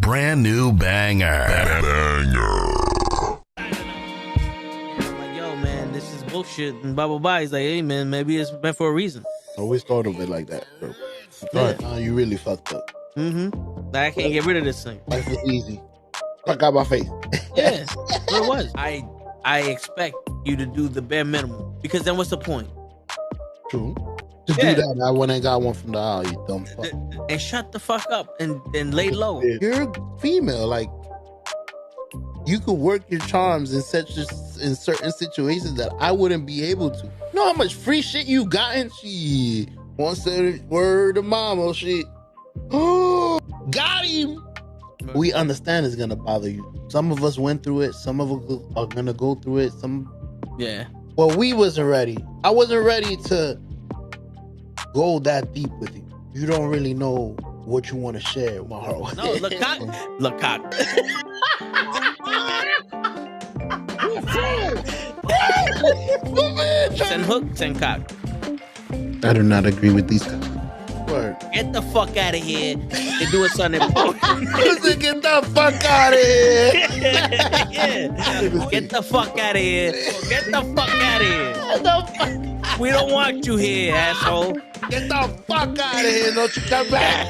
brand new banger. I'm like, yo, man, this is bullshit. And blah, blah, blah. He's like, hey, man, maybe it's meant for a reason. Always thought of it like that, bro. You really fucked up. Mm-hmm. Like, I can't get rid of this thing. Life was easy. Fuck out my face. Yeah, what it was. I expect you to do the bare minimum, because then what's the point? True. To do that, I went and got one from the aisle, you dumb fuck. And shut the fuck up and lay low. You're female, like you could work your charms in certain situations that I wouldn't be able to. You know how much free shit you gotten? Shit. One said word to mama, shit. Oh, got him. We understand it's gonna bother you. Some of us went through it. Some of us are gonna go through it. Well, we wasn't ready. I wasn't ready to go that deep with you. You don't really know what you want to share with my heart. No, look cock. Send hook, send cock. I do not agree with these guys. Word. Get the fuck out of here and do a Sunday post. Get the fuck out of here. Yeah. Get the fuck out of here. Get the fuck out of here. We don't want you here, asshole. Get the fuck out of here. Don't you come back.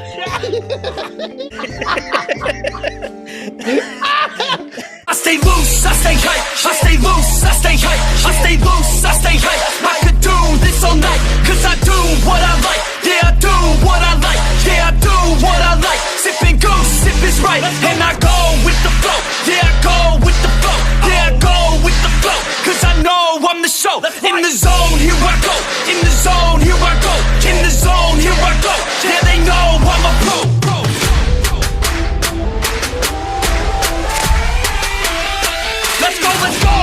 I stay loose, I stay hype. I stay loose, I stay hype. I stay loose, I stay hype. I could do this all night, cause I do what I like. Yeah, I do what I like. Yeah, I do what I like. Sipping goose, sip is right. And I go with the flow. Yeah, I go with the flow. Yeah, I go with the flow. Cause I know I'm the show. In the zone, here I go. In the zone, here I go. In the zone, here I go. Yeah, they know I'm a pro. Let's go, let's go!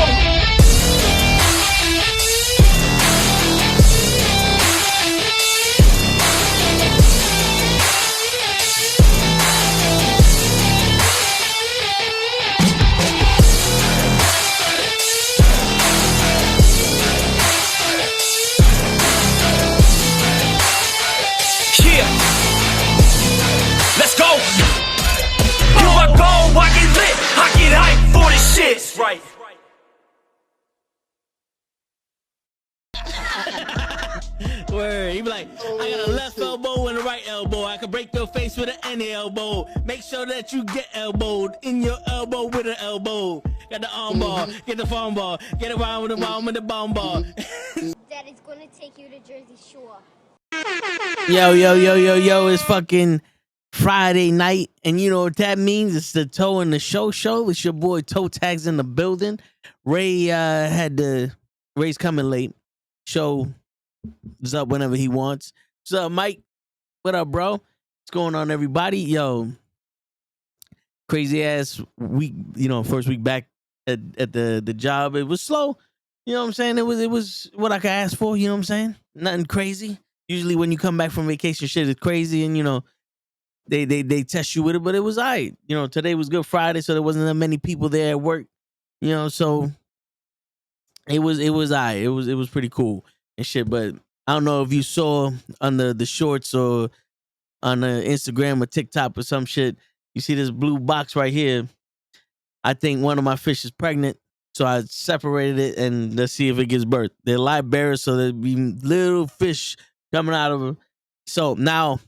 Yeah! Let's go! Here I go, I get lit, I get hyped for this shit! Right. Word. He be like, I got a left elbow and a right elbow. I can break your face with an any elbow. Make sure that you get elbowed in your elbow with an elbow. Got the arm bar, get the phone ball, get around with the bomb with the bomb ball. Daddy's gonna take you to Jersey Shore. Yo, it's fucking Friday night, and you know what that means? It's the Toe and the Show. It's your boy Toe Tags in the building. Ray's coming late. Show is up whenever he wants. What's up, Mike? What up, bro? What's going on, everybody? Yo, crazy ass week. You know, first week back at the job. It was slow. You know what I'm saying? It was what I could ask for. You know what I'm saying? Nothing crazy. Usually when you come back from vacation, shit is crazy, and you know they test you with it. But it was all right. You know, today was Good Friday, so there wasn't that many people there at work. You know, so it was all right. It was pretty cool and shit. But I don't know if you saw on the shorts or on the Instagram or TikTok or some shit. You see this blue box right here. I think one of my fish is pregnant. So I separated it and let's see if it gives birth. They're live bearers, so there'll be little fish coming out of them. So now,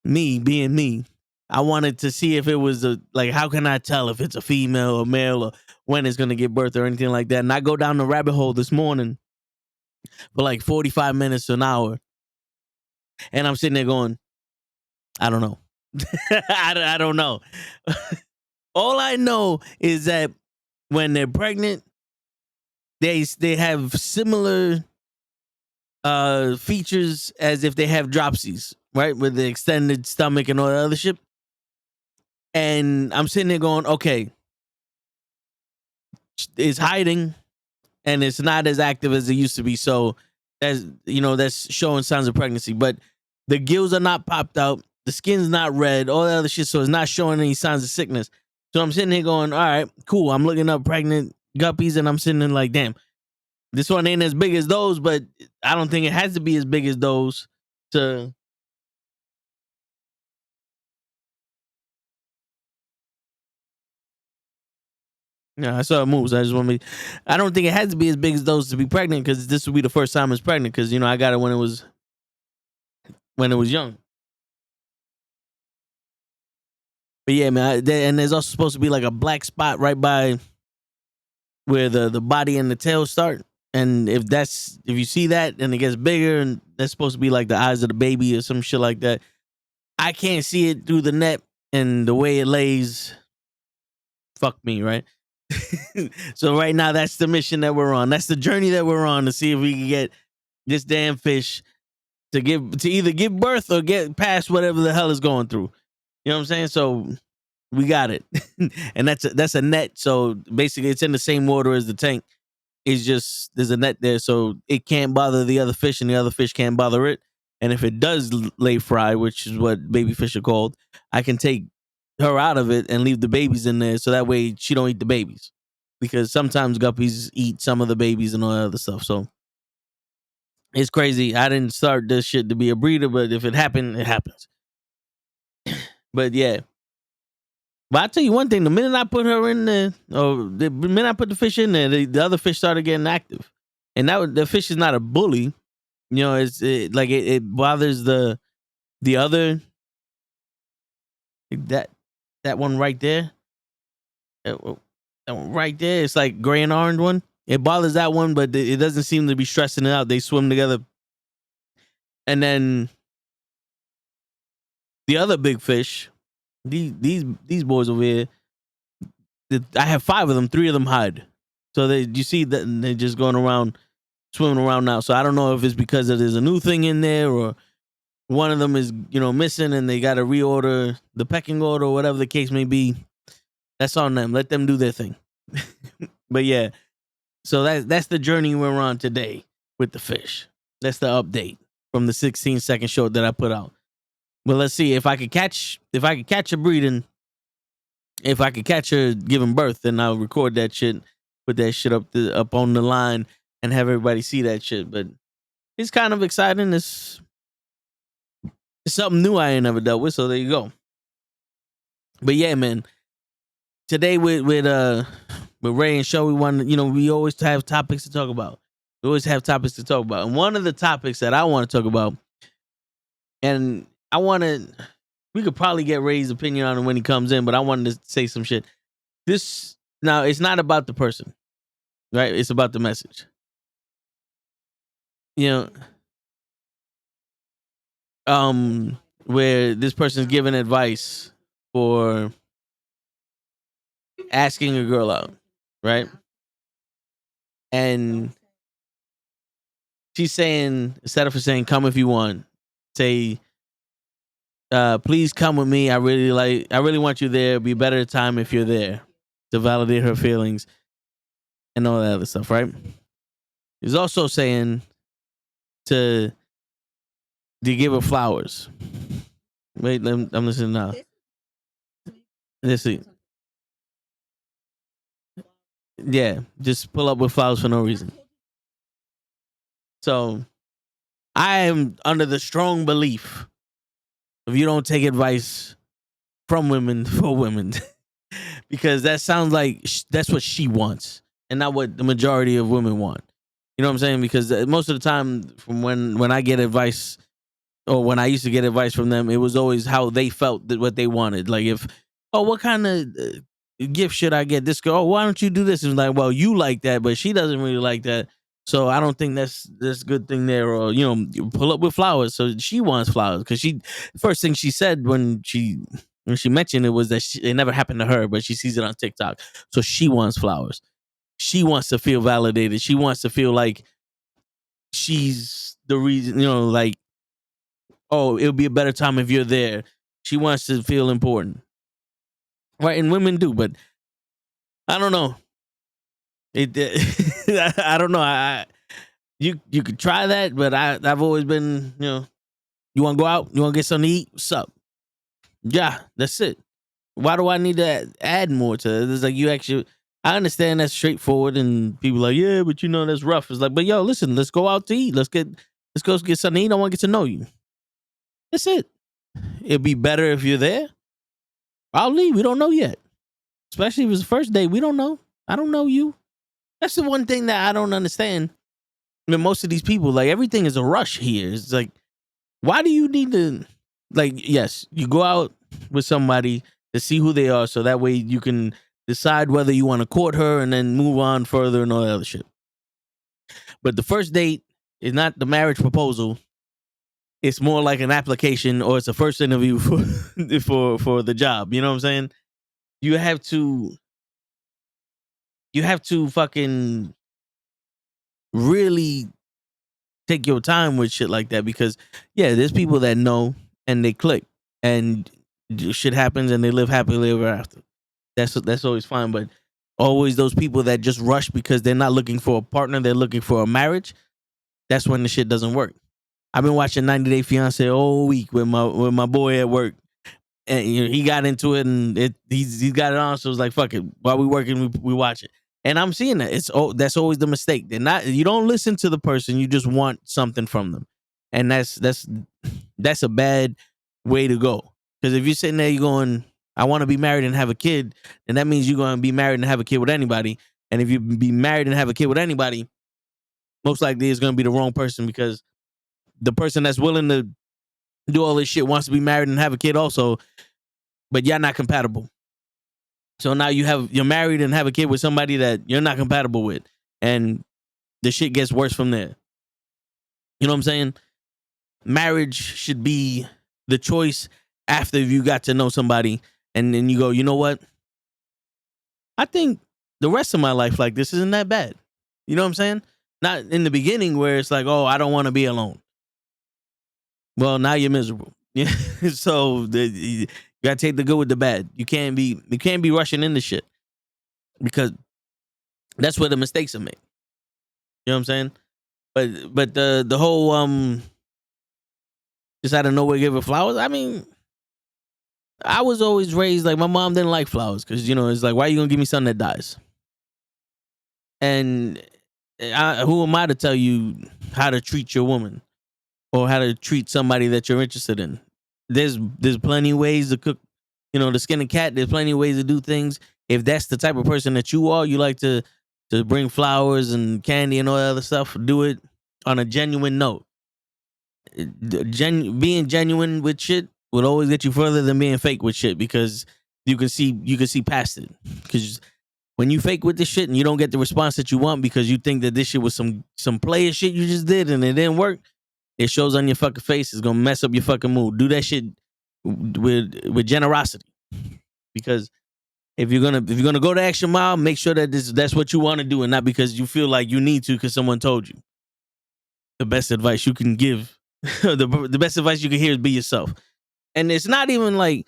me being me, I wanted to see if it was how can I tell if it's a female or male or when it's gonna give birth or anything like that. And I go down the rabbit hole this morning for like 45 minutes to an hour, and I'm sitting there going, I don't know, I don't know. All I know is that when they're pregnant, they have similar features as if they have dropsies, right? With the extended stomach and all that other shit. And I'm sitting there going, okay, it's hiding and it's not as active as it used to be. So that's showing signs of pregnancy. But the gills are not popped out. The skin's not red, all that other shit. So it's not showing any signs of sickness. So I'm sitting here going, all right, cool. I'm looking up pregnant guppies and I'm sitting there like, damn, this one ain't as big as those, but I don't think it has to be as big as those to Yeah, I saw it moves. I just want me. I don't think it has to be as big as those to be pregnant because this will be the first time it's pregnant because I got it when it was young. But yeah, man, and there's also supposed to be like a black spot right by where the body and the tail start. And if you see that and it gets bigger, and that's supposed to be like the eyes of the baby or some shit like that. I can't see it through the net, and the way it lays, fuck me, right? So right now, that's the mission that we're on. That's the journey that we're on to see if we can get this damn fish to either give birth or get past whatever the hell is going through. You know what I'm saying? So we got it, and that's a net. So basically, it's in the same water as the tank. It's just there's a net there, so it can't bother the other fish, and the other fish can't bother it. And if it does lay fry, which is what baby fish are called, I can take her out of it and leave the babies in there, so that way she don't eat the babies. Because sometimes guppies eat some of the babies and all that other stuff. So it's crazy. I didn't start this shit to be a breeder, but if it happened, it happens. But yeah. But I'll tell you one thing, the minute I put her in there, or the minute I put the fish in there, the other fish started getting active. And the fish is not a bully. It bothers the other, that one right there. That one right there. It's like gray and orange one. It bothers that one, but it doesn't seem to be stressing it out. They swim together. And then the other big fish, these boys over here, I have 5 of them. 3 of them hide. So you see that they're just going around, swimming around now. So I don't know if it's because there's a new thing in there, or one of them is missing and they got to reorder the pecking order, or whatever the case may be. That's on them. Let them do their thing. But yeah, so that's the journey we're on today with the fish. That's the update from the 16-second short that I put out. But let's see if I could catch her breeding. If I could catch her giving birth, then I'll record that shit, put that shit up on the line, and have everybody see that shit. But it's kind of exciting. It's something new I ain't never dealt with. So there you go. But yeah, man. Today with Ray and Show, we want we always have topics to talk about. We always have topics to talk about, and one of the topics that I want to talk about, and we could probably get Ray's opinion on it when he comes in, but I wanted to say some shit. Now it's not about the person, right? It's about the message. Where this person's giving advice for asking a girl out, right? And she's saying, instead of saying "come if you want," say, "Please come with me. I really want you there. It'd be a better time if you're there," to validate her feelings and all that other stuff, right? He's also saying to give her flowers. Wait, I'm listening now. Let's see. Yeah, just pull up with flowers for no reason. So I am under the strong belief, if you don't take advice from women for women, because that sounds like that's what she wants and not what the majority of women want. You know what I'm saying? Because most of the time, from when I get advice, or when I used to get advice from them, it was always how they felt, that what they wanted. Like what kind of gift should I get this girl? Oh, why don't you do this? It's like, well, you like that, but she doesn't really like that. So I don't think that's a good thing there. Or, you pull up with flowers. So she wants flowers because first thing she said when she mentioned it was that it never happened to her, but she sees it on TikTok. So she wants flowers. She wants to feel validated. She wants to feel like she's the reason, like, oh, it'll be a better time if you're there. She wants to feel important. Right, and women do, but I don't know. I don't know. You could try that, but I've always been, you want to go out? You want to get something to eat? What's up? Yeah, that's it. Why do I need to add more to it? It's like you actually, I understand that's straightforward, and people are like, yeah, but that's rough. It's like, but yo, listen, let's go out to eat. Let's go get something to eat. I want to get to know you. That's it. It'd be better if you're there. I'll leave. We don't know yet. Especially if it's the first day. We don't know. I don't know you. That's the one thing that I don't understand. I mean, most of these people, like, everything is a rush here. It's like, why do you need to, like, yes, you go out with somebody to see who they are, so that way you can decide whether you want to court her and then move on further and all that other shit. But the first date is not the marriage proposal. It's more like an application, or it's a first interview for the job. You know what I'm saying? You have to fucking really take your time with shit like that, because yeah, there's people that know and they click and shit happens and they live happily ever after. That's always fine. But always those people that just rush because they're not looking for a partner, they're looking for a marriage. That's when the shit doesn't work. I've been watching 90 Day Fiance all week with my boy at work, and he got into it, and he's got it on. So it's like, fuck it, while we working, we watch it. And I'm seeing that that's always the mistake. You don't listen to the person, you just want something from them, and that's a bad way to go. Because if you're sitting there, you're going, I want to be married and have a kid, and that means you're going to be married and have a kid with anybody. And if you be married and have a kid with anybody, most likely it's going to be the wrong person, because the person that's willing to do all this shit wants to be married and have a kid also, but y'all not compatible. So now you're married and have a kid with somebody that you're not compatible with, and the shit gets worse from there. You know what I'm saying? Marriage should be the choice after you got to know somebody, and then you go, you know what? I think the rest of my life like this isn't that bad. You know what I'm saying? Not in the beginning where it's like, oh, I don't want to be alone. Well, now you're miserable. Yeah. So you gotta take the good with the bad. You can't be rushing into shit, because that's where the mistakes are made. You know what I'm saying? But the whole just out of nowhere give her flowers. I mean, I was always raised like, my mom didn't like flowers, because it's like, why are you gonna give me something that dies? And who am I to tell you how to treat your woman, or how to treat somebody that you're interested in? There's plenty of ways to cook, to skin a cat. There's plenty of ways to do things. If that's the type of person that you are, you like to bring flowers and candy and all that other stuff, do it on a genuine note. Being genuine with shit would always get you further than being fake with shit, because you can see past it. Because when you fake with this shit and you don't get the response that you want, because you think that this shit was some player shit you just did and it didn't work, it shows on your fucking face. It's gonna mess up your fucking mood. Do that shit with generosity, because if you're gonna go the extra mile, make sure that that's what you want to do, and not because you feel like you need to because someone told you. The best advice you can give, the best advice you can hear is be yourself. And it's not even like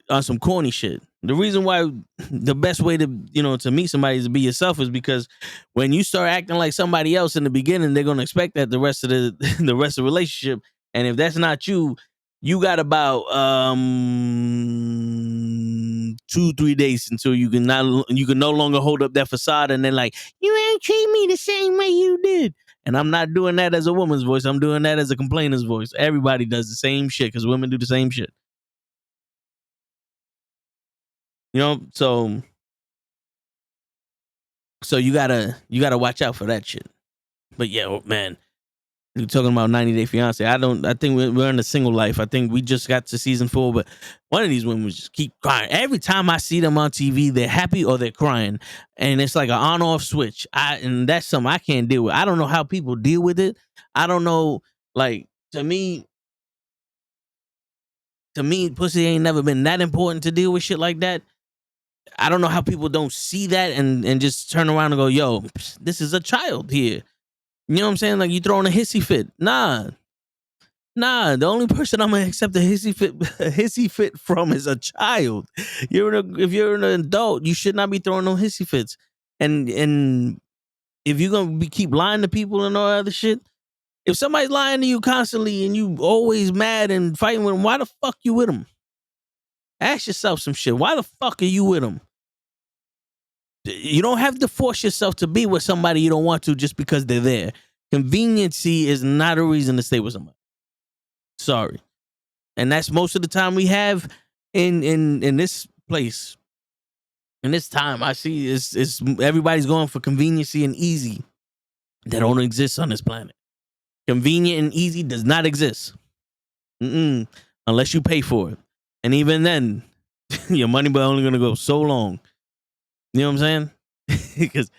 on some corny shit. The reason why the best way to to meet somebody is to be yourself is because when you start acting like somebody else in the beginning, they're gonna expect that the rest of the rest of the relationship. And if that's not you, you got about 2-3 days until you can no longer hold up that facade, and then like, you ain't treat me the same way you did. And I'm not doing that as a woman's voice. I'm doing that as a complainer's voice. Everybody does the same shit because women do the same shit. So you gotta watch out for that shit. But yeah, man, you're talking about 90 Day Fiance. I think we're in a single life. I think we just got to season 4, but one of these women just keep crying. Every time I see them on TV, they're happy or they're crying. And it's like an on-off switch. And that's something I can't deal with. I don't know how people deal with it. I don't know. Like, to me, pussy ain't never been that important to deal with shit like that. I don't know how people don't see that and just turn around and go, yo, this is a child here. You know what I'm saying? Like, you throwing a hissy fit. Nah. The only person I'm gonna accept a hissy fit from is a child. If you're an adult, you should not be throwing no hissy fits. And if you're gonna keep lying to people and all that other shit, if somebody's lying to you constantly and you always mad and fighting with them, why the fuck you with them? Ask yourself some shit. Why the fuck are you with them? You don't have to force yourself to be with somebody you don't want to just because they're there. Conveniency is not a reason to stay with somebody. Sorry. And that's most of the time we have in this place. And this time I see it's everybody's going for conveniency and easy that don't exist on this planet. Convenient and easy does not exist. Unless you pay for it. And even then, your money bill only gonna go so long. You know what I'm saying? Because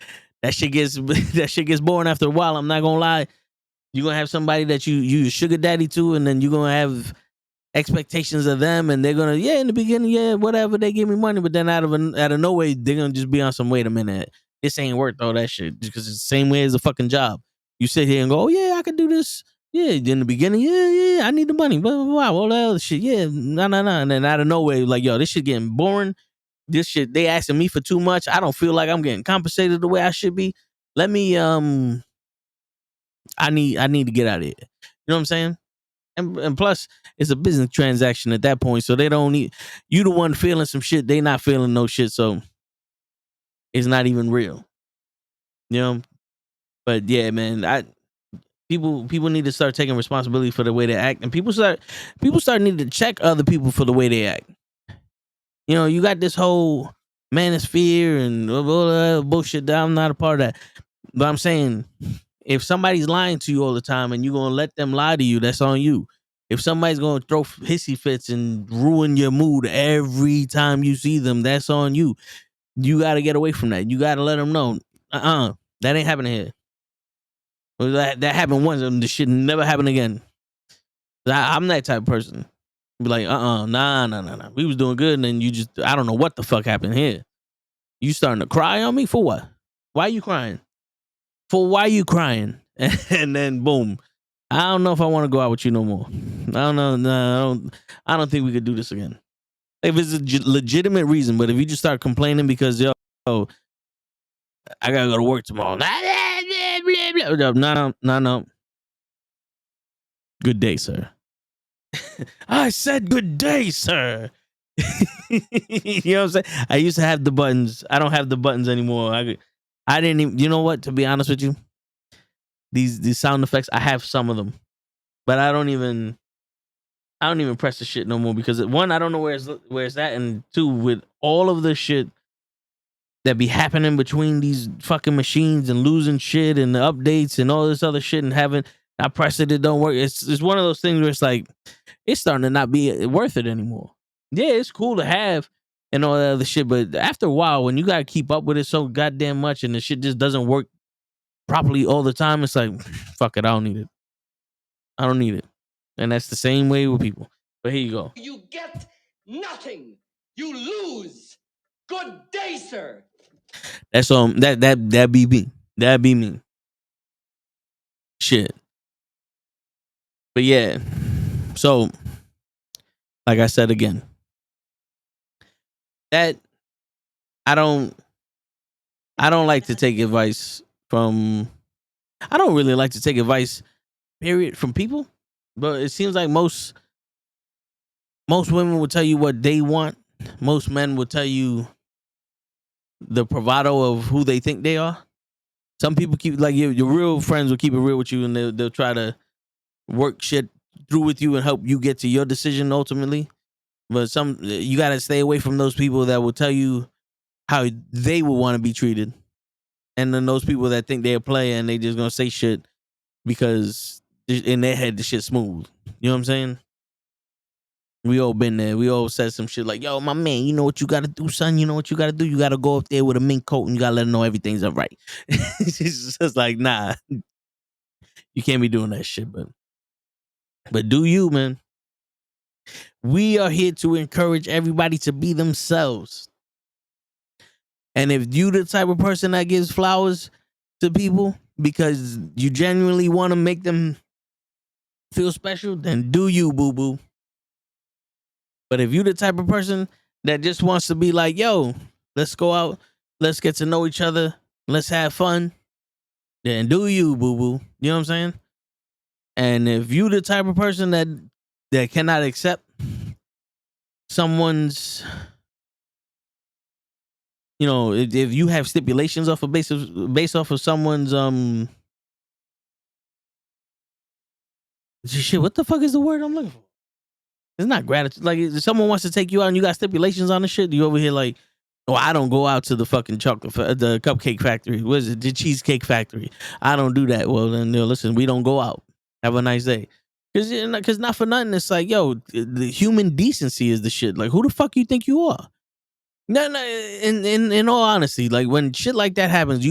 that shit gets boring after a while. I'm not gonna lie. You're gonna have somebody that you sugar daddy to, and then you're gonna have expectations of them, and they're gonna, in the beginning, whatever, they give me money, but then out of nowhere, they're gonna just be on some, wait a minute, this ain't worth all that shit, just because it's the same way as a fucking job. You sit here and go, oh yeah, I can do this. Yeah, in the beginning, I need the money, blah, blah, blah, all that other shit. Yeah, no. And then out of nowhere, like, yo, this shit getting boring. This shit, they asking me for too much. I don't feel like I'm getting compensated the way I should be. Let me, I need to get out of here. You know what I'm saying? And plus, it's a business transaction at that point, so they don't need you. The one feeling some shit, they not feeling no shit, so it's not even real. You know. But yeah, man, people need to start taking responsibility for the way they act, and people start needing to check other people for the way they act. You know, you got this whole manosphere and bullshit that I'm not a part of that. But I'm saying, if somebody's lying to you all the time and you're going to let them lie to you, that's on you. If somebody's going to throw hissy fits and ruin your mood every time you see them, that's on you. You got to get away from that. You got to let them know, that ain't happening here. That happened once and the shit never happened again. I'm that type of person. Be like, nah. We was doing good, and then you just, I don't know what the fuck happened here. You starting to cry on me for what? Why are you crying? Why are you crying? And then boom. I don't know if I want to go out with you no more. I don't know. No, I don't think we could do this again. If it's a legitimate reason, but if you just start complaining because, yo, I gotta go to work tomorrow. No. Good day, sir. I said good day, sir. You know what I'm saying? I used to have the buttons. I don't have the buttons anymore. I didn't even, you know what? To be honest with you, these sound effects, I have some of them, but I don't even press the shit no more because one, I don't know where it's at, and two, with all of the shit that be happening between these fucking machines and losing shit and the updates and all this other shit and having, I press it don't work. It's one of those things where it's like, it's starting to not be worth it anymore. Yeah, it's cool to have and all that other shit, but after a while, when you gotta keep up with it so goddamn much and the shit just doesn't work properly all the time, it's like, fuck it, I don't need it. And that's the same way with people. But here you go. You get nothing. You lose. Good day, sir. That's that be me. That be me. Shit. But yeah. So, like I said again, that I don't like to take advice from. I don't really like to take advice, period, from people. But it seems like most women will tell you what they want. Most men will tell you the bravado of who they think they are. Some people keep, like, your real friends will keep it real with you, and they'll try to work shit through with you and help you get to your decision ultimately. But you got to stay away from those people that will tell you how they will want to be treated. And then those people that think they're playing and they just going to say shit because in their head the shit's smooth. You know what I'm saying? We all been there. We all said some shit like, yo, my man, you know what you got to do, son? You know what you got to do? You got to go up there with a mink coat and you got to let them know everything's all right. It's just like, nah. You can't be doing that shit, but do you, man. We are here to encourage everybody to be themselves. And if you the type of person that gives flowers to people because you genuinely want to make them feel special, then do you, boo-boo. But if you the type of person that just wants to be like, yo, let's go out, let's get to know each other, let's have fun, then do you, boo-boo. You know what I'm saying? And if you the type of person that cannot accept someone's, you know, if you have stipulations off of based off of someone's shit, what the fuck is the word I'm looking for? It's not gratitude. Like, if someone wants to take you out and you got stipulations on the shit, you over here like, Oh, I don't go out to the fucking the cupcake factory. What is it? The cheesecake factory. I don't do that. Well, then, listen, we don't go out. Have a nice day. Because not for nothing, it's like, yo, the human decency is the shit. Like, who the fuck you think you are? No, in all honesty, like when shit like that happens,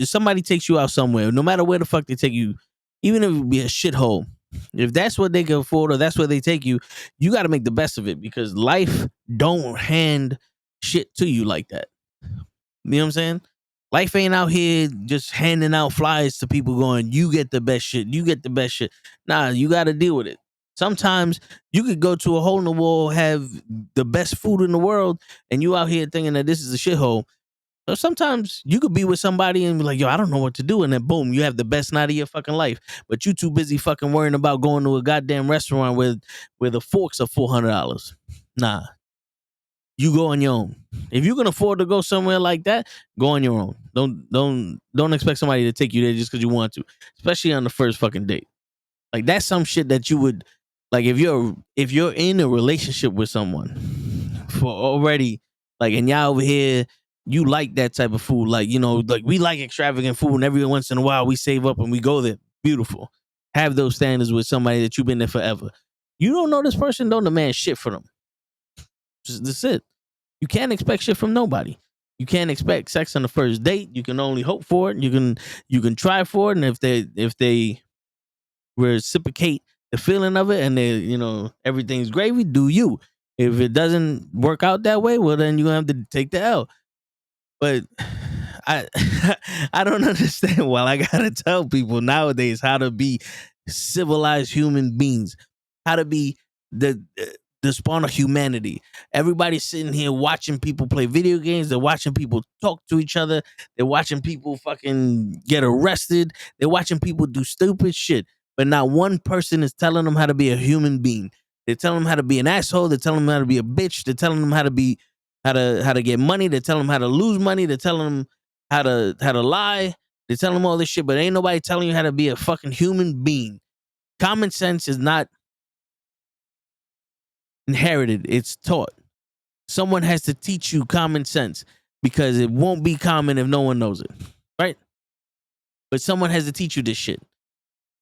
somebody takes you out somewhere, no matter where the fuck they take you, even if it be a shithole. If that's what they can afford or that's where they take you, you got to make the best of it because life don't hand shit to you like that. You know what I'm saying? Life ain't out here just handing out flyers to people going, you get the best shit. You get the best shit. Nah, you got to deal with it. Sometimes you could go to a hole in the wall, have the best food in the world, and you out here thinking that this is a shithole. So sometimes you could be with somebody and be like, yo, I don't know what to do. And then boom, you have the best night of your fucking life. But you too busy fucking worrying about going to a goddamn restaurant where the forks are $400. Nah. You go on your own. If you can afford to go somewhere like that, go on your own. Don't expect somebody to take you there just because you want to, especially on the first fucking date. Like that's some shit that you would like if you're in a relationship with someone for already like and y'all over here, you like that type of food. Like, like we like extravagant food and every once in a while we save up and we go there. Beautiful. Have those standards with somebody that you've been there forever. You don't know this person, don't demand shit for them. That's it. You can't expect shit from nobody. You can't expect sex on the first date. You can only hope for it. You can try for it, and if they reciprocate the feeling of it, and they everything's gravy, do you? If it doesn't work out that way, well then you're gonna have to take the L. But I I don't understand why I gotta tell people nowadays how to be civilized human beings, how to be the spawn of humanity. Everybody's sitting here watching people play video games. They're watching people talk to each other. They're watching people fucking get arrested. They're watching people do stupid shit. But not one person is telling them how to be a human being. They're telling them how to be an asshole. They're telling them how to be a bitch. They're telling them how to get money. They're telling them how to lose money. They're telling them how to lie. They're telling them all this shit, but ain't nobody telling you how to be a fucking human being. Common sense is not inherited, it's taught. Someone has to teach you common sense because it won't be common if no one knows it, right? But someone has to teach you this shit.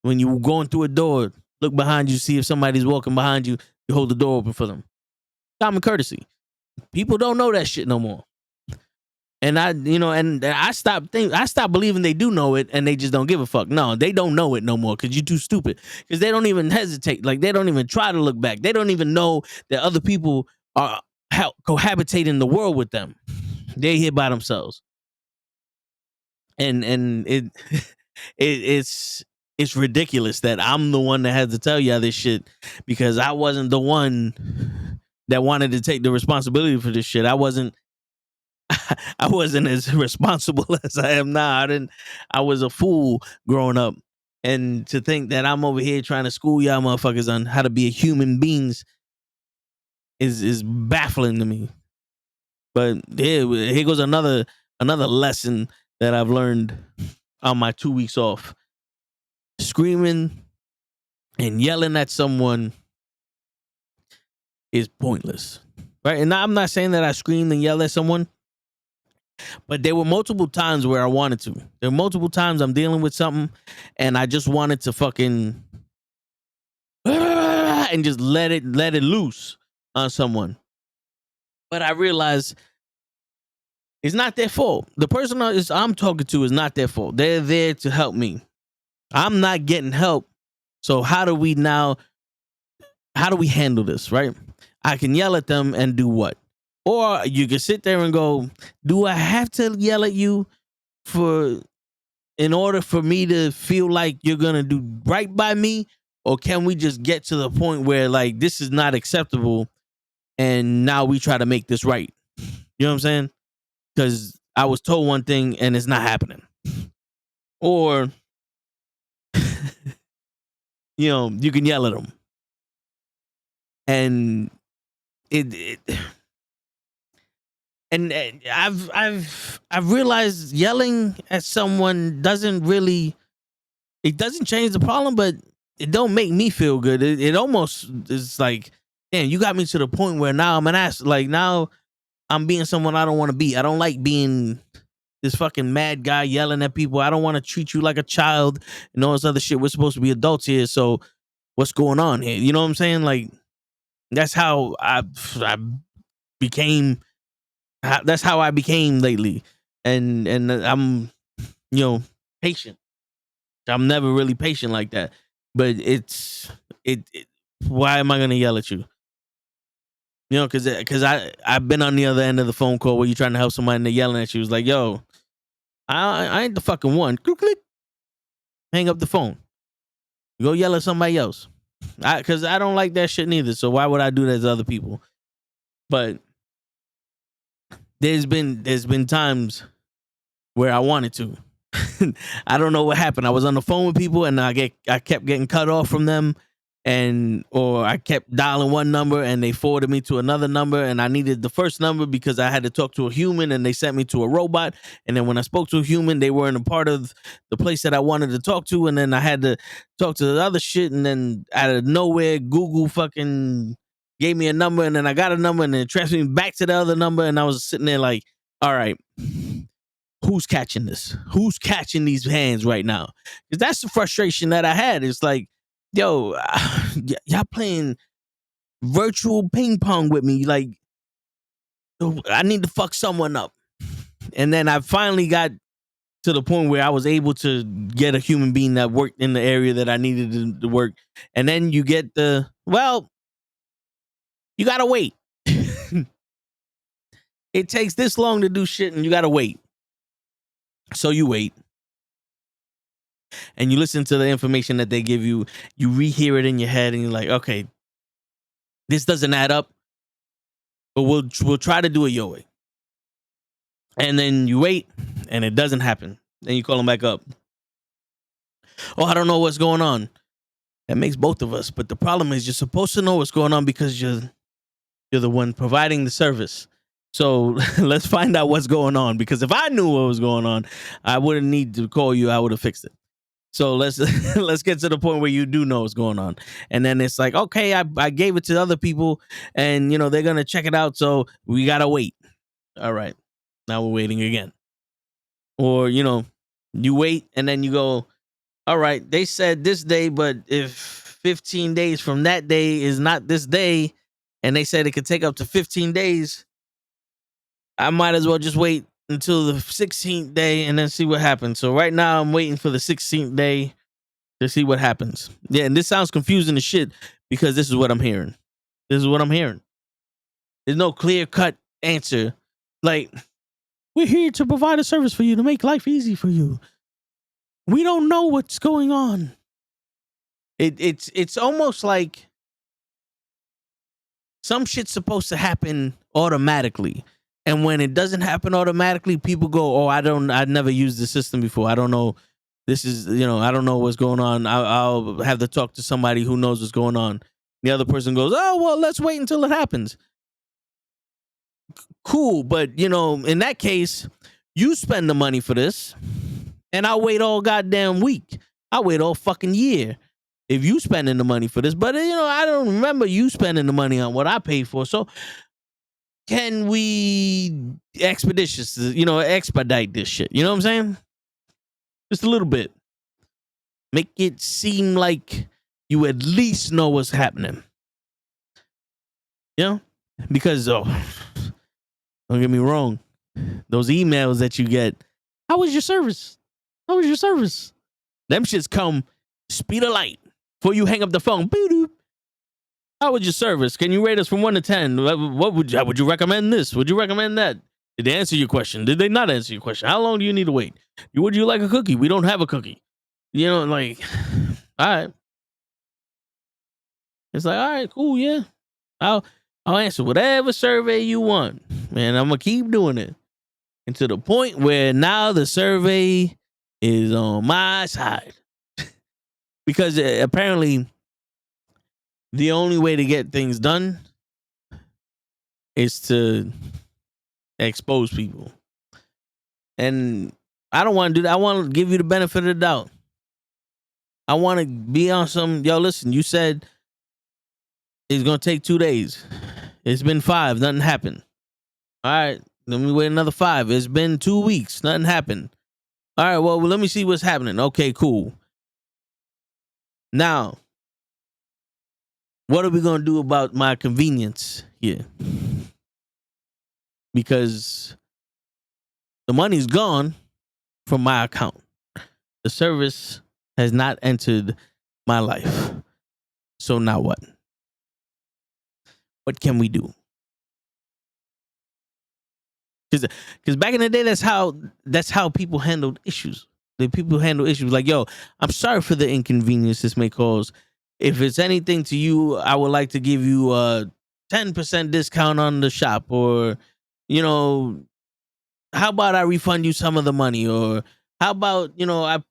When you're going through a door, look behind you, see if somebody's walking behind you, you hold the door open for them. Common courtesy. People don't know that shit no more. And I stopped believing they do know it and they just don't give a fuck. No, they don't know it no more because you're too stupid. Because they don't even hesitate. Like they don't even try to look back. They don't even know that other people are cohabitating the world with them. They're here by themselves. And it's ridiculous that I'm the one that has to tell y'all this shit because I wasn't the one that wanted to take the responsibility for this shit. I wasn't as responsible as I am now. I was a fool growing up. And to think that I'm over here trying to school y'all motherfuckers on how to be a human beings is baffling to me. But here goes another lesson that I've learned on my 2 weeks off. Screaming and yelling at someone is pointless. Right? And I'm not saying that I screamed and yelled at someone. But there were multiple times where I wanted to. There were multiple times I'm dealing with something and I just wanted to fucking and just let it loose on someone. But I realized it's not their fault. The person I'm talking to is not their fault. They're there to help me. I'm not getting help. So how do we handle this, right? I can yell at them and do what? Or you can sit there and go, do I have to yell at you in order for me to feel like you're going to do right by me? Or can we just get to the point where like, this is not acceptable and now we try to make this right? You know what I'm saying? Because I was told one thing and it's not happening. Or, you can yell at them. And And I've realized yelling at someone doesn't change the problem, but it don't make me feel good. It almost is like, damn, you got me to the point where now I'm an ass. Like now I'm being someone I don't want to be. I don't like being this fucking mad guy yelling at people. I don't want to treat you like a child and all this other shit. We're supposed to be adults here, so what's going on here? You know what I'm saying? Like, that's how I became. That's how I became lately, and I'm, patient. I'm never really patient like that, but it why am I gonna yell at you? Because I've been on the other end of the phone call where you're trying to help somebody and they're yelling at you. It's like, yo, I ain't the fucking one. Click, click. Hang up the phone. Go yell at somebody else. Because I don't like that shit neither. So why would I do that to other people? But there's been times where I wanted to. I don't know what happened. I was on the phone with people and I kept getting cut off from them, or I kept dialing one number and they forwarded me to another number, and I needed the first number because I had to talk to a human and they sent me to a robot. And then when I spoke to a human, they weren't a part of the place that I wanted to talk to, and then I had to talk to the other shit, and then out of nowhere, Google fucking gave me a number, and then I got a number and then it transferred me back to the other number, and I was sitting there like, all right, who's catching this? Who's catching these hands right now? Because that's the frustration that I had. It's like, yo, y'all playing virtual ping pong with me. Like, I need to fuck someone up. And then I finally got to the point where I was able to get a human being that worked in the area that I needed to work. And then you get you gotta wait. It takes this long to do shit and you gotta wait. So you wait. And you listen to the information that they give you. You rehear it in your head and you're like, okay, this doesn't add up, but we'll try to do it your way. And then you wait and it doesn't happen. Then you call them back up. Oh, I don't know what's going on. That makes both of us. But the problem is you're supposed to know what's going on because you're the one providing the service. So let's find out what's going on, because if I knew what was going on, I wouldn't need to call you. I would have fixed it. So let's get to the point where you do know what's going on. And then it's like, okay, I gave it to other people and, they're going to check it out. So we got to wait. All right. Now we're waiting again. Or, you wait and then you go, all right, they said this day, but if 15 days from that day is not this day, and they said it could take up to 15 days, I might as well just wait until the 16th day and then see what happens. So right now I'm waiting for the 16th day to see what happens. Yeah, and this sounds confusing as shit because this is what I'm hearing. This is what I'm hearing. There's no clear-cut answer. Like, we're here to provide a service for you to make life easy for you. We don't know what's going on. It's almost like some shit's supposed to happen automatically. And when it doesn't happen automatically, people go, oh, I've never used the system before. I don't know. This is, I don't know what's going on. I'll have to talk to somebody who knows what's going on. The other person goes, oh, well, let's wait until it happens. Cool. But, in that case, you spend the money for this and I'll wait all goddamn week. I'll wait all fucking year if you spending the money for this. But, I don't remember you spending the money on what I paid for. So can we expedite this shit? You know what I'm saying? Just a little bit. Make it seem like you at least know what's happening. Because, don't get me wrong, those emails that you get, how was your service? How was your service? Them shits come speed of light before you hang up the phone. Boop-doop. How was your service? Can you rate us from 1 to 10? What would you recommend this? Would you recommend that? Did they answer your question? Did they not answer your question? How long do you need to wait? Would you like a cookie? We don't have a cookie. All right. It's like, all right, cool, yeah. I'll answer whatever survey you want. Man, I'm gonna keep doing it. And to the point where now the survey is on my side. Because apparently the only way to get things done is to expose people. And I don't want to do that. I want to give you the benefit of the doubt. I want to be on some, listen, you said it's going to take 2 days. It's been 5. Nothing happened. All right, let me wait another 5. It's been 2 weeks. Nothing happened. All right, well, let me see what's happening. Okay, cool. Now, what are we going to do about my convenience here? Because the money's gone from my account. The service has not entered my life. So now what? What can we do? Because back in the day, that's how people handled issues. The people handle issues like, yo, I'm sorry for the inconvenience this may cause. If it's anything to you, I would like to give you a 10% discount on the shop, or, you know, how about I refund you some of the money, or how about, you know, I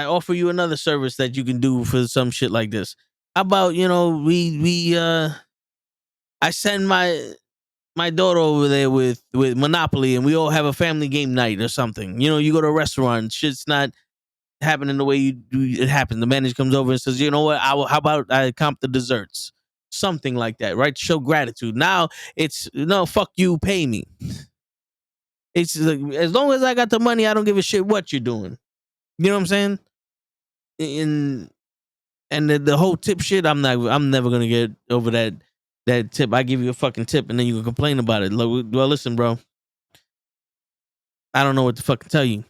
offer you another service that you can do for some shit like this. How about, you know, I send my daughter over there with Monopoly, and we all have a family game night or something. You know, you go to a restaurant, shit's not happening the way you do it happen. The manager comes over and says, you know what, how about I comp the desserts? Something like that, right? Show gratitude. Now it's, no, fuck you, pay me. It's like, as long as I got the money, I don't give a shit what you're doing. You know what I'm saying? And the whole tip shit, I'm never gonna get over that tip. I give you a fucking tip and then you can complain about it. Well, listen, bro, I don't know what to fucking tell you.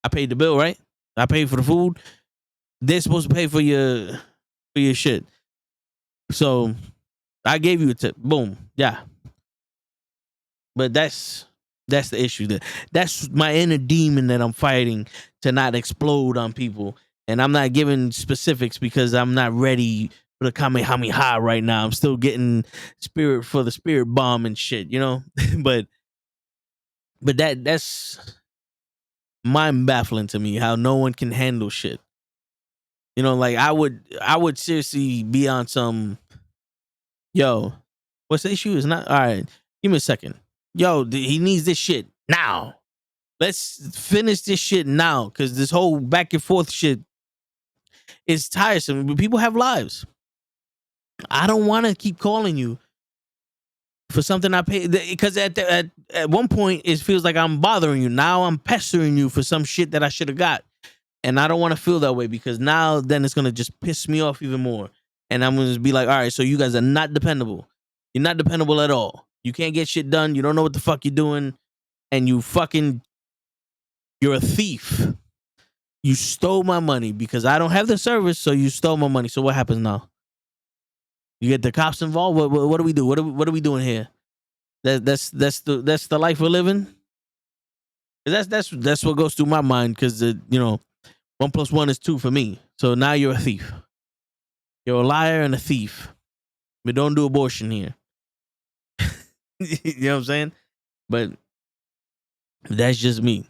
I paid the bill, right? I paid for the food. They're supposed to pay for your shit. So I gave you a tip. Boom. Yeah. But that's the issue. That's my inner demon that I'm fighting to not explode on people. And I'm not giving specifics because I'm not ready for the Kamehameha right now. I'm still getting spirit for the spirit bomb and shit, you know? but that's mind baffling to me, how no one can handle shit. You know, like I would seriously be on some, yo, what's the issue? It's not all right. Give me a second. Yo, he needs this shit now. Let's finish this shit now, because this whole back and forth shit is tiresome. People have lives. I don't want to keep calling you for something I pay, because at one point it feels like I'm bothering you. Now I'm pestering you for some shit that I should have got. And I don't want to feel that way, because now then it's going to just piss me off even more. And I'm going to be like, all right, so you guys are not dependable. You're not dependable at all. You can't get shit done. You don't know what the fuck you're doing. And you're a thief. You stole my money because I don't have the service, so you stole my money. So what happens now? You get the cops involved? What do we do? What are we doing here? That's the life we're living? That's what goes through my mind, because, you know, 1 + 1 is 2 for me. So now you're a thief. You're a liar and a thief. We don't do abortion here. You know what I'm saying? But that's just me.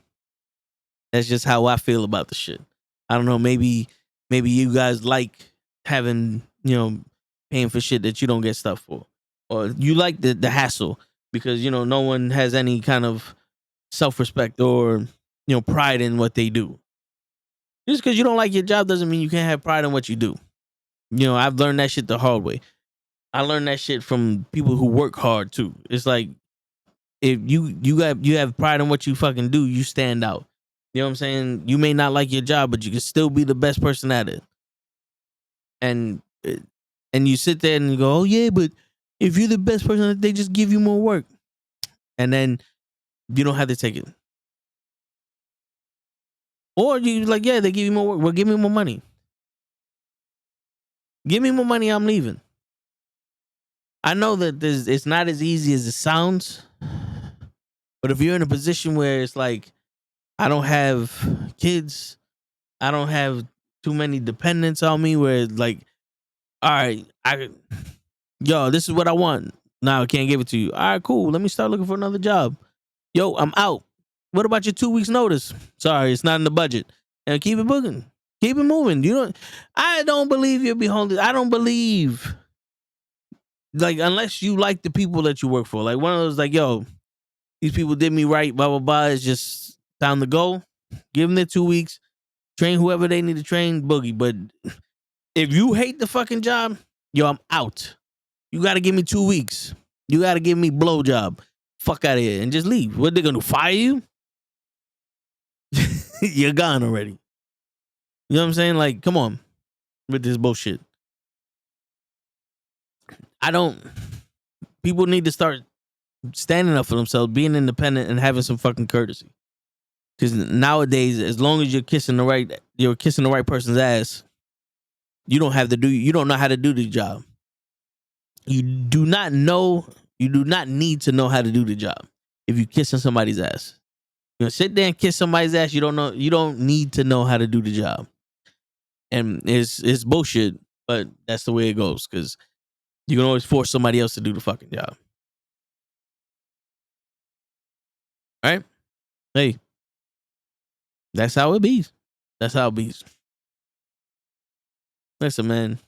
That's just how I feel about the shit. I don't know. Maybe you guys like having, you know, paying for shit that you don't get stuff for, or you like the hassle because, you know, no one has any kind of self-respect or, you know, pride in what they do. Just because you don't like your job doesn't mean you can't have pride in what you do. You know, I've learned that shit the hard way. I learned that shit from people who work hard too. It's like, if you have pride in what you fucking do, you stand out. You know what I'm saying? You may not like your job, but you can still be the best person at it. And you sit there and you go, oh yeah, but if you're the best person, they just give you more work. And then you don't have to take it. Or you like, yeah, they give you more work. Well, give me more money. Give me more money, I'm leaving. I know that it's not as easy as it sounds. But if you're in a position where it's like, I don't have kids, I don't have too many dependents on me, where it's like, all right, yo, this is what I want. Now I can't give it to you. All right, cool. Let me start looking for another job. Yo, I'm out. What about your 2 weeks notice? Sorry, it's not in the budget. And keep it booking. Keep it moving. I don't believe you'll be homeless. I don't believe, like, unless you like the people that you work for. Like one of those, like, yo, these people did me right, blah, blah, blah. It's just time to go. Give them their 2 weeks. Train whoever they need to train, boogie. But if you hate the fucking job, yo, I'm out. You got to give me 2 weeks. You got to give me blowjob. fuck out of here and just leave. What, they gonna do, fire you? You're gone already. You know what I'm saying? Like, come on with this bullshit. People need to start standing up for themselves, being independent, and having some fucking courtesy. Because nowadays, as long as you're kissing the right person's ass, you don't know how to do the job. You do not need to know how to do the job if you're kissing somebody's ass. You know, sit there and kiss somebody's ass. You don't need to know how to do the job. And it's bullshit, but that's the way it goes, because you can always force somebody else to do the fucking job. All right? Hey, that's how it be. That's how it be. Listen, man.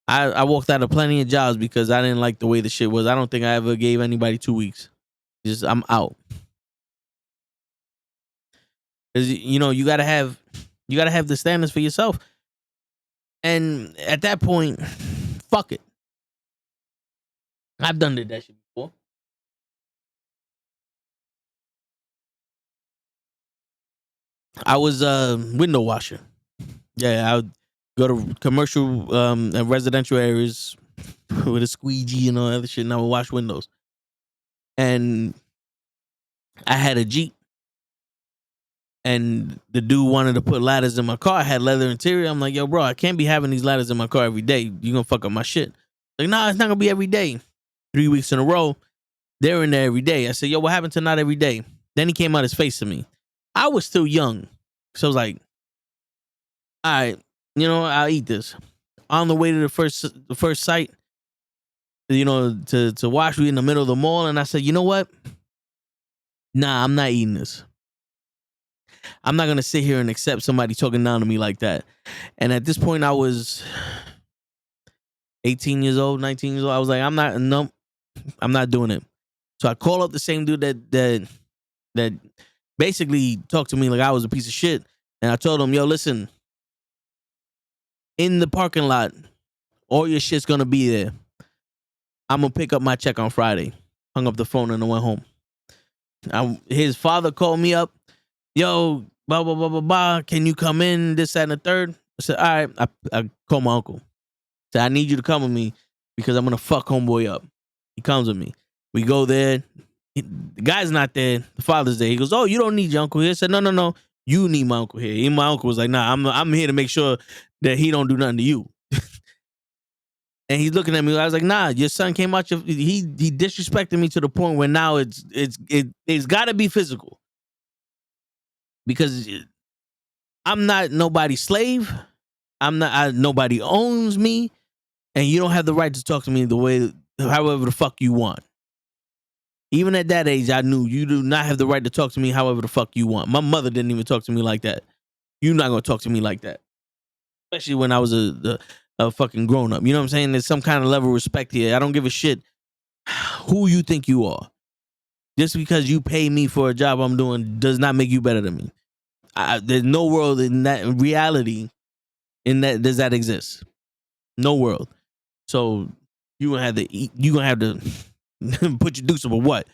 I walked out of plenty of jobs because I didn't like the way the shit was. I don't think I ever gave anybody 2 weeks. I'm out. Because, you know, you gotta have the standards for yourself. And at that point, fuck it. I've done that shit before. I was a window washer. Yeah, I would go to commercial and residential areas with a squeegee and all that other shit, and I would wash windows. And I had a Jeep, and the dude wanted to put ladders in my car. I had leather interior. I'm like, yo, bro, I can't be having these ladders in my car every day. You're gonna fuck up my shit. Like, nah, it's not gonna be every day. 3 weeks in a row, they're in there every day. I said, yo, what happened to not every day? Then he came out his face to me. I was still young, so I was like, all right, you know, I'll eat this. On the way to the first site, you know, to wash, we in the middle of the mall, and I said, you know what? Nah, I'm not eating this. I'm not gonna sit here and accept somebody talking down to me like that. And at this point, I was 18 years old, 19 years old. I was like, I'm not doing it. So I called up the same dude that basically talked to me like I was a piece of shit. And I told him, yo, listen, in the parking lot, all your shit's gonna be there. I'm gonna pick up my check on Friday. Hung up the phone and I went home. His father called me up. Yo, blah, blah, blah, blah, blah. Can you come in? This, that, and the third. I said, all right. I called my uncle. I said, I need you to come with me because I'm gonna fuck homeboy up. He comes with me. We go there. The guy's not there. The father's there. He goes, oh, you don't need your uncle here. I said, no. You need my uncle here. And my uncle was like, nah, I'm here to make sure that he don't do nothing to you. And he's looking at me. I was like, nah, your son came out. He disrespected me to the point where now it's got to be physical. Because I'm not nobody's slave. Nobody owns me. And you don't have the right to talk to me however the fuck you want. Even at that age, I knew you do not have the right to talk to me however the fuck you want. My mother didn't even talk to me like that. You're not going to talk to me like that. Especially when I was a fucking grown up. You know what I'm saying? There's some kind of level of respect here. I don't give a shit who you think you are. Just because you pay me for a job I'm doing does not make you better than me. There's no world in that reality does that exist. No world. So you're gonna have to put your dukes up or what?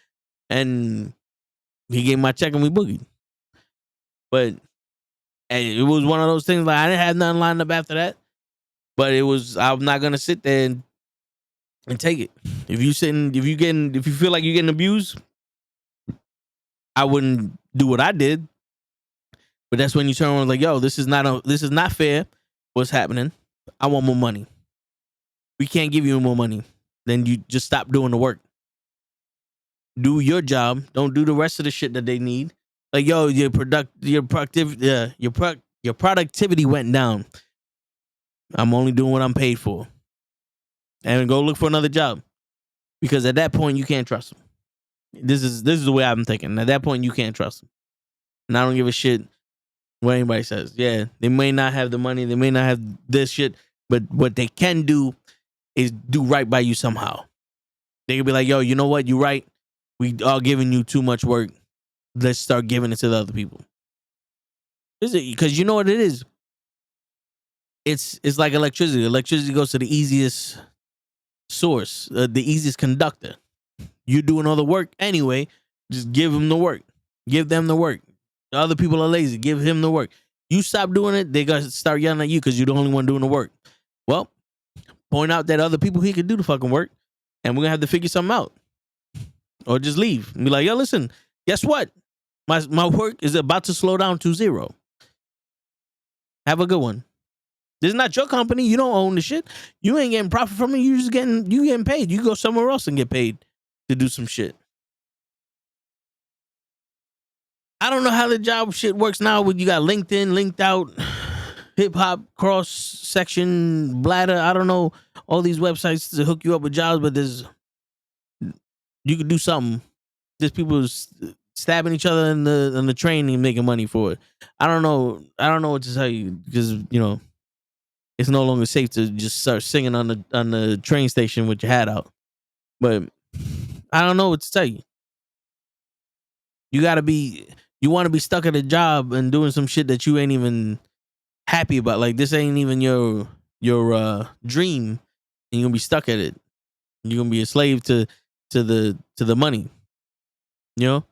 And he gave my check and we boogied. But it was one of those things like I didn't have nothing lined up after that. But I'm not gonna sit there and take it. If you feel like you're getting abused, I wouldn't do what I did. But that's when you turn around like, yo, this is not fair. What's happening? I want more money. We can't give you more money. Then you just stop doing the work. Do your job. Don't do the rest of the shit that they need. Like, yo, your productivity went down. I'm only doing what I'm paid for. And go look for another job. Because at that point, you can't trust them. This is the way I'm thinking. At that point, you can't trust them. And I don't give a shit what anybody says. Yeah, they may not have the money. They may not have this shit. But what they can do is do right by you somehow. They could be like, yo, you know what? You're right. We are giving you too much work. Let's start giving it to the other people. Because you know what it is? It's like electricity. Electricity goes to the easiest source, the easiest conductor. you're doing all the work anyway. Just give them the work. Give them the work. The other people are lazy. Give him the work. You stop doing it, they gonna start yelling at you because you're the only one doing the work. Well, point out that other people he could do the fucking work, and we're gonna have to figure something out. Or just leave. And be like, yo, listen, guess what? My work is about to slow down to 0. Have a good one. This is not your company. You don't own the shit. You ain't getting profit from it. You getting paid. You go somewhere else and get paid to do some shit. I don't know how the job shit works now. When you got LinkedIn, Linked Out, Hip Hop, Cross Section, Bladder. I don't know all these websites to hook you up with jobs, but you could do something. There's people stabbing each other in the train and making money for it. I don't know what to tell you because it's no longer safe to just start singing on the train station with your hat out. But I don't know what to tell you. You want to be stuck at a job and doing some shit that you ain't even happy about. Like this ain't even your dream, and you're gonna be stuck at it. You're gonna be a slave to the money. And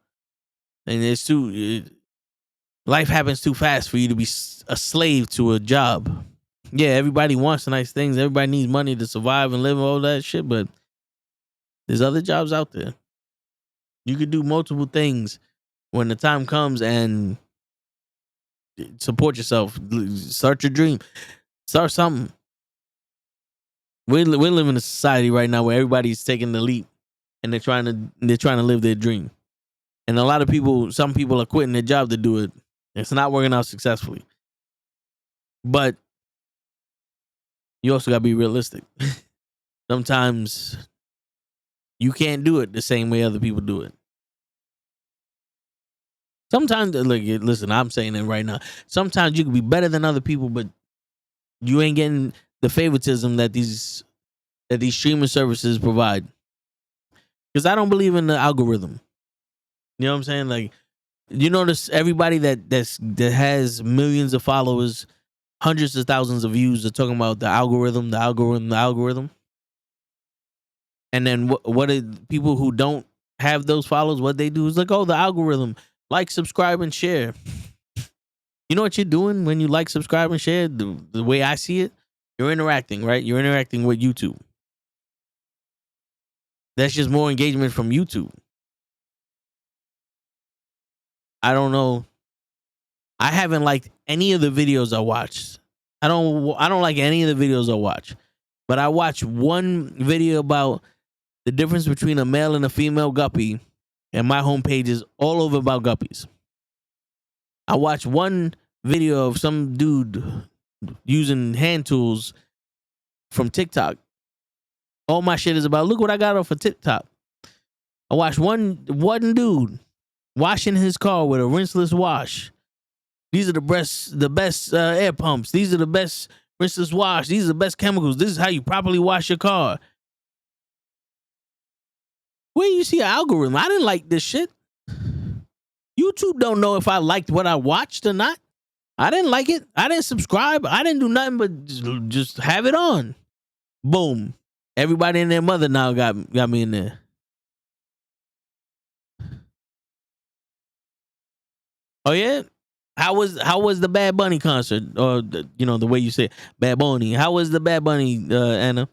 life happens too fast for you to be a slave to a job. Yeah, everybody wants nice things. Everybody needs money to survive and live and all that shit, but there's other jobs out there. You could do multiple things when the time comes and support yourself. Start your dream. Start something. We're living in a society right now where everybody's taking the leap and they're trying to live their dream. And a lot of some people are quitting their job to do it. It's not working out successfully. But you also got to be realistic. Sometimes you can't do it the same way other people do it. Sometimes, listen, I'm saying it right now. Sometimes you can be better than other people, but you ain't getting the favoritism that these streaming services provide. Because I don't believe in the algorithm. You know what I'm saying? Like, you notice everybody that has millions of followers, hundreds of thousands of views are talking about the algorithm. And then what are people who don't have those followers, what they do is like, oh, the algorithm. Like, subscribe, and share. You know what you're doing when you like, subscribe, and share? The way I see it, you're interacting, right? You're interacting with YouTube. That's just more engagement from YouTube. I don't know. I haven't liked any of the videos I watched. I don't like any of the videos I watch. But I watched one video about the difference between a male and a female guppy, and my homepage is all over about guppies. I watched one video of some dude using hand tools from TikTok. All my shit is about, look what I got off of TikTok. I watched one dude washing his car with a rinseless wash. These are the best air pumps. These are the best rinseless wash. These are the best chemicals. This is how you properly wash your car. Where you see an algorithm? I didn't like this shit. YouTube don't know if I liked what I watched or not. I didn't like it. I didn't subscribe. I didn't do nothing but just have it on. Boom. Everybody and their mother now got me in there. Oh yeah? How was the Bad Bunny concert? Or the way you say it, Bad Bunny. How was the Bad Bunny, Anna?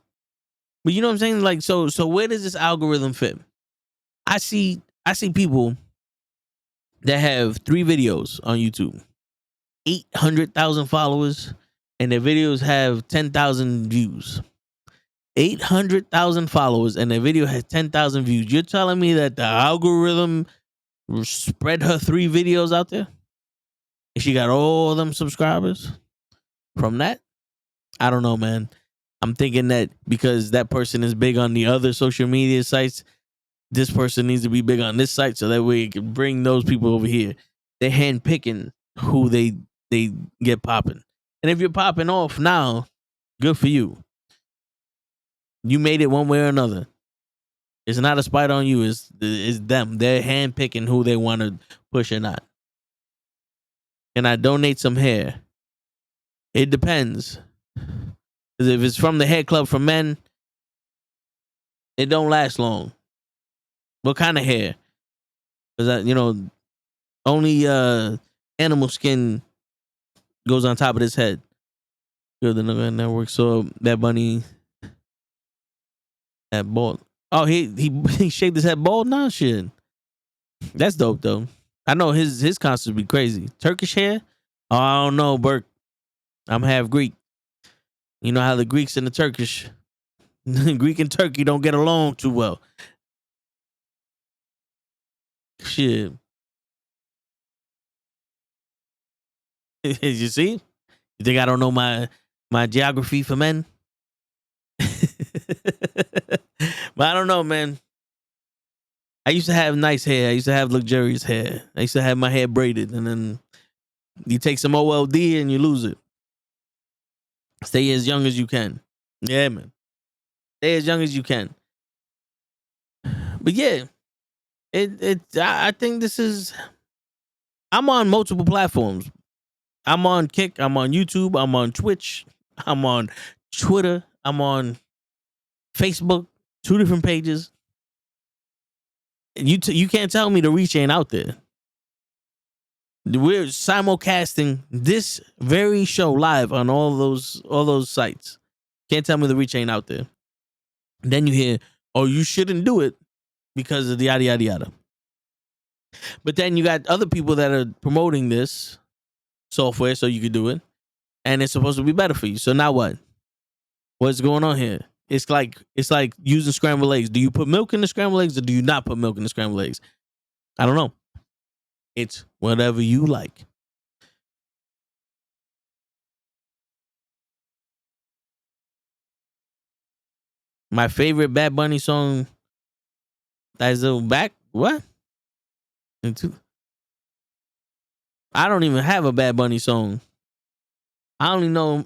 But you know what I'm saying? Like, so where does this algorithm fit? I see people that have 3 videos on YouTube, 800,000 followers, and their videos have 10,000 views. 800,000 followers, and their video has 10,000 views. You're telling me that the algorithm spread her 3 videos out there? And she got all them subscribers from that? I don't know, man. I'm thinking that because that person is big on the other social media sites, this person needs to be big on this site so that way it can bring those people over here. They're handpicking who they get popping. And if you're popping off now, good for you. You made it one way or another. It's not a spite on you. It's them. They're handpicking who they want to push or not. Can I donate some hair? It depends. Because if it's from the Hair Club for Men, it don't last long. What kind of hair? Because only animal skin goes on top of his head. Good, the Nukkle Network. So Bad Bunny had bald. Oh, he shaved his head bald now. Shit, that's dope though. I know his concerts be crazy. Turkish hair? Oh, I don't know, Burke. I'm half Greek. You know how the Greeks and the Turkish, Greek and Turkey don't get along too well. Shit. You see? You think I don't know my geography for men? But I don't know, man. I used to have nice hair. I used to have luxurious hair. I used to have my hair braided, and then you take some OLD and you lose it. Stay as young as you can. Yeah, man. Stay as young as you can. But yeah, I think this is. I'm on multiple platforms. I'm on Kick. I'm on YouTube. I'm on Twitch. I'm on Twitter. I'm on Facebook. 2 different pages. You can't tell me the reach ain't out there. We're simulcasting this very show live on all those sites. Can't tell me the reach ain't out there. Then you hear, oh, you shouldn't do it because of the yada yada yada. But then you got other people that are promoting this software so you can do it, and it's supposed to be better for you. So now what? What's going on here? It's like using scrambled eggs. Do you put milk in the scrambled eggs or do you not put milk in the scrambled eggs? I don't know. It's whatever you like. My favorite Bad Bunny song that's back. What? I don't even have a Bad Bunny song. I only know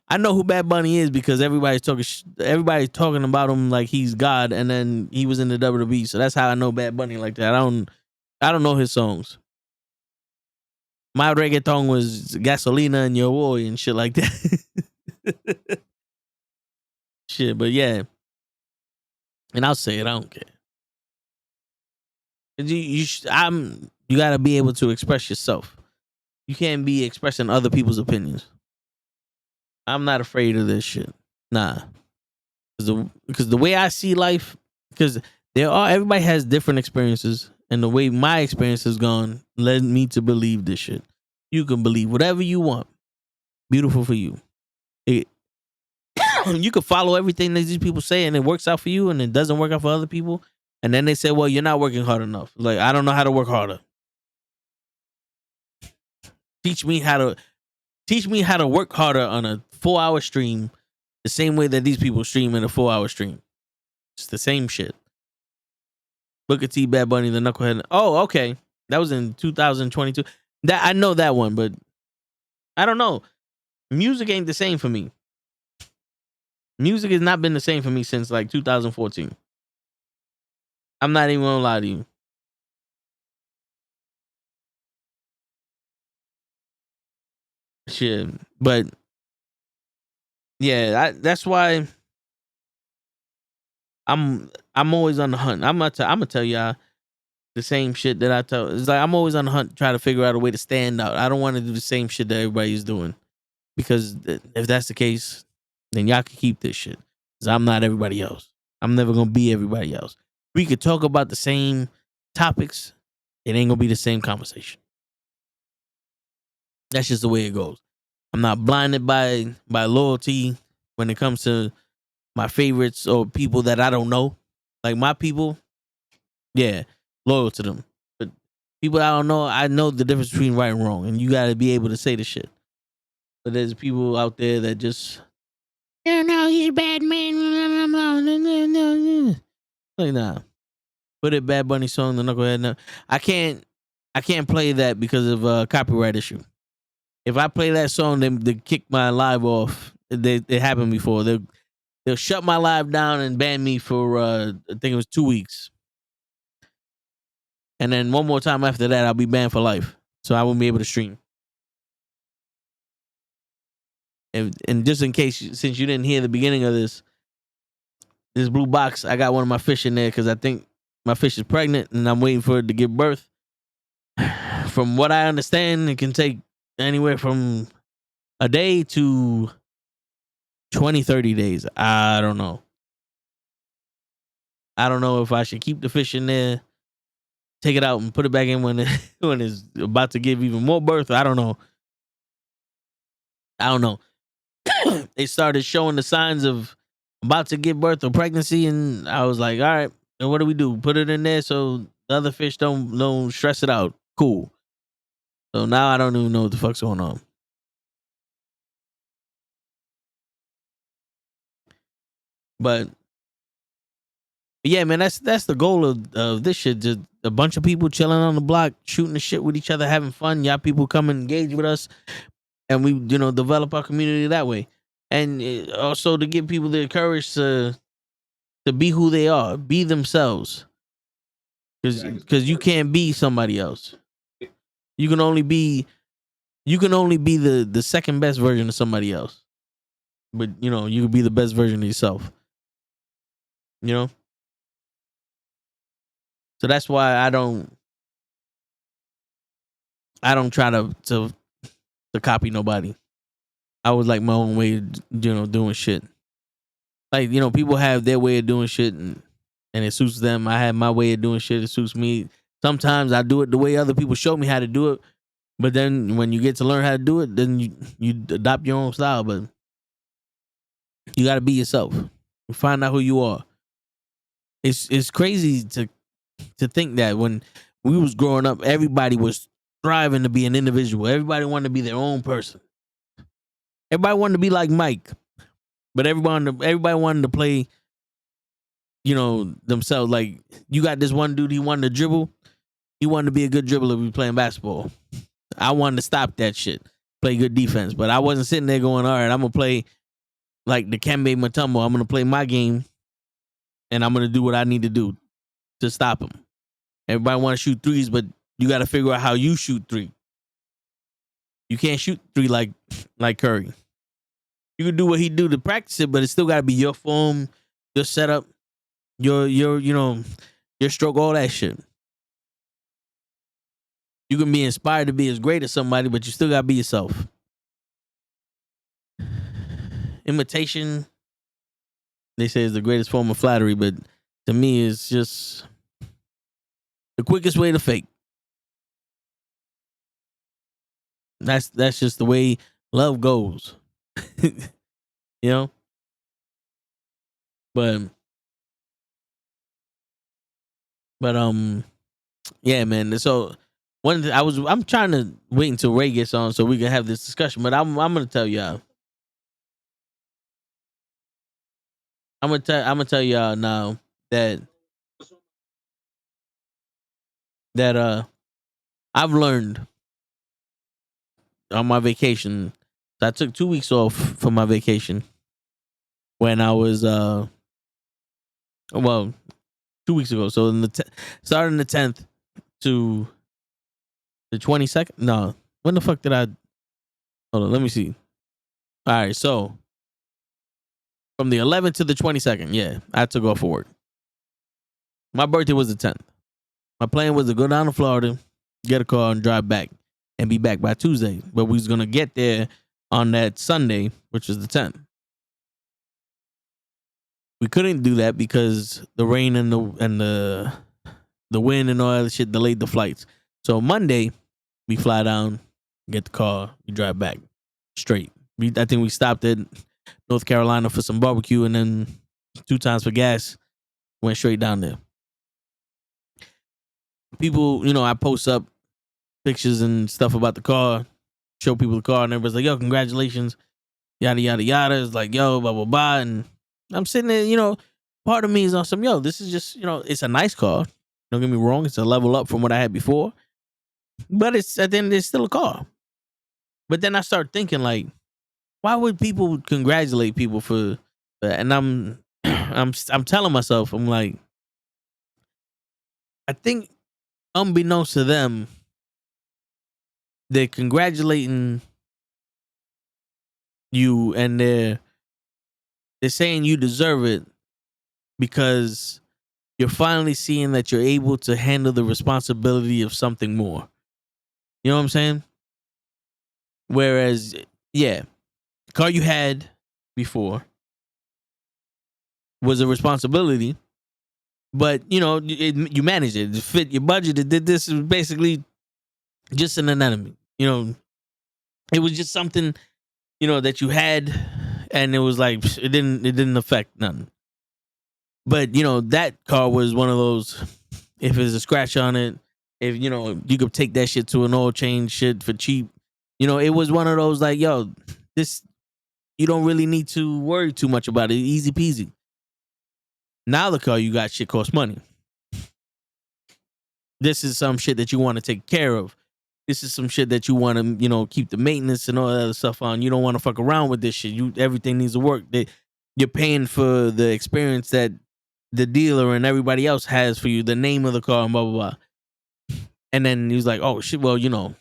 I know who Bad Bunny is because everybody's talking about him like he's God, and then he was in the WWE. So that's how I know Bad Bunny like that. I don't know his songs. My reggaeton was Gasolina and Your Boy and shit like that. Shit, but yeah. And I'll say it, I don't care. You gotta be able to express yourself. You can't be expressing other people's opinions. I'm not afraid of this shit. Nah. Because the way I see life, because everybody has different experiences, and the way my experience has gone led me to believe this shit. You can believe whatever you want. Beautiful for you. You can follow everything that these people say, and it works out for you, and it doesn't work out for other people. And then they say, well, you're not working hard enough. Like, I don't know how to work harder. Teach me how to work harder on a 4-hour stream the same way that these people stream in a 4-hour stream. It's the same shit. Booker T, Bad Bunny, the Knucklehead. Oh, okay. That was in 2022. That I know that one, but I don't know. Music ain't the same for me. Music has not been the same for me since like 2014. I'm not even gonna lie to you. Shit, but yeah, that's why I'm always on the hunt. I'm gonna tell y'all the same shit that I tell. It's like I'm always on the hunt, trying to figure out a way to stand out. I don't want to do the same shit that everybody's doing, because if that's the case, then y'all can keep this shit. Because I'm not everybody else. I'm never gonna be everybody else. We could talk about the same topics. It ain't gonna be the same conversation. That's just the way it goes. I'm not blinded by loyalty when it comes to my favorites or people that I don't know. Like my people, yeah, loyal to them. But people I don't know, I know the difference between right and wrong, and you got to be able to say the shit. But there's people out there that just, no, he's a bad man. Like, nah. Put it Bad Bunny song, the Knucklehead. No. I can't play that because of a copyright issue. If I play that song, they kick my live off. It happened before. They'll shut my live down and ban me for I think it was 2 weeks. And then one more time after that, I'll be banned for life. So I won't be able to stream. And just in case, since you didn't hear the beginning of this blue box, I got one of my fish in there because I think my fish is pregnant and I'm waiting for it to give birth. From what I understand, it can take anywhere from a day to 20, 30 days. I don't know. I don't know if I should keep the fish in there, take it out and put it back in when when it's about to give even more birth. I don't know. It started showing the signs of about to give birth or pregnancy, and I was like, all right, and what do we do? Put it in there so the other fish don't stress it out. Cool. So now I don't even know what the fuck's going on. But yeah, man, that's the goal of this shit. Just a bunch of people chilling on the block, shooting the shit with each other, having fun. Y'all people come and engage with us, and we develop our community that way. And also to give people the courage to be who they are, be themselves. Because you can't be somebody else. You can only be the second best version of somebody else. But you can be the best version of yourself. So that's why I don't try to copy nobody. I was like my own way of doing shit. Like, people have their way of doing shit and it suits them. I have my way of doing shit. It suits me. Sometimes I do it the way other people show me how to do it. But then when you get to learn how to do it, then you adopt your own style. But you got to be yourself. Find out who you are. It's crazy to think that when we was growing up, everybody was striving to be an individual. Everybody wanted to be their own person. Everybody wanted to be like Mike. But everybody wanted to play, themselves. Like, you got this one dude, he wanted to dribble. He wanted to be a good dribbler if we playing basketball. I wanted to stop that shit. Play good defense. But I wasn't sitting there going, all right, I'm going to play like the Kembe Mutombo. I'm going to play my game, and I'm going to do what I need to do to stop him. Everybody want to shoot threes, but you got to figure out how you shoot three. You can't shoot three like Curry. You can do what he do to practice it, but it still got to be your form, your setup, your stroke, all that shit. You can be inspired to be as great as somebody, but you still got to be yourself. Imitation, they say, is the greatest form of flattery, but to me, it's just the quickest way to fake. That's just the way love goes. But yeah, man. So I'm trying to wait until Ray gets on so we can have this discussion. But I'm gonna tell y'all. I'm gonna tell y'all now that I've learned on my vacation. So I took 2 weeks off for my vacation when I was 2 weeks ago. So starting the 10th to the 22nd. No, when the fuck did I? Hold on, let me see. All right, so from the 11th to the 22nd, yeah, I took off for work. My birthday was the 10th. My plan was to go down to Florida, get a car, and drive back, and be back by Tuesday. But we was gonna get there on that Sunday, which is the 10th. We couldn't do that because the rain and the wind and all that shit delayed the flights. So Monday, we fly down, get the car, we drive back straight. I think we stopped at North Carolina for some barbecue, and then 2 times for gas, went straight down there. People, I post up pictures and stuff about the car, show people the car, and everybody's like, yo, congratulations, yada, yada, yada. It's like, yo, blah, blah, blah. And I'm sitting there, part of me is on some, yo, this is just, it's a nice car. Don't get me wrong. It's a level up from what I had before. But it's at the end, it's still a car. But then I start thinking, like, why would people congratulate people for that? And I'm telling myself, I'm like, I think unbeknownst to them, they're congratulating you and they're saying you deserve it because you're finally seeing that you're able to handle the responsibility of something more. You know what I'm saying? Whereas, yeah, the car you had before was a responsibility, but you know, you managed it. It fit your budget. It did this. It was basically just an anatomy. You know, it was just something, you know, that you had, and it was like it didn't affect nothing. But you know, that car was one of those. If there's a scratch on it, if you know, you could take that shit to an oil change shit for cheap. You know, it was one of those like, yo, this, you don't really need to worry too much about it. Easy peasy. Now the car you got shit costs money. This is some shit that you want to take care of. This is some shit that you want to, you know, keep the maintenance and all that other stuff on. You don't want to fuck around with this shit. Everything needs to work. You're paying for the experience that the dealer and everybody else has for you, the name of the car and blah, blah, blah. And then he was like, oh shit, well, you know,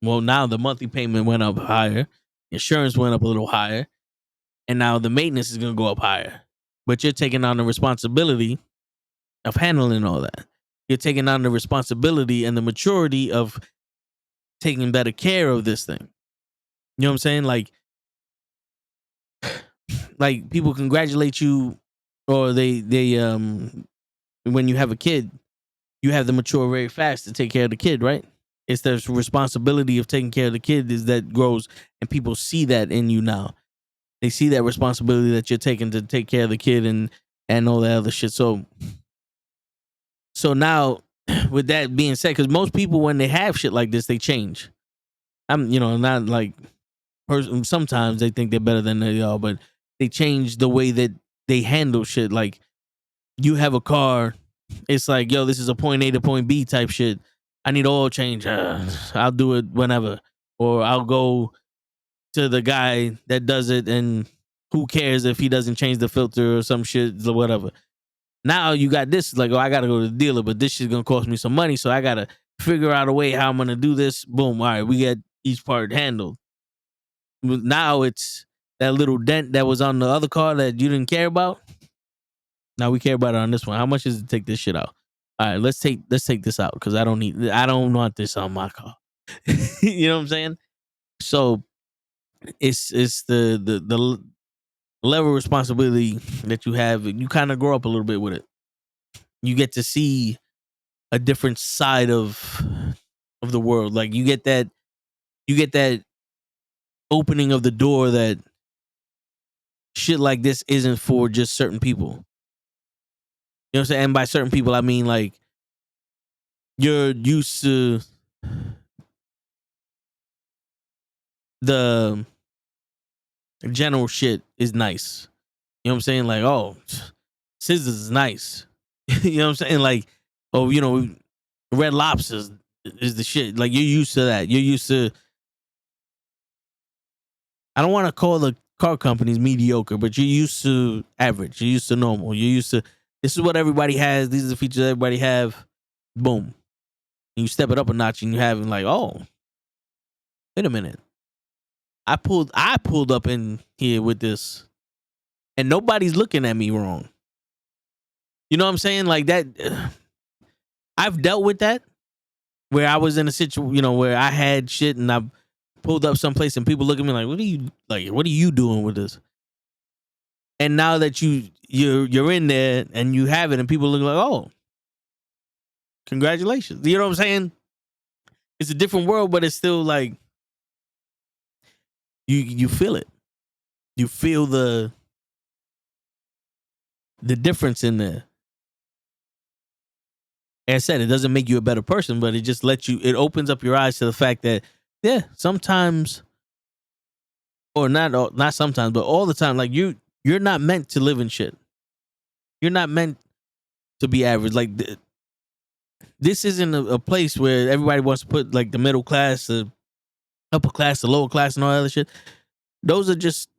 well, now the monthly payment went up higher. Insurance went up a little higher. And now the maintenance is going to go up higher. But you're taking on the responsibility of handling all that. You're taking on the responsibility and the maturity of taking better care of this thing. You know what I'm saying? Like people congratulate you, or they when you have a kid, you have to mature very fast to take care of the kid, right? It's the responsibility of taking care of the kid is that grows, and people see that in you now. They see that responsibility that you're taking to take care of the kid and all that other shit. So now, with that being said, because most people when they have shit like this, they change. I'm, you know, not like sometimes they think they're better than they are, but they change the way that they handle shit. Like you have a car, it's like, yo, this is a point A to point B type shit. I need oil change. I'll do it whenever, or I'll go to the guy that does it, and who cares if he doesn't change the filter or some shit or whatever. Now you got this, like, oh, I gotta go to the dealer, but this shit's gonna cost me some money, so I gotta figure out a way how I'm gonna do this. Boom, all right, we get each part handled. Now it's that little dent that was on the other car that you didn't care about. Now we care about it on this one. How much is it to take this shit out? All right, let's take this out because I don't want this on my car. You know what I'm saying? So it's the level of responsibility that you have. You kind of grow up a little bit with it. You get to see a different side of the world. Like you get that opening of the door that shit like this isn't for just certain people. You know what I'm saying? And by certain people, I mean like you're used to the general shit is nice. You know what I'm saying? Like, oh, scissors is nice. You know what I'm saying? Like, oh, you know, Red Lobsters is the shit. Like, you're used to that. You're used to, I don't want to call the car companies mediocre, but you're used to average. You're used to normal. You're used to, this is what everybody has. These are the features everybody have. Boom. And you step it up a notch and you have like, oh, wait a minute. I pulled up in here with this and nobody's looking at me wrong. You know what I'm saying? Like that. I've dealt with that where I was in a situation, you know, where I had shit and I pulled up someplace and people look at me like, what are you doing with this? And now that you're in there and you have it and people look like, oh, congratulations. You know what I'm saying? It's a different world, but it's still like, you feel it. You feel the difference in there. As I said, it doesn't make you a better person, but it just it opens up your eyes to the fact that, yeah, sometimes, or not sometimes, but all the time, like you're not meant to live in shit. You're not meant to be average. Like this isn't a place where everybody wants to put like the middle class, the upper class, the lower class, and all that other shit. Those are just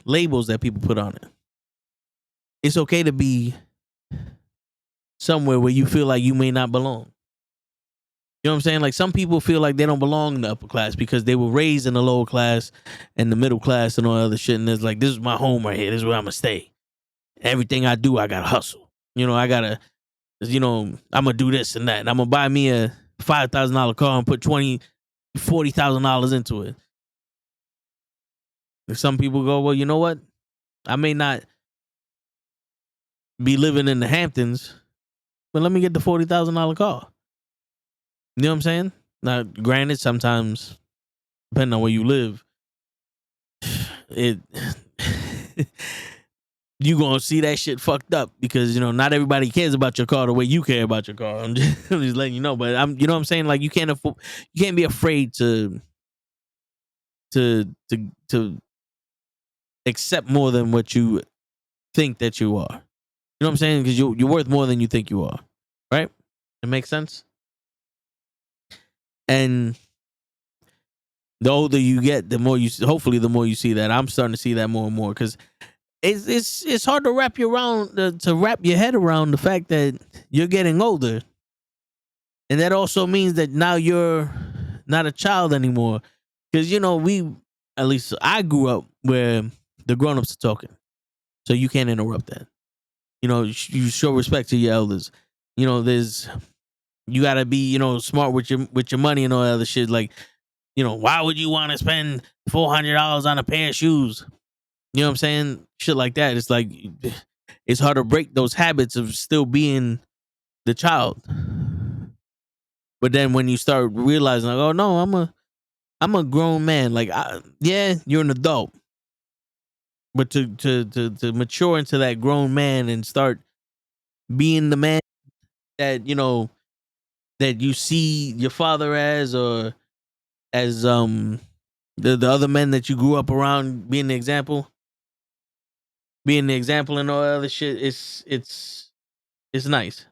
labels that people put on it. It's okay to be somewhere where you feel like you may not belong. You know what I'm saying? Like some people feel like they don't belong in the upper class because they were raised in the lower class and the middle class and all that other shit. And it's like, this is my home right here. This is where I'm going to stay. Everything I do, I got to hustle. I gotta, I'm gonna do this and that. And I'm gonna buy me a $5,000 car and put $40,000 into it. If some people go, well, you know what? I may not be living in the Hamptons, but let me get the $40,000 car. You know what I'm saying? Now, granted, sometimes depending on where you live, it you gonna see that shit fucked up because not everybody cares about your car the way you care about your car. I'm just letting you know. But you know what I'm saying? Like you can't be afraid to accept more than what you think that you are. You know what I'm saying? Because you're worth more than you think you are, right? It makes sense. And the older you get, the more you see that. I'm starting to see that more and more because it's hard to wrap your head around the fact that you're getting older, and that also means that now you're not a child anymore. Because at least I grew up where the grown-ups are talking, so you can't interrupt that. You show respect to your elders. You gotta be smart with your money and all that other shit. Like, why would you want to spend $400 on a pair of shoes? You know what I'm saying? Shit like that. It's like it's hard to break those habits of still being the child. But then when you start realizing, like, oh no, I'm a grown man. Like, yeah, you're an adult. But to mature into that grown man and start being the man that that you see your father as, or as the other men that you grew up around, being the example and all that other shit, it's nice.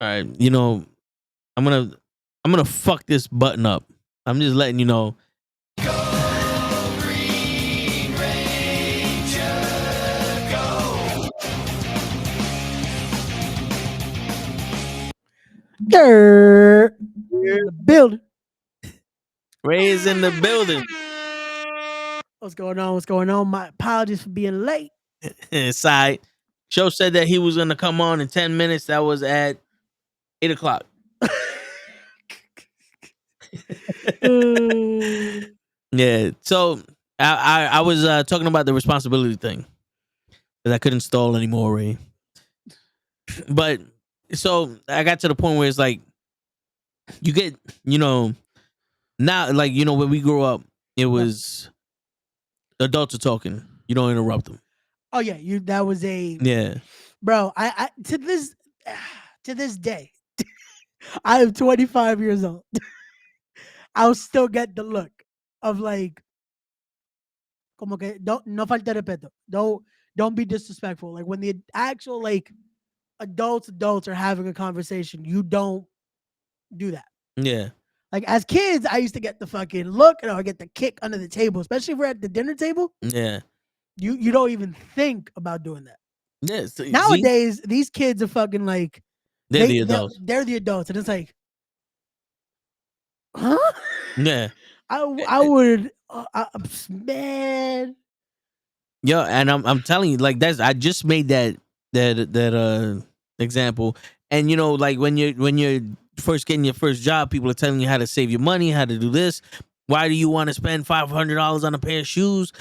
All right, I'm gonna fuck this button up. I'm just letting you know. Grrr. In the building. Ray's in the building. What's going on? What's going on? My apologies for being late. Side show said that he was gonna come on in 10 minutes. That was at 8:00. Yeah. So I was talking about the responsibility thing because I couldn't stall anymore, Ray. But so I got to the point where it's like you get, now, like, when we grew up, it was adults are talking. You don't interrupt them. Oh yeah, that was a Yeah. bro. I to this day, I am 25 years old. I'll still get the look of like, como que no falta respeto. Don't be disrespectful. Like when the actual like adults are having a conversation, you don't do that. Yeah. Like as kids, I used to get the fucking look and I get the kick under the table, especially if we're at the dinner table. Yeah. You don't even think about doing that. Yeah. So, nowadays, these kids are fucking like they're the adults. They're the adults, and it's like, huh? Yeah. I would, man. Yo, and I'm telling you, like I just made that example, and like when you're first getting your first job, people are telling you how to save your money, how to do this. Why do you want to spend $500 on a pair of shoes?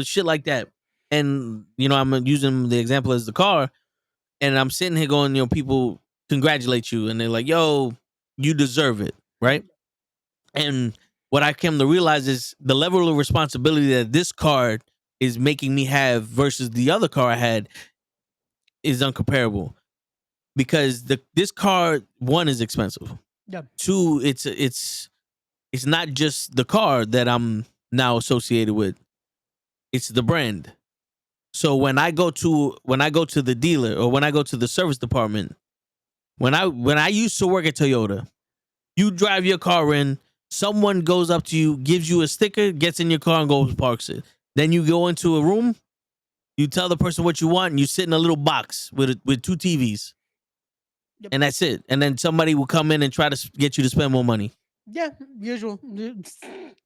Shit like that. And I'm using the example as the car, and I'm sitting here going, people congratulate you, and they're like, yo, you deserve it, right? And what I came to realize is the level of responsibility that this car is making me have versus the other car I had is uncomparable. Because this car, one, is expensive. Yeah. Two, it's not just the car that I'm now associated with. It's the brand. So when I go to the dealer or when I go to the service department, when I used to work at Toyota, you drive your car in, someone goes up to you, gives you a sticker, gets in your car and goes parks it. Then you go into a room, you tell the person what you want, and you sit in a little box with two TVs. Yep. And that's it. And then somebody will come in and try to get you to spend more money. Yeah, usual.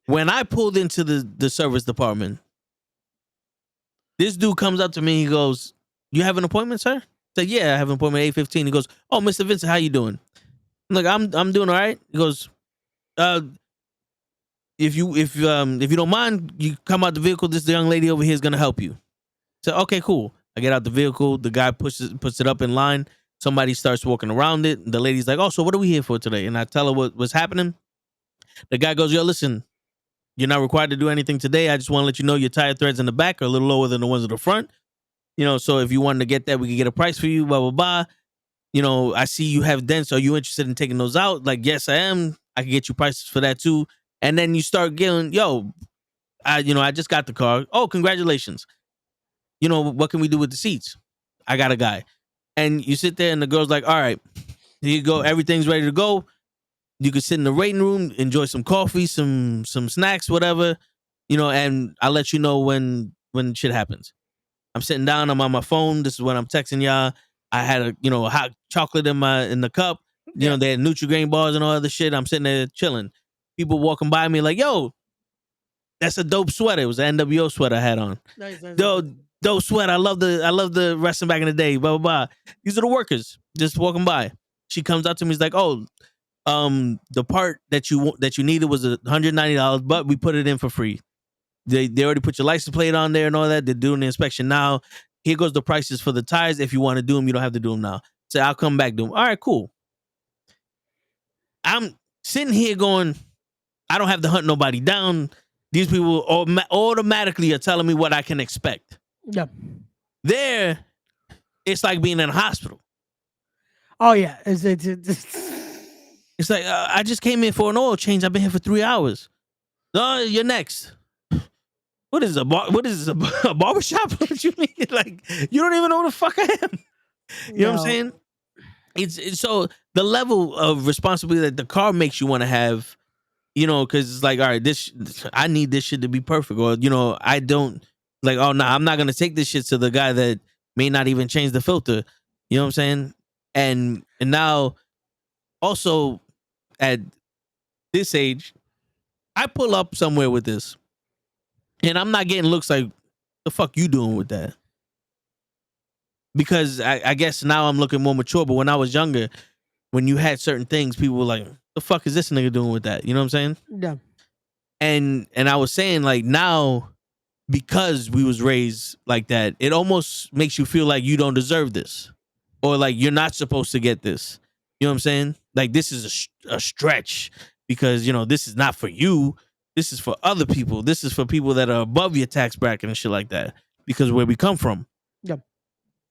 When I pulled into the service department, this dude comes up to me, he goes, you have an appointment, sir? I said, yeah, I have an appointment at 8:15. He goes, oh, Mr. Vincent, how you doing? I'm like, I'm doing all right. He goes, uh, if you don't mind, you come out the vehicle. This young lady over here is gonna help you. So okay, cool. I get out the vehicle. The guy puts it up in line. Somebody starts walking around it. The lady's like, oh, so what are we here for today? And I tell her what's happening. The guy goes, yo, listen, you're not required to do anything today. I just want to let you know your tire threads in the back are a little lower than the ones in the front. So if you wanted to get that, we could get a price for you, blah, blah, blah. I see you have dents. Are you interested in taking those out? Like, yes, I am. I can get you prices for that too. And then you start getting, I just got the car. Oh, congratulations. What can we do with the seats? I got a guy. And you sit there and the girl's like, all right, here you go. Everything's ready to go. You can sit in the waiting room, enjoy some coffee, some snacks, whatever, and I'll let you know when shit happens. I'm sitting down, I'm on my phone. This is when I'm texting y'all. I had a hot chocolate in the cup. They had Nutri-Grain bars and all other shit. I'm sitting there chilling. People walking by me like, yo, that's a dope sweater. It was an NWO sweater I had on. Nice. Dope sweater. I love the wrestling back in the day. Blah blah blah. These are the workers just walking by. She comes up to me. She's like, oh, the part that you needed was $190, but we put it in for free. They already put your license plate on there and all that. They're doing the inspection now. Here goes the prices for the tires. If you want to do them, you don't have to do them now. So I'll come back, do them. All right, cool. I'm sitting here going, I don't have to hunt nobody down. These people automatically are telling me what I can expect. Yeah. There, it's like being in a hospital. Oh yeah. It's like, I just came in for an oil change. I've been here for 3 hours. You're next. What is a barbershop? What you mean? Like, you don't even know who the fuck I am. You know what I'm saying? It's so the level of responsibility that the car makes you want to have, because it's like, all right, I need this shit to be perfect, or I don't like, oh no, I'm not gonna take this shit to the guy that may not even change the filter. You know what I'm saying? And now, also at this age, I pull up somewhere with this, and I'm not getting looks like, the fuck you doing with that? Because I guess now I'm looking more mature, but when I was younger, when you had certain things, people were like, the fuck is this nigga doing with that? You know what I'm saying? Yeah. And I was saying, like, now, because we was raised like that, it almost makes you feel like you don't deserve this, or like you're not supposed to get this. You know what I'm saying? Like, this is a stretch, because this is not for you. This is for other people. This is for people that are above your tax bracket and shit like that, because where we come from. Yeah.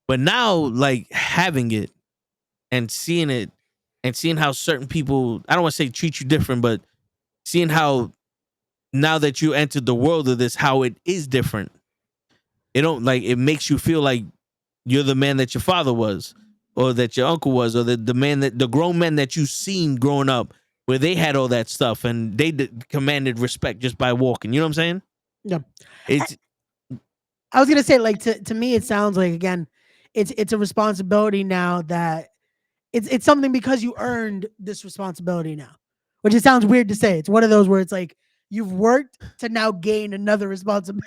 But now, like, having it and seeing it and seeing how certain people, I don't want to say treat you different, but seeing how now that you entered the world of this, how it is different. It makes you feel like you're the man that your father was, or that your uncle was, or the grown men that you've seen growing up, where they had all that stuff and they commanded respect just by walking. You know what I'm saying? Yeah. I was gonna say, like, to me, it sounds like, again, it's a responsibility now that it's something because you earned this responsibility now, which it sounds weird to say. It's one of those where it's like you've worked to now gain another responsibility.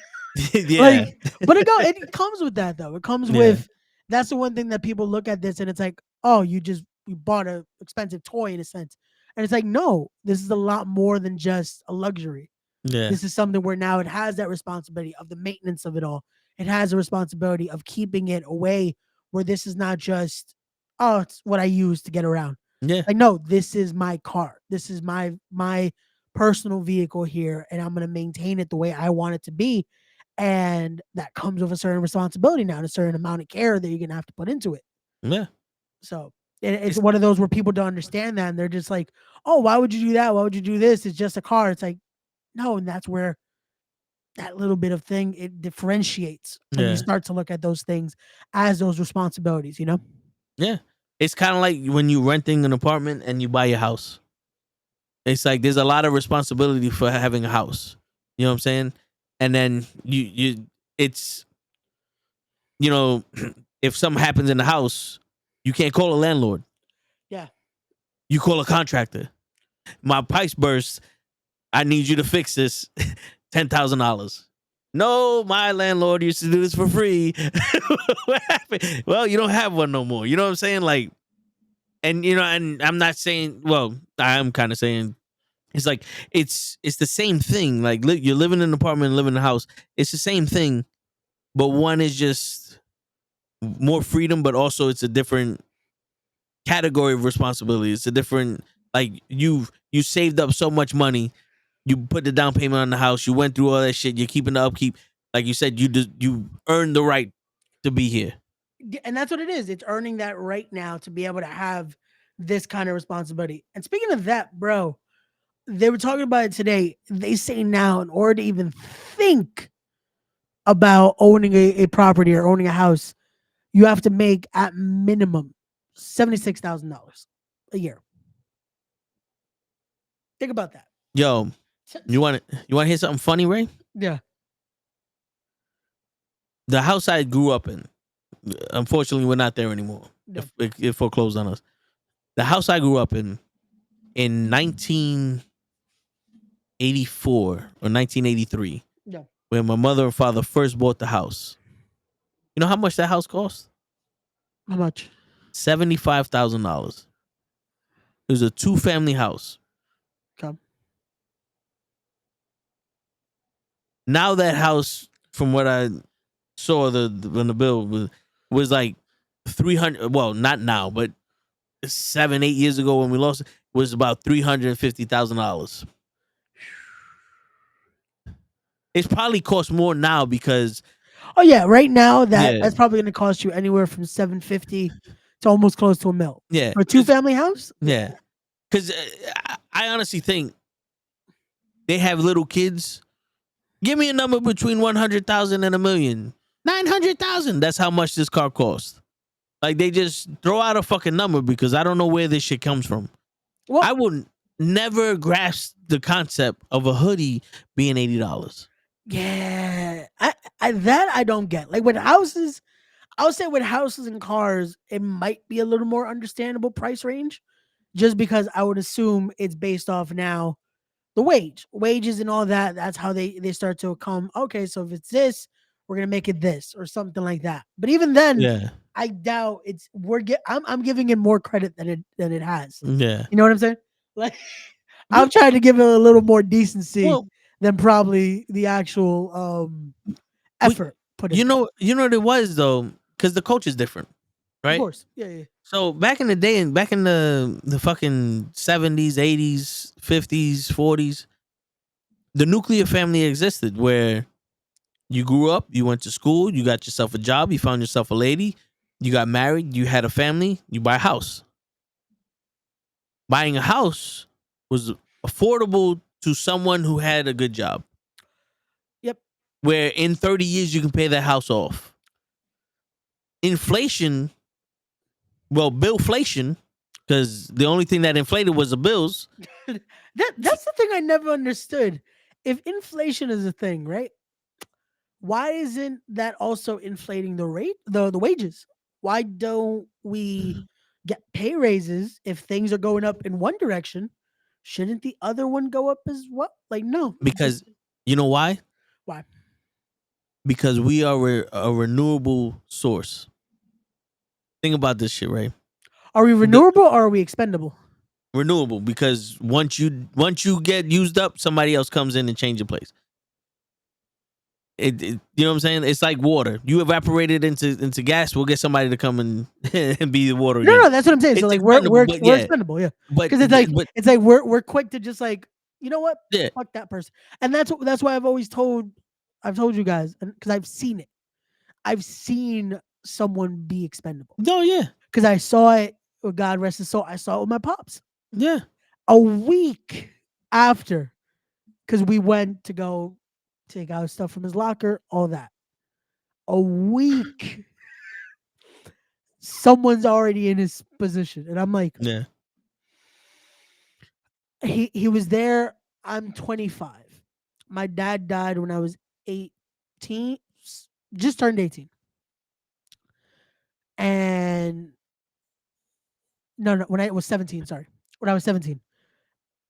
Yeah. But it comes with that though. It comes with, that's the one thing that people look at this and it's like, oh, you bought an expensive toy in a sense. And it's like, no, this is a lot more than just a luxury. Yeah. This is something where now it has that responsibility of the maintenance of it all. It has a responsibility of keeping it away, where this is not just, oh, it's what I use to get around. Yeah. Like, no, this is my car. This is my personal vehicle here, and I'm going to maintain it the way I want it to be. And that comes with a certain responsibility now, and a certain amount of care that you're going to have to put into it. Yeah. So it's one of those where people don't understand that, and they're just like, oh, why would you do that? Why would you do this? It's just a car. It's like, no, and that's where that little bit of thing, it differentiates when you start to look at those things as those responsibilities, Yeah. It's kind of like when you renting an apartment and you buy your house. It's like there's a lot of responsibility for having a house. You know what I'm saying? And then it's if something happens in the house, you can't call a landlord. Yeah. You call a contractor. My pipes burst. I need you to fix this. $10,000. No, my landlord used to do this for free. What happened? Well, you don't have one no more. You know what I'm saying? Like, and and I'm not saying. Well, I am kind of saying it's like it's the same thing. Like, you're living in an apartment, living in a house. It's the same thing, but one is just more freedom, but also it's a different category of responsibility. It's a different, like, you saved up so much money, you put the down payment on the house, you went through all that shit, you're keeping the upkeep. Like you said, you earned the right to be here. And that's what it is. It's earning that right now to be able to have this kind of responsibility. And speaking of that, bro, they were talking about it today. They say now, in order to even think about owning a property or owning a house, you have to make at minimum $76,000 a year. Think about that. Yo, you want to hear something funny, Ray? Yeah. The house I grew up in, unfortunately, we're not there anymore. No. It foreclosed on us. The house I grew up in 1984 or 1983, No. when my mother and father first bought the house. You know how much that house cost? How much? $75,000. It was a 2-family house. Okay. Now that house, from what I saw on the bill, was like 300. Well, not now, but 7-8 years ago when we lost it, was about $350,000. It's probably cost more now because Oh yeah, right now Yeah. that's probably going to cost you anywhere from $750 to almost close to $1 million yeah, for a 2-family house. yeah, because I honestly think they have little kids. Give me a number between 100,000 and $1 million. 900,000. That's how much this car costs. Like, they just throw out a fucking number because I don't know where this shit comes from. Well, I would never grasp the concept of a hoodie being $80. yeah, I don't get. Like with houses, I would say with houses and cars, it might be a little more understandable price range, just because I would assume it's based off now the wages and all that. That's how they start to come. Okay, so if it's this, we're gonna make it this or something like that. But even then, Yeah, I doubt it's. I'm giving it more credit than it has. yeah. You know what I'm saying? Like I'm trying to give it a little more decency Well, than probably the actual effort put in. you know what it was though, because the culture is different, Of right? course, yeah. So back in the day, and back in the fucking 70s, 80s, 50s, 40s, the nuclear family existed where you grew up, you went to school, you got yourself a job, you found yourself a lady, you got married, you had a family, you buy a house. Buying a house was affordable to someone who had a good job. Yep. Where in 30 years you can pay that house off. Inflation, well, billflation, because the only thing that inflated was the bills. That's the thing I never understood. If inflation is a thing, right? Why isn't that also inflating the rate, the wages? Why don't we get pay raises if things are going up in one direction? Shouldn't the other one go up as well? Like no, Because you know why? why? Because we are a renewable source. Think about this shit, right? Are we renewable or are we expendable? Renewable, because once you get used up, somebody else comes in and change your place. You know what I'm saying? It's like water. You evaporate it into gas, we'll get somebody to come and be the water again. No, that's what I'm saying. So It's like we're expendable, but we're yeah. expendable, yeah. But Because it's like we're quick to just like, you know what? Yeah. Fuck that person. And that's why I've told you guys, because I've seen it. I've seen someone be expendable. Oh yeah. Because I saw it, God rest his soul, I saw it with my pops. Yeah. A week after, because we went to go take out stuff from his locker, all that. A week, someone's already in his position. And I'm like, Yeah. he was there. I'm 25. My dad died when I was 18, just turned 18. And no, when I was 17, sorry. When I was 17.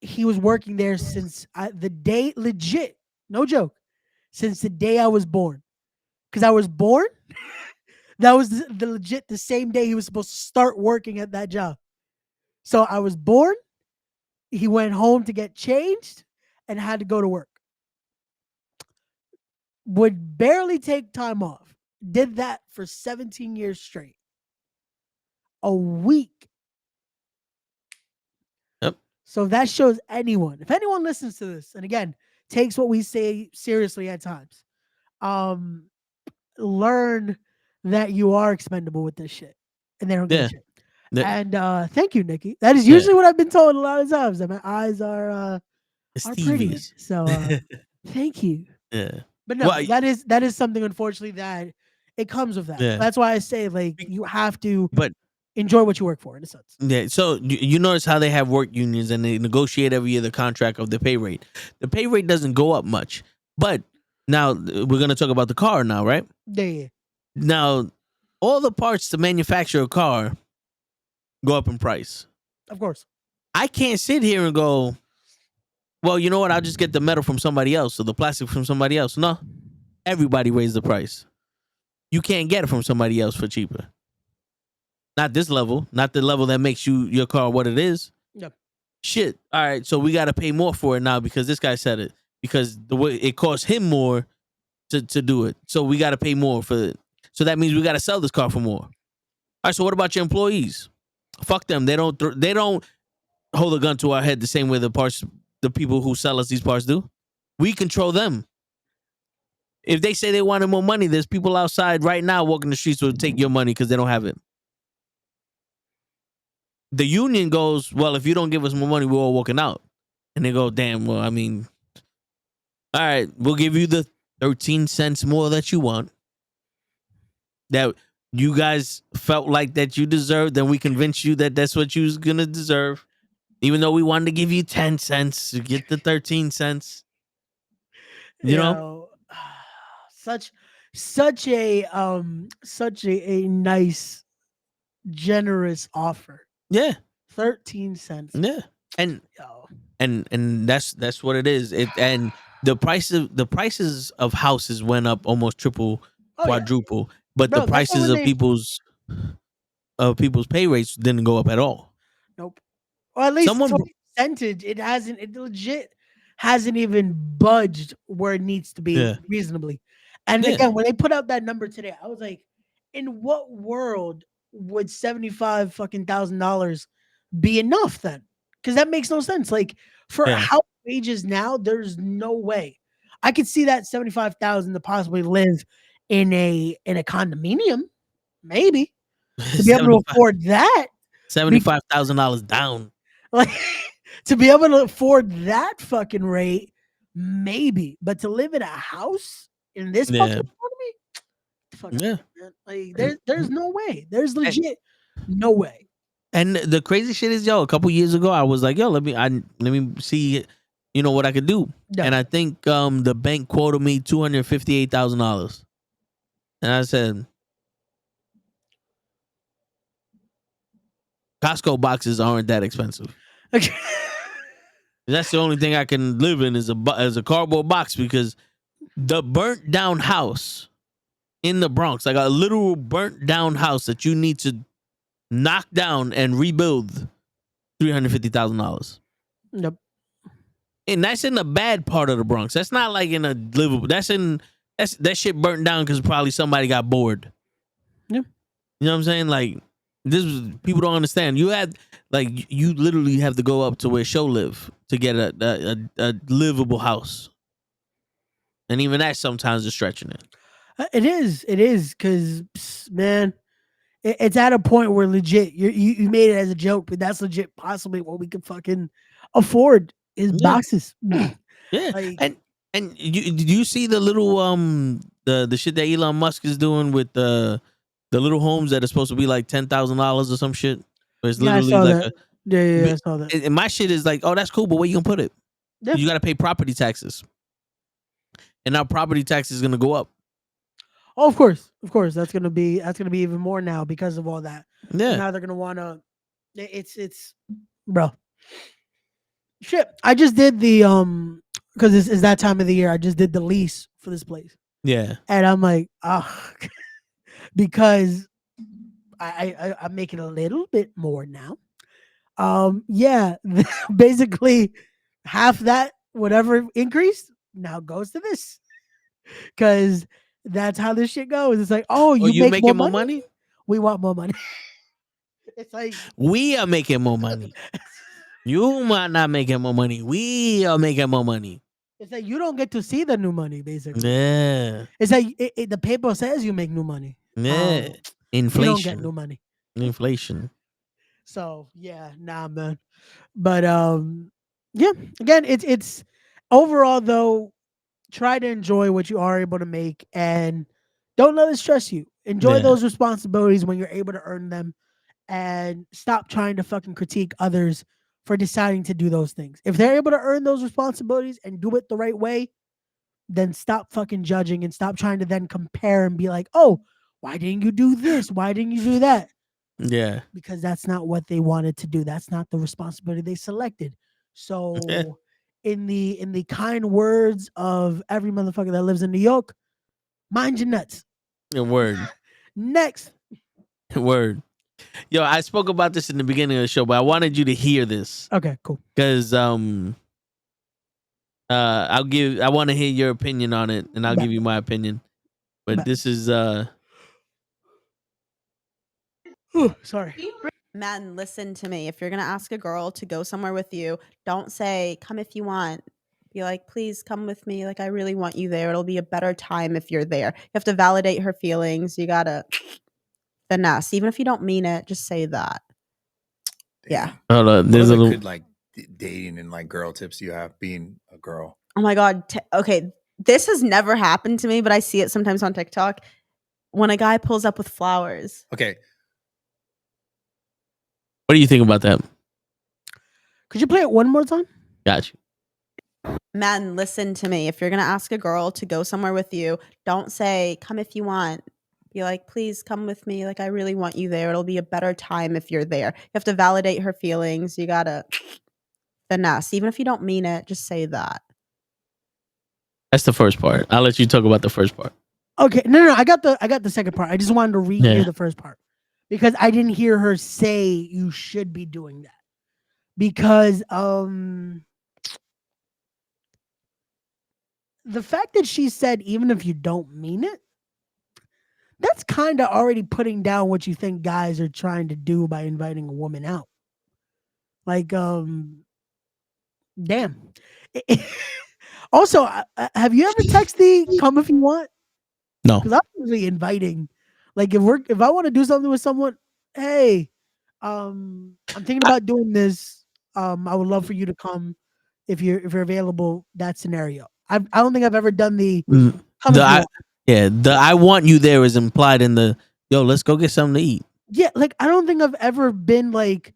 He was working there since the day, legit, no joke. since the day I was born. Because I was born, that was the legit the same day he was supposed to start working at that job. So I was born, he went home to get changed, and had to go to work. Would barely take time off. Did that for 17 years straight. A week. Yep. So that shows anyone, if anyone listens to this, and again, takes what we say seriously at times, learn that you are expendable with this shit. And they don't give Yeah. a shit. Yeah. And thank you, Nikki. That is usually what I've been told a lot of times, that my eyes are pretty. Stevies. So thank you. Yeah. But no, Well, that is something, unfortunately, that it comes with that. Yeah. That's why I say, like, you have to But enjoy what you work for, in a sense. yeah, so you notice how they have work unions and they negotiate every year the contract of the pay rate. The pay rate doesn't go up much, but now we're gonna talk about the car now, right? Yeah. Now, all the parts to manufacture a car go up in price. Of course. I can't sit here and go, well, you know what? I'll just get the metal from somebody else or the plastic from somebody else. No, everybody raised the price. You can't get it from somebody else for cheaper. Not this level, not the level that makes your car what it is. Yep. Shit. All right, so we got to pay more for it now because this guy said it. Because the way it costs him more to do it, so we got to pay more for it. So that means we got to sell this car for more. All right. So what about your employees? Fuck them. They don't hold a gun to our head the same way the people who sell us these parts do. We control them. If they say they wanted more money, there's people outside right now walking the streets will take your money because they don't have it. The union goes, well, if you don't give us more money, we're all walking out. And they go, damn, well, I mean, all right, we'll give you the 13 cents more that you want. That you guys felt like that you deserved, then we convinced you that that's what you was going to deserve. Even though we wanted to give you 10 cents to get the 13 cents. You know? Such a nice, generous offer. Yeah. 13 cents. Yeah. And Yo. and that's what it is. And the prices of houses went up almost triple, quadruple, but Bro, the that's why prices when of people's pay rates didn't go up at all. Nope. Or at least Someone- percentage, it legit hasn't even budged where it needs to be Yeah. reasonably. And Yeah. again, when they put out that number today, I was like, in what world would $75,000 be enough then? Because that makes no sense. Like, for Yeah. house wages now, there's no way. I could see that 75,000 to possibly live in a condominium, maybe, to be able to afford that. $75,000 down. Like, to be able to afford that fucking rate, maybe. But to live in a house in this fucking economy, fuck Yeah. man. Like, there's no way. There's legit no way. And the crazy shit is, a couple years ago, I was like, let me see, what I could do. Yeah. And I think the bank quoted me $258,000. And I said, Costco boxes aren't that expensive. Okay. That's the only thing I can live in is a cardboard box, because the burnt down house in the Bronx, like a literal burnt down house that you need to knock down and rebuild, $350,000. Yep. And that's in the bad part of the Bronx. That's not like in a livable. That shit burnt down because probably somebody got bored. Yeah. You know what I'm saying? Like, people don't understand. You literally have to go up to where Show live to get a livable house. And even that sometimes is stretching it. It is, because, man, it's at a point where legit, you made it as a joke, but that's legit possibly what we could fucking afford is boxes. Yeah. Like, and do you see the little the shit that Elon Musk is doing with the little homes that are supposed to be like $10,000 or some shit? Where it's literally like I saw that. And my shit is like, oh, that's cool, but where you gonna put it? Yeah. You got to pay property taxes, and now property tax is gonna go up. Oh, of course, that's gonna be even more now because of all that. Yeah. Now they're gonna wanna. It's bro. Shit, I just did the because it's that time of the year. I just did the lease for this place. Yeah. And I'm like, oh, because I'm making a little bit more now. Yeah, basically half that whatever increase now goes to this because that's how this shit goes. It's like, oh, you you make making more more money? money? We want more money. It's like We are making more money. You might not making more money. We are making more money. it's like you don't get to see the new money. Basically, Yeah. it's like the paper says you make new money. Yeah. You don't get Inflation. new money. Inflation. So yeah, nah, man. But yeah. Again, it's overall though. Try to enjoy what you are able to make, and don't let it stress you. Enjoy Yeah. those responsibilities when you're able to earn them, and stop trying to fucking critique others for deciding to do those things. If they're able to earn those responsibilities and do it the right way, then stop fucking judging and stop trying to then compare and be like, oh, why didn't you do this? Why didn't you do that? Yeah. Because that's not what they wanted to do. That's not the responsibility they selected. So in the kind words of every motherfucker that lives in New York, mind your nuts. Word. Next. Word. Yo, I spoke about this in the beginning of the show, but I wanted you to hear this Okay, cool. because I want to hear your opinion on it, and I'll Bet. give you my opinion. But Bet. this is Sorry. Men, listen to me. If you're going to ask a girl to go somewhere with you, don't say, come if you want. Be like, please come with me. Like, I really want you there. It'll be a better time if you're there. You have to validate her feelings. You got to finesse. Even if you don't mean it, just say that. Yeah. hold on. What There's a other little. good like dating and like girl tips you have being a girl? Oh my God. Okay. This has never happened to me, but I see it sometimes on TikTok. When a guy pulls up with flowers. Okay. What do you think about that? Could you play it one more time? Got you. Men, listen to me. If you're going to ask a girl to go somewhere with you, don't say, come if you want. Be like, please come with me. Like, I really want you there. It'll be a better time if you're there. You have to validate her feelings. You got to finesse. Even if you don't mean it, just say that. That's the first part. I'll let you talk about the first part. Okay. No. I got the second part. I just wanted to rehear the first part because I didn't hear her say you should be doing that. Because the fact that she said even if you don't mean it, that's kind of already putting down what you think guys are trying to do by inviting a woman out. Like, damn. Also, have you ever texted the come if you want? No. Because I'm usually inviting. Like, if I want to do something with someone, hey, I'm thinking about doing this. I would love for you to come if you're available. That scenario. I don't think I've ever done the come if you want. The I want you there is implied in the yo, let's go get something to eat. Yeah, like I don't think I've ever been like,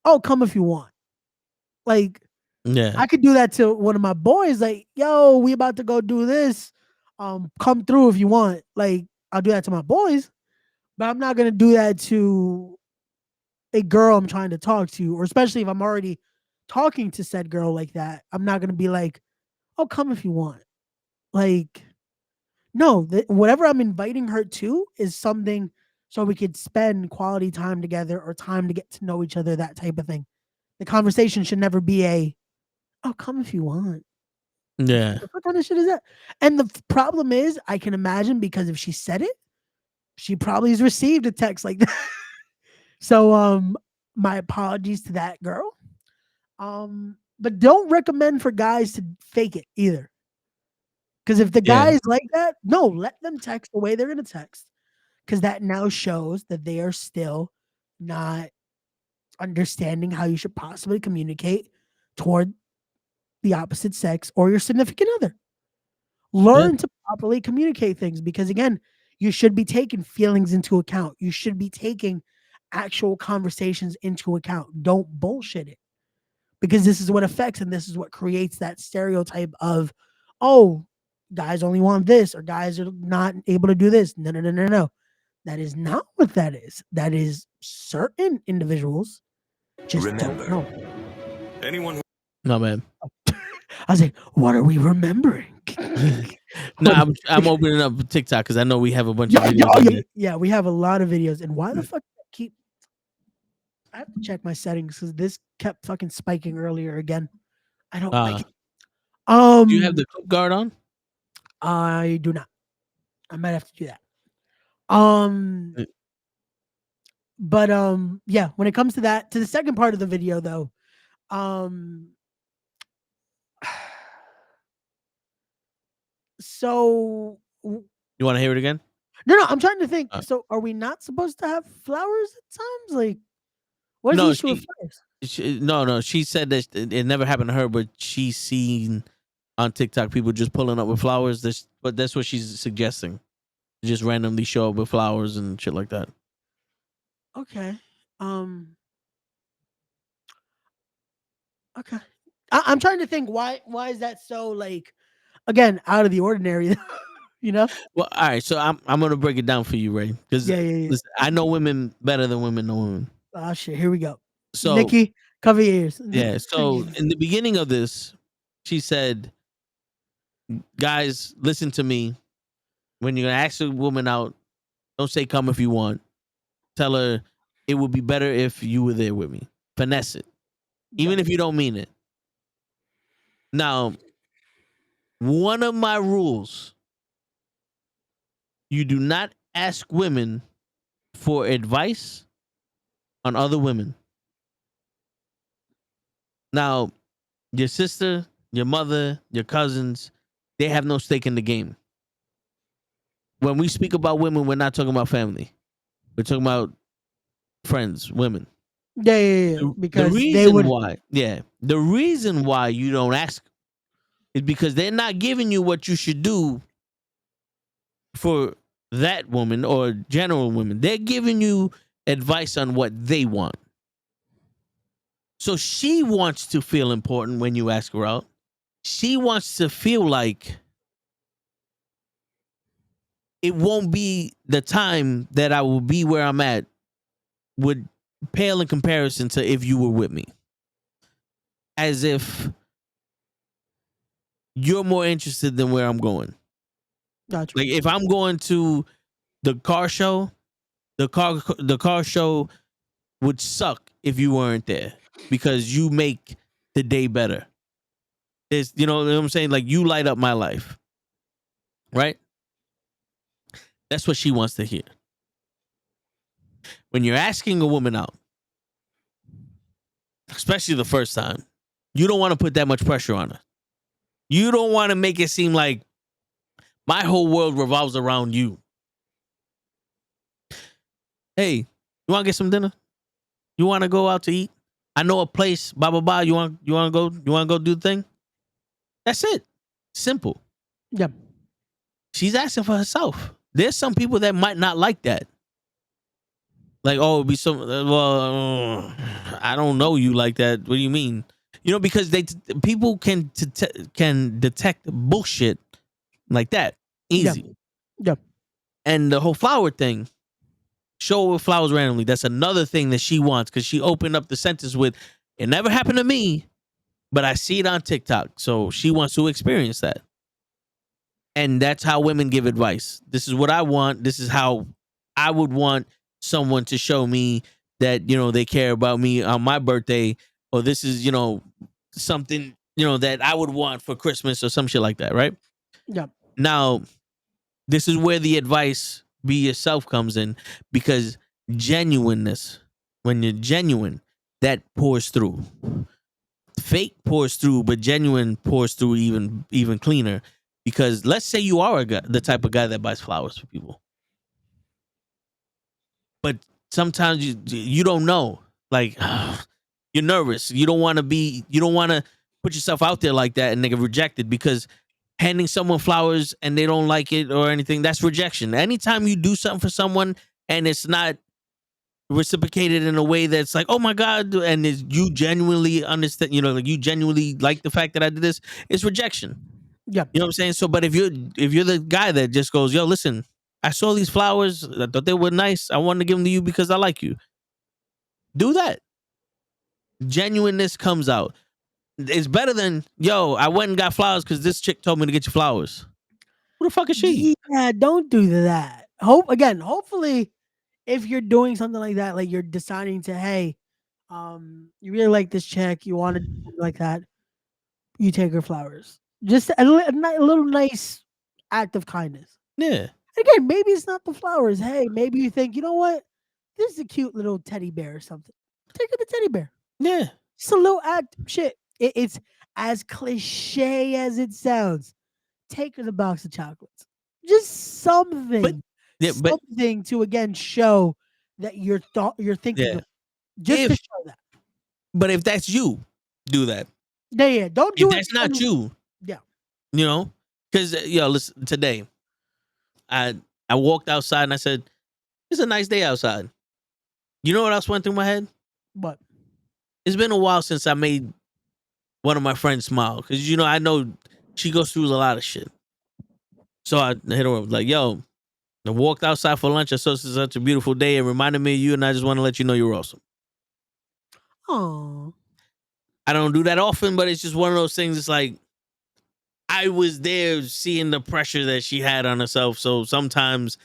oh, come if you want. Like, yeah, I could do that to one of my boys, like, yo, we about to go do this. Come through if you want. Like, I'll do that to my boys, but I'm not gonna do that to a girl I'm trying to talk to, or especially if I'm already talking to said girl like that. I'm not gonna be like, oh, come if you want. Like, no, whatever I'm inviting her to is something so we could spend quality time together or time to get to know each other, that type of thing. The conversation should never be oh, come if you want. yeah. What kind of shit is that? And the problem is, I can imagine because if she said it, she probably has received a text like that. So, my apologies to that girl. But don't recommend for guys to fake it either. Because if the guy is like that, no, let them text the way they're going to text. Because that now shows that they are still not understanding how you should possibly communicate toward the opposite sex or your significant other. Learn to properly communicate things because, again, you should be taking feelings into account. You should be taking actual conversations into account. Don't bullshit it because this is what affects and this is what creates that stereotype of, oh, guys only want this or guys are not able to do this. No. That is not what that is. That is certain individuals just don't know. No, man. I was like, what are we remembering? No, What- I'm opening up TikTok because I know we have a bunch of yeah, videos on there. yeah, we have a lot of videos. And why the fuck keep? I have to check my settings because this kept fucking spiking earlier again. I don't like it. Do you have the clip guard on? I do not. I might have to do that. Mm. But yeah, when it comes to that, to the second part of the video though, so You want to hear it again? no, I'm trying to think. Uh. So are we not supposed to have flowers at times? Like, what is the No, issue with flowers? no. She said that it never happened to her, but she's seen on TikTok people just pulling up with flowers. But that's what she's suggesting. Just randomly show up with flowers and shit like that. Okay. Okay. I'm trying to think why is that so like again out of the ordinary, you know? Well, all right. So I'm gonna break it down for you, Ray, because Yeah. I know women better than women know women. Oh shit, here we go. So Nikki, cover your ears. yeah. So in the beginning of this, she said, "Guys, listen to me. When you're gonna ask a woman out, don't say come if you want. Tell her it would be better if you were there with me. Finesse it, even if you don't mean it." Now, one of my rules: you do not ask women for advice on other women. Now, your sister, your mother, your cousins, they have no stake in the game. When we speak about women, we're not talking about family. We're talking about friends, women. Yeah. Because the they would the reason why you don't ask is because they're not giving you what you should do for that woman or general women. They're giving you advice on what they want. So she wants to feel important when you ask her out. She wants to feel like it won't be the time that I will be where I'm at would pale in comparison to if you were with me. As if you're more interested than where I'm going. Gotcha. Like if I'm going to the car show, the car show would suck if you weren't there because you make the day better. It's, you know what I'm saying? Like you light up my life. Right? That's what she wants to hear. When you're asking a woman out, especially the first time, you don't want to put that much pressure on her. You don't want to make it seem like my whole world revolves around you. Hey, you want to get some dinner? You want to go out to eat? I know a place, blah blah blah. You want to go do the thing? That's it. Simple. Yeah. She's asking for herself. There's some people that might not like that. Like, oh, it'd be so. Well, I don't know you like that. What do you mean? You know, because people can detect bullshit like that easy. Yeah. And the whole flower thing, show her with flowers randomly. That's another thing that she wants because she opened up the sentence with, "It never happened to me, but I see it on TikTok." So she wants to experience that. And that's how women give advice. This is what I want. This is how I would want someone to show me that, you know, they care about me on my birthday, or this is, you know, something, you know, that I would want for Christmas or some shit like that, right? Yeah. Now, this is where the advice be yourself comes in, because genuineness, when you're genuine, that pours through. Fake pours through, but genuine pours through even cleaner. Because let's say you are the type of guy that buys flowers for people, but sometimes you don't know. Like you're nervous. You don't want to put yourself out there like that and they get rejected, because handing someone flowers and they don't like it or anything, that's rejection. Anytime you do something for someone and it's not reciprocated in a way that's like, oh my God, and you genuinely understand, you know, like you genuinely like the fact that I did this, it's rejection. Yeah. You know what I'm saying? So, but if you're the guy that just goes, yo, listen, I saw these flowers, I thought they were nice, I wanted to give them to you because I like you. Do that. Genuineness comes out. It's better than, yo, I went and got flowers because this chick told me to get you flowers. Who the fuck is she? Yeah, don't do that. Hopefully, if you're doing something like that, like you're deciding to, hey, you really like this chick, you want to do something like that, you take her flowers. Just a little nice act of kindness. Yeah, Again, maybe it's not the flowers. Hey, maybe you think, you know what? This is a cute little teddy bear or something. Take her the teddy bear. yeah. It's a little act. Shit. It's as cliche as it sounds. Take her the box of chocolates. Just But something. yeah, but Something to again show that you're thinking yeah. of just to If show that. but if that's you, do that. Yeah. Don't If do it. that's not you, Yeah. you know, because listen. Today, I I walked outside and I said, "It's a nice day outside." You know what else went through my head? But It's been a while since I made one of my friends smile because I know she goes through a lot of shit. So I hit her up like, "Yo, I walked outside for lunch. I saw such a beautiful day. It reminded me of you, and I just want to let you know you're awesome." oh, I don't do that often, but it's just one of those things. It's like I was there seeing the pressure that she had on herself. So sometimes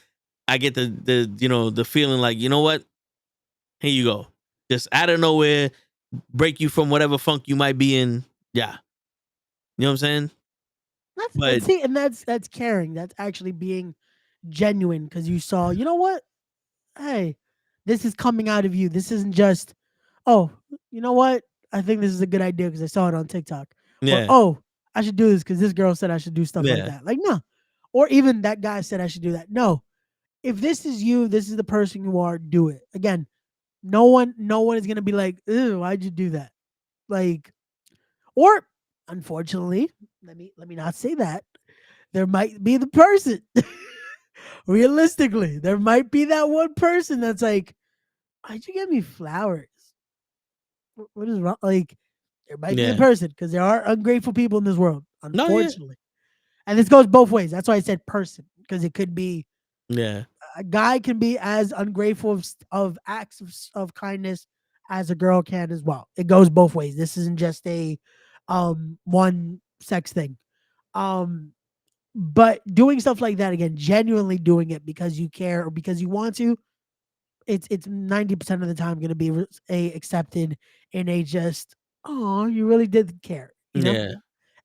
I get the feeling like, you know what? Here you go. Just out of nowhere, break you from whatever funk you might be in. Yeah. You know what I'm saying? But that's caring. That's actually being genuine because you saw, you know what? Hey, this is coming out of you. This isn't just, oh, you know what? I think this is a good idea because I saw it on TikTok. Or, yeah. oh, I should do this because this girl said I should do stuff like Yeah. that. Like, no. Or even that guy said I should do that. No. If this is you, this is the person you are, do it. Again, no one is gonna be like, ew, why'd you do that? Like, or unfortunately, let me not say that. There might be the person. Realistically, there might be that one person that's like, why'd you get me flowers? What is wrong? Like, there might be the Yeah. person because there are ungrateful people in this world, No, yeah. unfortunately. And this goes both ways. That's why I said person because it could be Yeah. a guy can be as ungrateful of acts of kindness as a girl can as well. It goes both ways. This isn't just a one sex thing. Um, but doing stuff like that again, genuinely doing it because you care or because you want to, it's 90% of the time going to be accepted in a just, oh, you really did care, Yeah.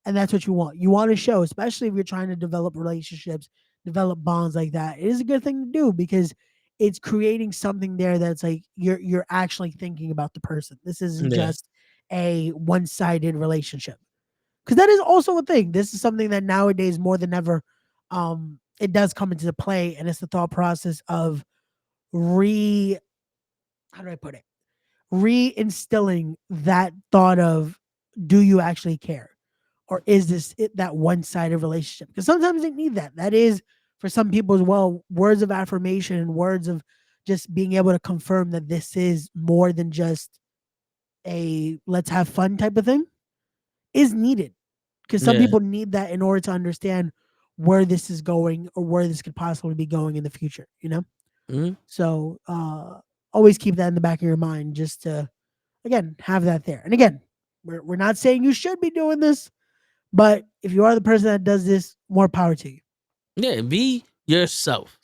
and that's what you want. You want to show, especially if you're trying to develop relationships, develop bonds like that. It is a good thing to do because it's creating something there that's like you're actually thinking about the person. This isn't Yeah. just a one-sided relationship. Because that is also a thing. This is something that nowadays more than ever, it does come into play, and it's the thought process of re how do I put it? Reinstilling that thought of, do you actually care? Or is this that one-sided relationship? Because sometimes they need that. That is for some people as well, words of affirmation and words of just being able to confirm that this is more than just a let's have fun type of thing is needed. Because some Yeah. people need that in order to understand where this is going or where this could possibly be going in the future. Mhm. So always keep that in the back of your mind just to again have that there. And again, we're not saying you should be doing this, but if you are the person that does this, more power to you. Yeah. Be yourself.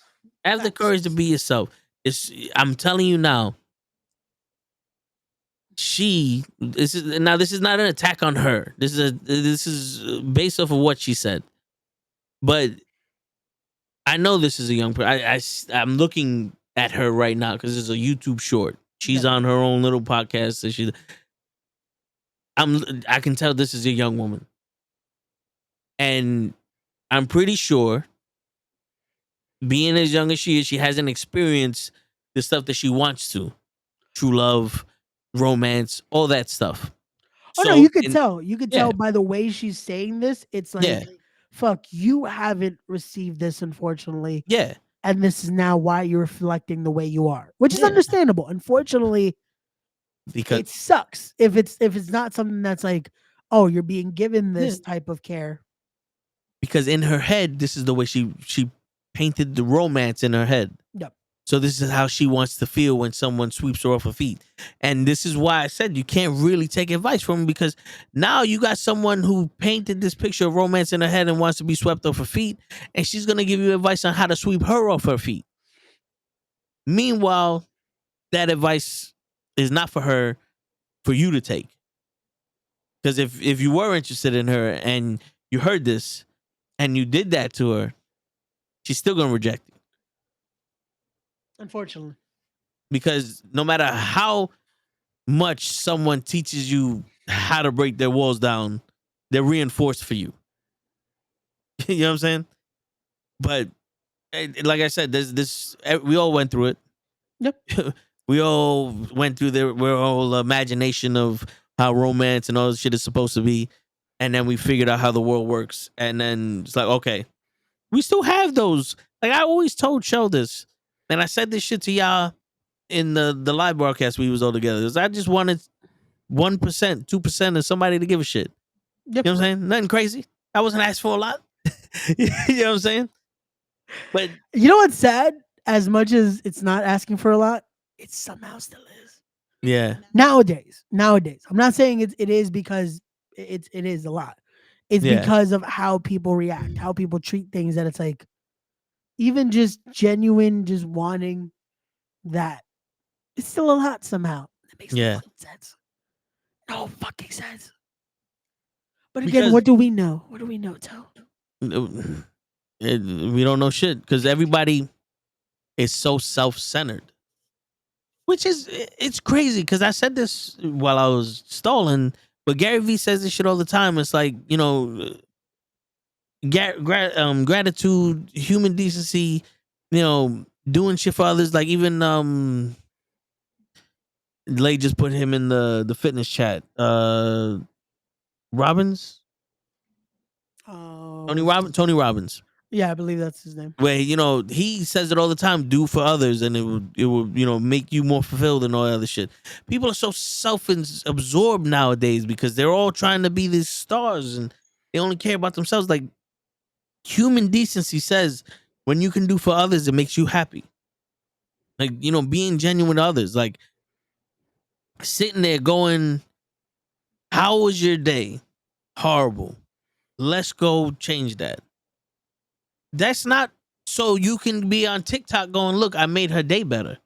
Have the courage to be yourself. I'm telling you now, this is not an attack on her. This is based off of what she said. But I know this is a young person. I'm looking at her right now because it's a YouTube short. She's Yep. on her own little podcast. So I can tell this is a young woman, and I'm pretty sure, being as young as she is, she hasn't experienced the stuff that she wants to. True love, romance, all that stuff. Oh no, So, you could tell. You could yeah, tell by the way she's saying this. It's yeah, like, fuck, you haven't received this, unfortunately. yeah, And this is now why you're reflecting the way you are, which is yeah. understandable. Unfortunately, Because it sucks if it's not something that's like, oh, you're being given yeah, this type of care. because in her head, this is the way she painted the romance in her head. Yep. So this is how she wants to feel when someone sweeps her off her feet. And this is why I said you can't really take advice from him, because now you got someone who painted this picture of romance in her head and wants to be swept off her feet, and she's going to give you advice on how to sweep her off her feet. Meanwhile, that advice is not for her, for you to take. Because if you were interested in her and you heard this and you did that to her, she's still going to reject you. Unfortunately. Because no matter how much someone teaches you how to break their walls down, they're reinforced for you. You know what I'm saying? But like I said, there's this. We all went through it. Yep. We all went through the whole imagination of how romance and all this shit is supposed to be, and then we figured out how the world works. And then it's like, okay, we still have those. Like I always told Shell this, and I said this shit to y'all in the live broadcast we was all together. 'Cause I just wanted 1%, 2% of somebody to give a shit. Yep. You know what I'm saying? Nothing crazy. I wasn't asked for a lot. You know what I'm saying? But You know what's sad? As much as it's not asking for a lot, it somehow still is. yeah, Nowadays. I'm not saying it is because it is a lot. It's Yeah. because of how people react, how people treat things, that it's like even just genuine, just wanting that. It's still a lot somehow. That makes no Yeah. fucking sense. No fucking sense. But again, Because- what do we know? What do we know, Toe? we don't know shit because everybody is so self-centered, which is it's crazy. Because I said this while I was stalling, but Gary Vee says this shit all the time. It's like, you know, gratitude, human decency, you know, doing shit for others. Like even Lay just put him in the fitness chat. Robbins, Tony Robbins. Yeah, I believe that's his name. Where, you know, he says it all the time, do for others, and it will you know, make you more fulfilled and all that other shit. People are so self-absorbed nowadays because they're all trying to be these stars and they only care about themselves. Like human decency says when you can do for others, it makes you happy. Like, you know, being genuine to others, like sitting there going, how was your day? Horrible. Let's go change that. That's not so you can be on TikTok going, look, I made her day better.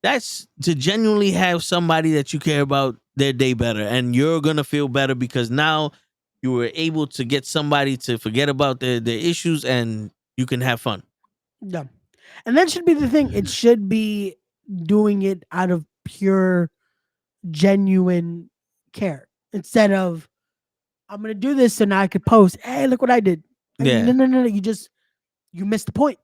That's to genuinely have somebody that you care about their day better. And you're going to feel better because now you were able to get somebody to forget about their issues and you can have fun. Yeah. And that should be the thing. It should be doing it out of pure, genuine care instead of, I'm going to do this so now I could post, hey, look what I did. Like, Yeah. No. You missed the point.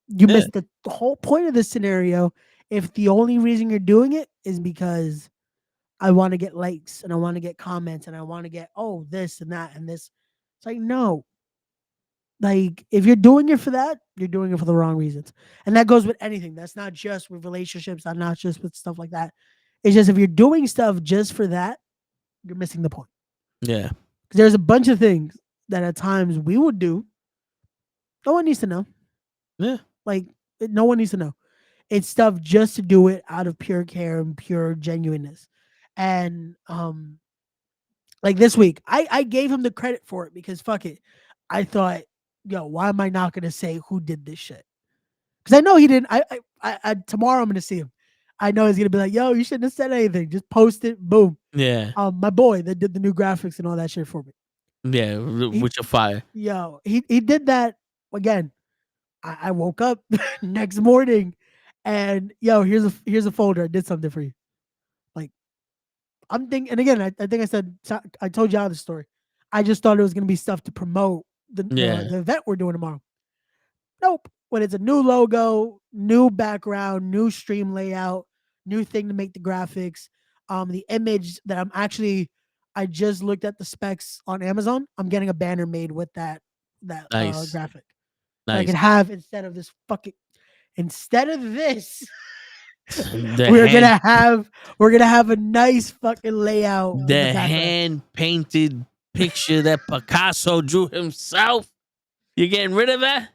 You missed the whole point of this scenario. If the only reason you're doing it is because I want to get likes and I want to get comments and I want to get, oh, this and that and this. It's like, no. Like, if you're doing it for that, you're doing it for the wrong reasons. And that goes with anything. That's not just with relationships. That's not just with stuff like that. It's just if you're doing stuff just for that, you're missing the point. Yeah. 'Cause there's a bunch of things that at times we would do. No one needs to know. Yeah. Like, no one needs to know. It's stuff just to do it out of pure care and pure genuineness. And like this week, I gave him the credit for it because fuck it. I thought, yo, why am I not gonna say who did this shit? Because I know he didn't. I tomorrow I'm gonna see him. I know he's gonna be like, yo, you shouldn't have said anything. Just post it, boom. Yeah. My boy that did the new graphics and all that shit for me. Yeah. With your fire. Yo, he did that again. I woke up next morning and yo, here's a folder. I did something for you. Like, I'm thinking, and again, I think I said, I told y'all the story. I just thought it was gonna be stuff to promote the event we're doing tomorrow. Nope. When it's a new logo, new background, new stream layout, new thing to make the graphics. The image that I just looked at the specs on Amazon. I'm getting a banner made with that Nice. graphic. Nice. I could have instead of this, The we're gonna have a nice fucking layout. in the background. hand painted picture that Picasso drew himself. You getting rid of that?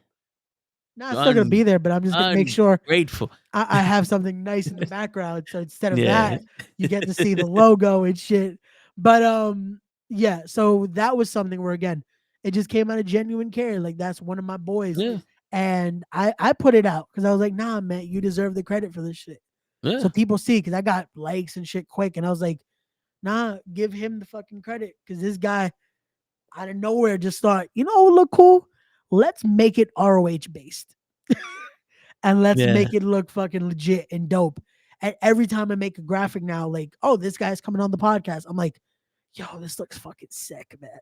No, it's still gonna be there, but I'm just gonna make sure Grateful. I have something nice in the background. So instead of Yeah. that, you get to see the logo and shit. But yeah. So that was something where again, it just came out of genuine care. Like that's one of my boys, Yeah. and I put it out because I was like, nah, man, you deserve the credit for this shit. Yeah. So people see because I got likes and shit quick, and I was like, nah, give him the fucking credit because this guy out of nowhere just thought, you know, what would look cool. Let's make it ROH based. And let's Yeah. make it look fucking legit and dope. And every time I make a graphic now, like, oh, this guy's coming on the podcast, I'm like, yo, this looks fucking sick, man.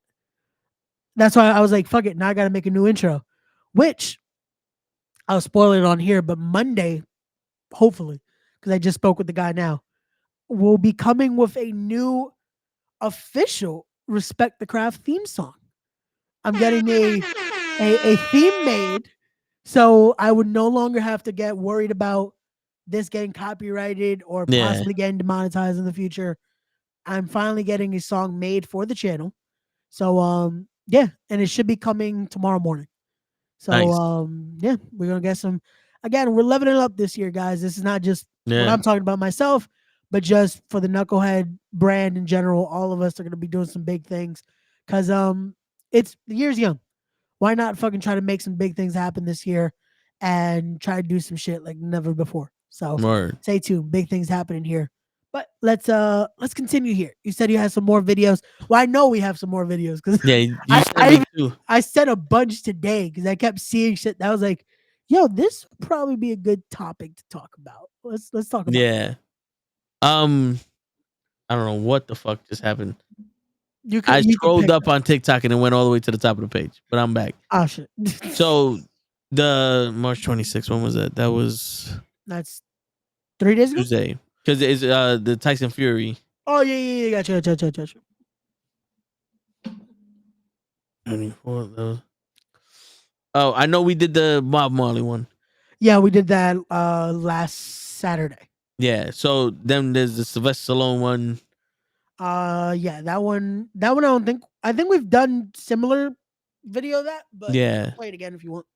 That's why I was like, fuck it. Now I got to make a new intro, which I'll spoil it on here, but Monday, hopefully, because I just spoke with the guy now, we'll be coming with a new official Respect the Craft theme song. I'm getting a theme made, so I would no longer have to get worried about this getting copyrighted or Yeah. possibly getting demonetized in the future. I'm finally getting a song made for the channel. So yeah, and it should be coming tomorrow morning. So Nice. yeah, we're gonna get some. Again, we're leveling it up this year, guys. This is not just what Yeah. I'm talking about myself, but just for the Knucklehead brand in general. All of us are gonna be doing some big things because it's the year's young. Why not fucking try to make some big things happen this year and try to do some shit like never before? So Word. stay tuned. Big things happening here. But let's continue here. You said you had some more videos. Well, I know we have some more videos because Yeah. You I, sent I me even too. I sent a bunch today because I kept seeing shit that was like, yo, this would probably be a good topic to talk about. Let's talk about it. Yeah. I don't know what the fuck just happened. You I could scrolled pick up on TikTok and it went all the way to the top of the page, but I'm back. Oh shit. So the March 26th, when was that? That was That's 3 days ago. Tuesday. Because it's the Tyson Fury. Oh yeah. Gotcha. 24. Oh, I know we did the Bob Marley one. Yeah, we did that last Saturday. Yeah. So then there's the Sylvester Stallone one. Yeah, that one I think we've done similar video of that, but Yeah. play it again if you want.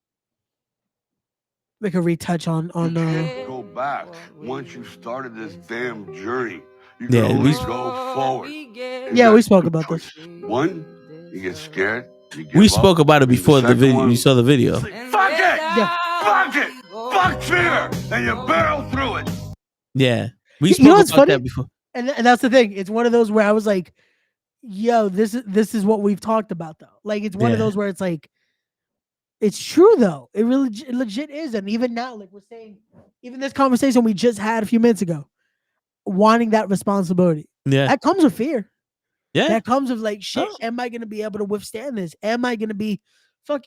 We could retouch on Go back. Once you started this damn journey, you can Yeah, only go forward. Yeah, we spoke about this. One, you get scared. You give We up. spoke about it And before the second video. one, You saw the video. fuck it! Yeah. Fuck it! Fuck fear! And you barrel through it. Yeah. We You spoke know what's about funny? that before. And that's the thing. It's one of those where I was like, yo, this is what we've talked about though. Like it's one of Yeah. those where it's like it's true though. It really legit is. And even now, like we're saying, even this conversation we just had a few minutes ago, wanting that responsibility. Yeah. That comes with fear. Yeah. That comes with like, shit, Oh. am I going to be able to withstand this? Am I going to be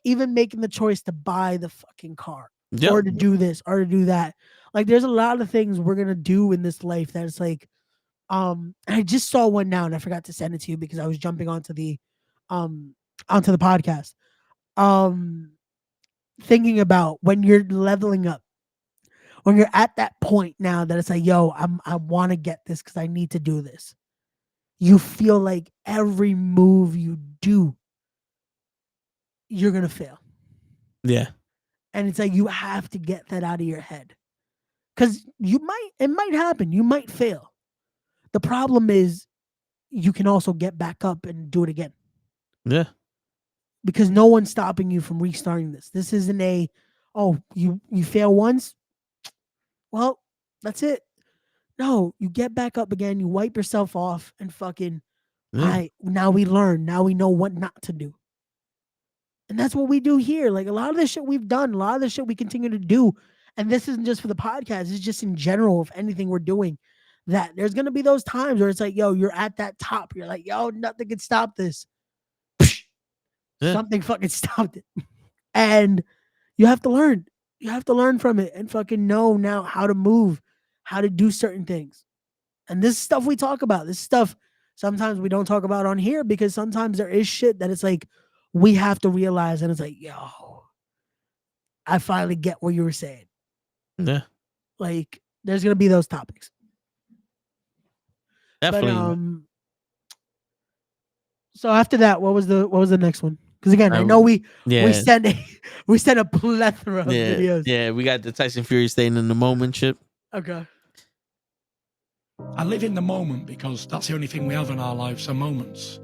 even making the choice to buy the fucking car Yep. or to do this or to do that? Like there's a lot of things we're going to do in this life that it's like, I just saw one now and I forgot to send it to you because I was jumping onto the podcast. Thinking about when you're leveling up, when you're at that point now that it's like, yo, I want to get this because I need to do this. You feel like every move you do, you're gonna fail. Yeah. And it's like you have to get that out of your head. Cause it might happen. You might fail. The problem is you can also get back up and do it again. Yeah. Because no one's stopping you from restarting this. This isn't you fail once. Well, that's it. No, you get back up again, you wipe yourself off and fucking now we learn. Now we know what not to do. And that's what we do here. Like a lot of the shit we've done, a lot of the shit we continue to do. And this isn't just for the podcast, it's just in general of anything we're doing. That there's gonna be those times where it's like, yo, you're at that top. You're like, yo, nothing can stop this. Yeah. Something fucking stopped it. And you have to learn. You have to learn from it and fucking know now how to move, how to do certain things. And this stuff we talk about. This stuff sometimes we don't talk about on here because sometimes there is shit that it's like we have to realize and it's like, yo, I finally get what you were saying. Yeah. Like there's gonna be those topics. Definitely. But so after that, what was the next one? Because again, I know we Yeah. sent a plethora of Yeah. videos. Yeah. We got the Tyson Fury staying in the moment ship. Okay. I live in the moment because that's the only thing we have in our lives are moments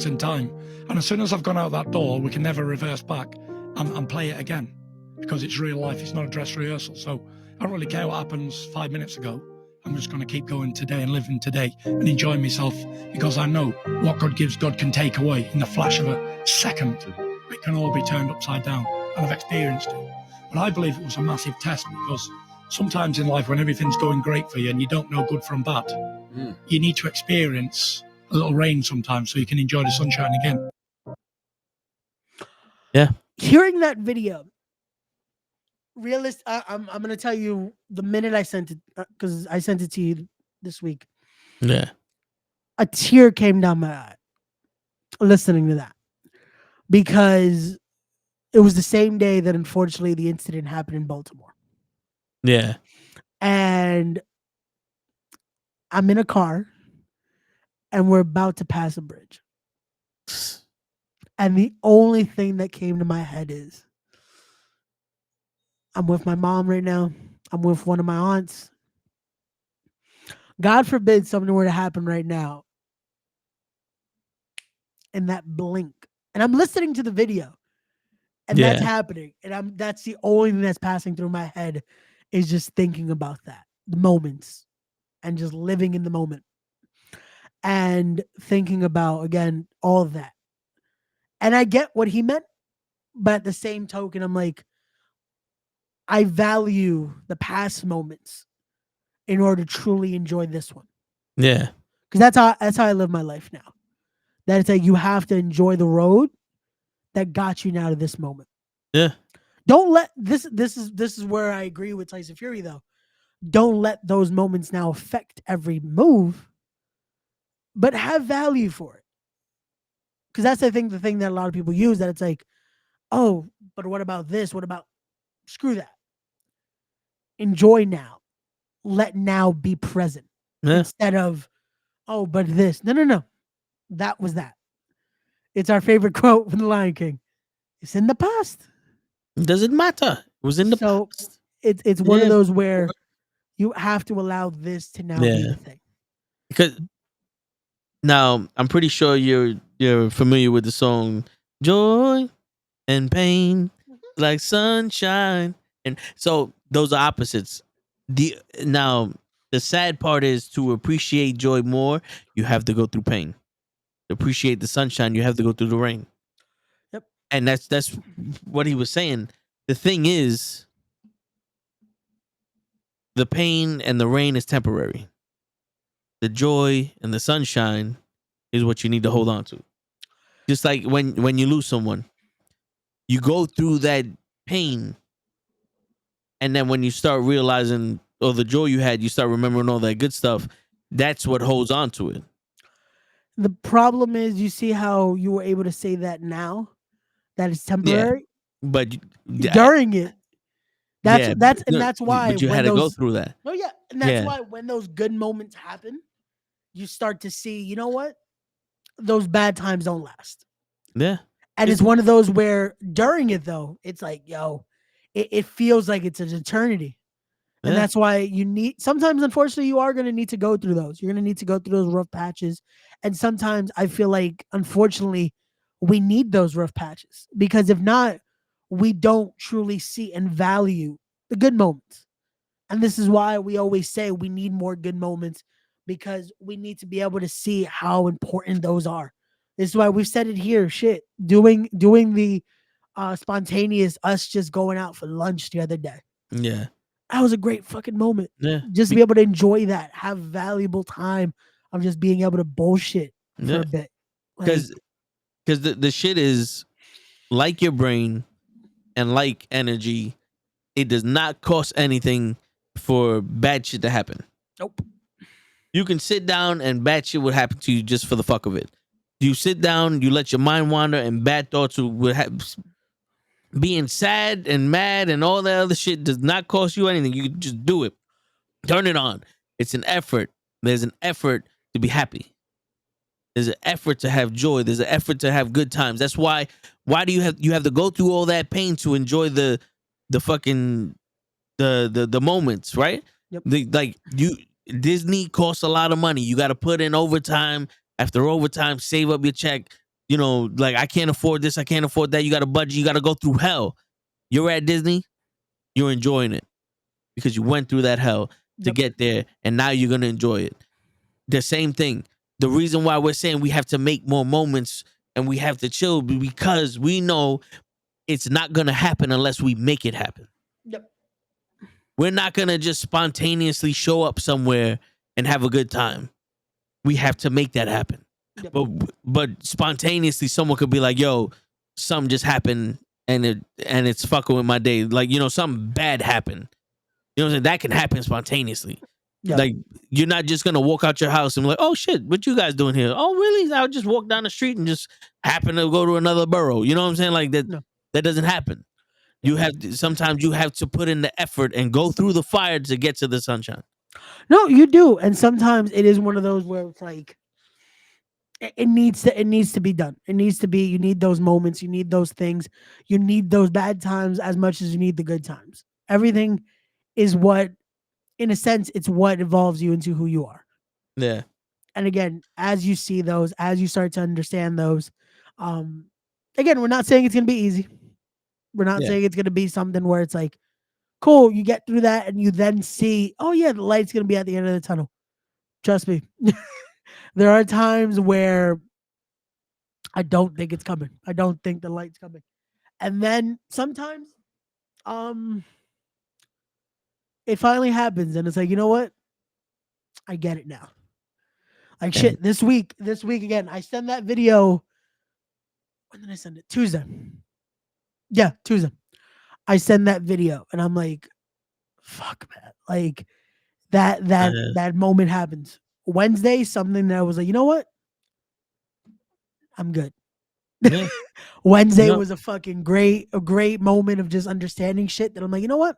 in time. And as soon as I've gone out that door, we can never reverse back and play it again because it's real life. It's not a dress rehearsal. So I don't really care what happens 5 minutes ago. I'm just going to keep going today and living today and enjoying myself because I know what God gives, God can take away in the flash of a second. It can all be turned upside down, and I've experienced it. But I believe it was a massive test because sometimes in life when everything's going great for you and you don't know good from bad, you need to experience a little rain sometimes so you can enjoy the sunshine again. Yeah. Hearing that video, I'm gonna tell you the minute I sent it because I sent it to you this week. Yeah. A tear came down my eye listening to that because it was the same day that unfortunately the incident happened in Baltimore. Yeah. And I'm in a car and we're about to pass a bridge. And the only thing that came to my head is I'm with my mom right now. I'm with one of my aunts. God forbid something were to happen right now. In that blink. And I'm listening to the video. And that's happening. And that's the only thing that's passing through my head is just thinking about that. The moments. And just living in the moment. And thinking about, again, all of that. And I get what he meant. But at the same token, I'm like, I value the past moments in order to truly enjoy this one. Yeah. Because that's how I live my life now. That it's like you have to enjoy the road that got you now to this moment. Yeah. Don't let this is where I agree with Tyson Fury though. Don't let those moments now affect every move, but have value for it. Because that's I think the thing that a lot of people use that it's like, oh, but what about this? What about screw that? Enjoy now. Let now be present. Yeah. Instead of, oh, but this. No. That was that. It's our favorite quote from The Lion King. It's in the past. Does it matter? It was in the past. It's one of those where you have to allow this to now be the thing. Because now I'm pretty sure you're familiar with the song Joy and Pain like sunshine. And so those are opposites. Now the sad part is to appreciate joy more, you have to go through pain. To appreciate the sunshine, you have to go through the rain. Yep. And that's what he was saying. The thing is, the pain and the rain is temporary. The joy and the sunshine is what you need to hold on to. Just like when you lose someone, you go through that pain, and then when you start realizing all the joy you had, you start remembering all that good stuff. That's what holds on to it. The problem is, you see how you were able to say that now, that it's temporary, But during it. That's why. But you when had to those, go through that. Oh yeah, and that's why when those good moments happen, you start to see, you know what, those bad times don't last. Yeah. And it's one of those where during it though, it's like, yo, it feels like it's an eternity. And that's why you need, sometimes unfortunately you are going to need to go through those. You're going to need to go through those rough patches. And sometimes I feel like, unfortunately, we need those rough patches, because if not, we don't truly see and value the good moments. And this is why we always say we need more good moments, because we need to be able to see how important those are. This is why we've said it here. Shit, doing the spontaneous us just going out for lunch the other day. Yeah. That was a great fucking moment. Yeah. Just to be able to enjoy that, have valuable time of just being able to bullshit for a bit. Because the shit is like your brain and like energy. It does not cost anything for bad shit to happen. Nope. You can sit down and bad shit would happen to you just for the fuck of it. You sit down, you let your mind wander, and bad thoughts would have. Being sad and mad and all that other shit does not cost you anything. You can just do it. Turn it on. It's an effort. There's an effort to be happy. There's an effort to have joy. There's an effort to have good times. That's why do you have to go through all that pain to enjoy the fucking the moments, right? Yep. Disney costs a lot of money. You got to put in overtime after overtime, save up your check. You know, like I can't afford this, I can't afford that. You got a budget, you got to go through hell. You're at Disney, you're enjoying it because you went through that hell to Yep. get there, and now you're gonna enjoy it. The same thing. The reason why we're saying we have to make more moments and we have to chill because we know it's not gonna happen unless we make it happen. Yep. We're not gonna just spontaneously show up somewhere and have a good time. We have to make that happen. Yep. But spontaneously, someone could be like, "Yo, something just happened and it's fucking with my day." Like, you know, something bad happened. You know what I'm saying? That can happen spontaneously. Yep. Like, you're not just gonna walk out your house and be like, "Oh shit, what you guys doing here?" "Oh really? I would just walk down the street and just happen to go to another borough." You know what I'm saying? Like that. No. That doesn't happen. You have to, sometimes you have to put in the effort and go through the fire to get to the sunshine. No, you do, and sometimes it is one of those where it's like it needs to be done. It needs to be. You need those moments. You need those things. You need those bad times as much as you need the good times. Everything is what, in a sense, it's what evolves you into who you are. Yeah. And again, as you see those, as you start to understand those, again, we're not saying it's gonna be easy. We're not saying it's gonna be something where it's like, cool, you get through that and you then see, oh yeah, the light's gonna be at the end of the tunnel. Trust me. There are times where I don't think it's coming. I don't think the light's coming. And then sometimes it finally happens and it's like, you know what? I get it now. Like shit, this week again, I sent that video. When did I send it? Tuesday. Yeah, Tuesday. I send that video and I'm like, fuck man. Like that moment happens. Wednesday, something that I was like, you know what? I'm good. Yeah. Wednesday Yep. was a great moment of just understanding shit that I'm like, you know what?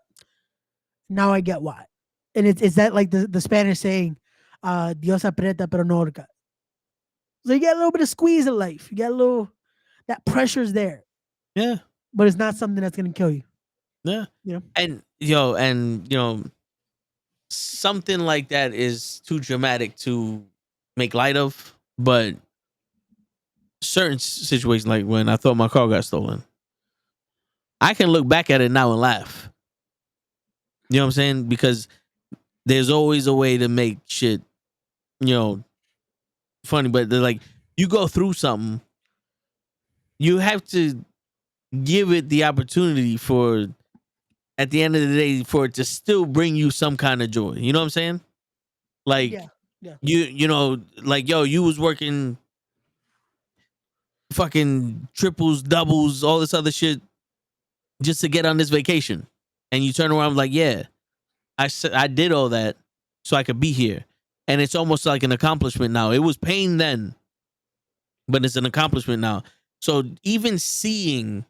Now I get why. And it's that like the Spanish saying, Dios aprieta pero no ahorca. So you get a little bit of squeeze in life. You get a little, that pressure's there. Yeah. But it's not something that's gonna kill you. Yeah. You know? And something like that is too dramatic to make light of, but certain situations, like when I thought my car got stolen, I can look back at it now and laugh. You know what I'm saying? Because there's always a way to make shit, funny. But they're like, you go through something, you have to give it the opportunity for, at the end of the day, for it to still bring you some kind of joy. You know what I'm saying? Like, Yeah. you was working fucking triples, doubles, all this other shit just to get on this vacation. And you turn around like, yeah, I did all that so I could be here. And it's almost like an accomplishment now. It was pain then, but it's an accomplishment now. So even seeing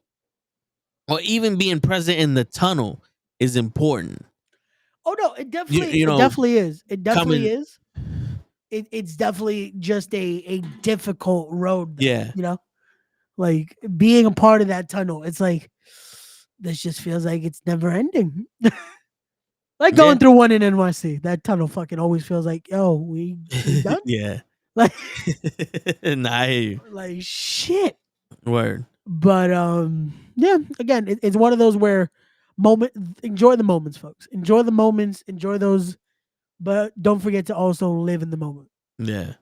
or even being present in the tunnel is important. Oh no, it definitely it definitely is. It definitely is. It's definitely just a difficult road. Yeah. You know? Like being a part of that tunnel, it's like this just feels like it's never ending. Like going through one in NYC, that tunnel fucking always feels like, yo, we done? Yeah. Like, nah, I hear you. Like shit. Word. But yeah, again, it's one of those where enjoy the moments, folks. Enjoy the moments, enjoy those, but don't forget to also live in the moment. Yeah.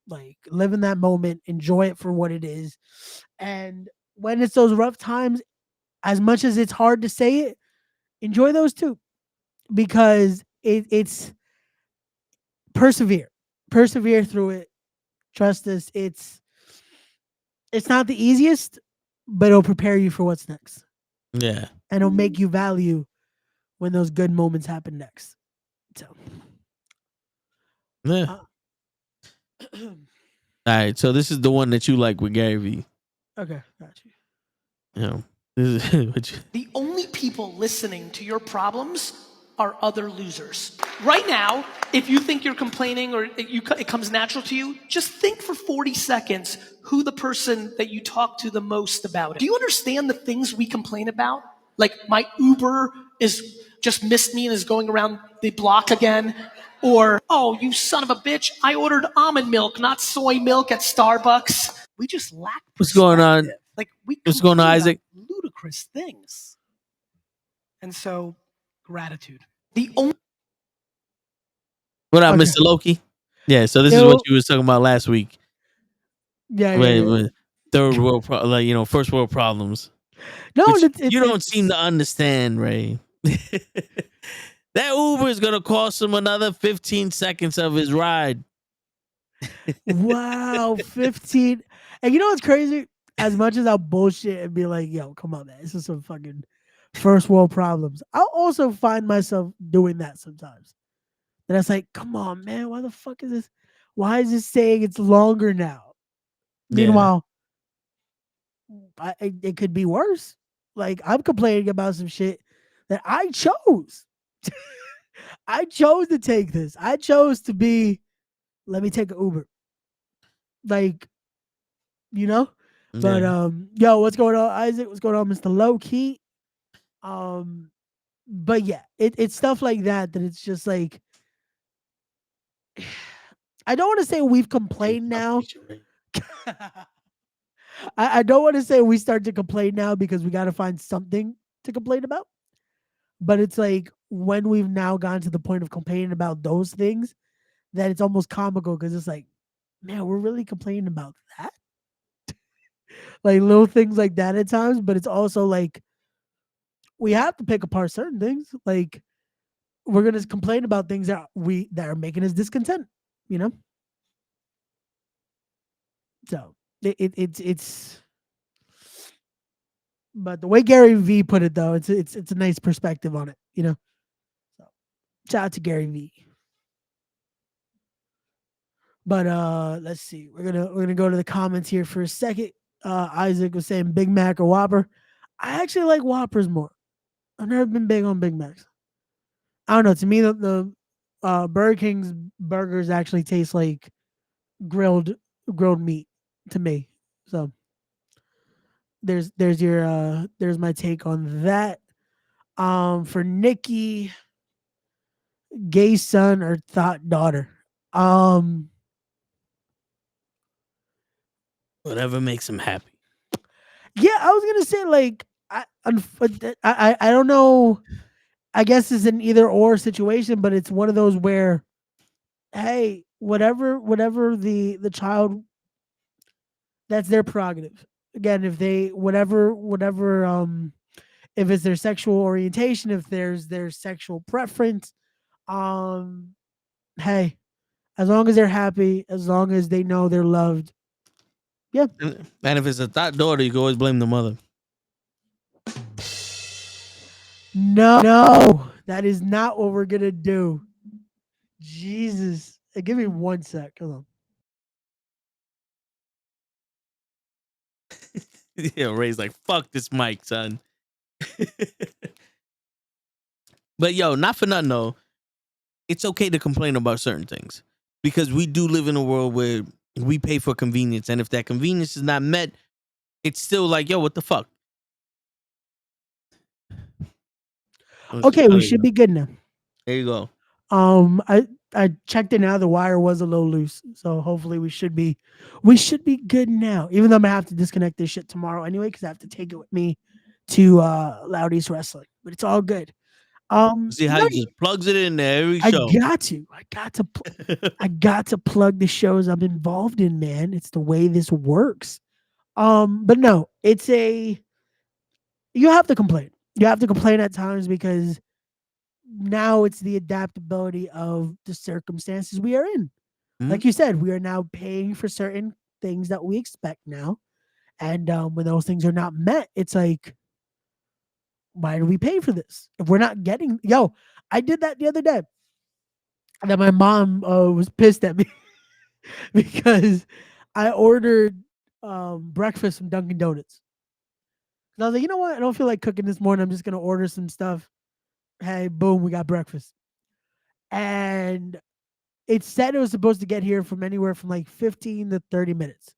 Like live in that moment, enjoy it for what it is. And when it's those rough times, as much as it's hard to say it, enjoy those too. Because it's persevere through it. Trust us, it's not the easiest, but it'll prepare you for what's next. Yeah. And it'll make you value when those good moments happen next. So yeah. All right, so this is the one that you like with Gary Vee. Okay, got you. This is The only people listening to your problems are other losers. Right now, if you think you're complaining or it comes natural to you, just think for 40 seconds who the person that you talk to the most about it. Do you understand the things we complain about? Like my Uber is just missed me and is going around the block again. Or, oh, you son of a bitch, I ordered almond milk, not soy milk at Starbucks. We just lack What's going on? perspective. Like we What's going on, complain Isaac? about ludicrous things. And so, gratitude. The only What up, Okay. Mr. Loki? Yeah, so this is Yo. what you was talking about last week. Yeah, When third world, first world problems. No, Which it's you don't seem to understand, Ray. That Uber is gonna cost him another 15 seconds of his ride. Wow, 15. And you know what's crazy? As much as I'll bullshit and be like, yo, come on, man, this is some fucking first world problems. I'll also find myself doing that sometimes. And it's like, come on, man, why the fuck is this? Why is this saying it's longer now? Yeah. Meanwhile, it could be worse. Like, I'm complaining about some shit that I chose. I chose to take this. I chose to be, let me take an Uber. Like, you know? But Yeah. yo, what's going on, Isaac? What's going on, Mr. Low Key? But yeah, it's stuff like that it's just like I don't want to say we've complained now. I don't want to say we start to complain now because we got to find something to complain about. But it's like when we've now gotten to the point of complaining about those things that it's almost comical because it's like, man, we're really complaining about that. Like little things like that at times, but it's also like we have to pick apart certain things. Like we're gonna complain about things that are making us discontent, you know. So it's. But the way Gary V put it though, it's a nice perspective on it, you know. So shout out to Gary V. But let's see. We're gonna go to the comments here for a second. Isaac was saying Big Mac or Whopper. I actually like Whoppers more. I've never been big on Big Macs. I don't know. To me, the Burger King's burgers actually taste like grilled meat to me. So there's my take on that. For Nikki, gay son or thought daughter. Whatever makes him happy. Yeah, I was gonna say like I don't know. I guess it's an either or situation, but it's one of those where, hey, whatever the child, that's their prerogative. Again, if they whatever if it's their sexual orientation, if there's their sexual preference, hey, as long as they're happy, as long as they know they're loved, yeah. And if it's a thought daughter, you can always blame the mother. No, that is not what we're gonna do. Jesus, hey, give me 1 sec. Hold on. Yeah, Ray's like, fuck this mic, son. But yo, not for nothing though. It's okay to complain about certain things because we do live in a world where we pay for convenience, and if that convenience is not met, it's still like, yo, what the fuck? Okay, we should be good now. There you go. I checked it now. The wire was a little loose, so hopefully we should be good now. Even though I'm gonna have to disconnect this shit tomorrow anyway, because I have to take it with me to Loud East Wrestling. But it's all good. See how he just plugs it in there every I show. I got to plug the shows I'm involved in, man. It's the way this works. But no, you have to complain. You have to complain at times because now it's the adaptability of the circumstances we are in. Mhm. Like you said, we are now paying for certain things that we expect now. And when those things are not met, it's like, why do we pay for this? If we're not getting, I did that the other day. And then my mom was pissed at me because I ordered breakfast from Dunkin' Donuts. And I was like, you know what? I don't feel like cooking this morning. I'm just going to order some stuff hey, boom, we got breakfast. And it said it was supposed to get here from anywhere from like 15 to 30 minutes.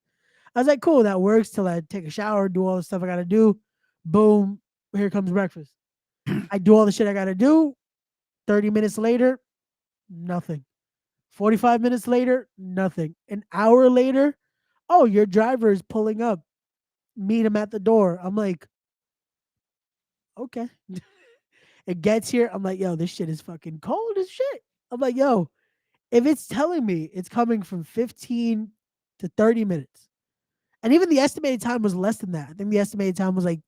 I was like, cool, that works till I take a shower, do all the stuff I gotta do. Boom, here comes breakfast. I do all the shit I gotta do. 30 minutes later, nothing. 45 minutes later, nothing. An hour later, oh, your driver is pulling up. Meet him at the door. I'm like, okay. It gets here. I'm like, yo, this shit is fucking cold as shit. I'm like, yo, if it's telling me it's coming from 15 to 30 minutes, and even the estimated time was less than that. I think the estimated time was like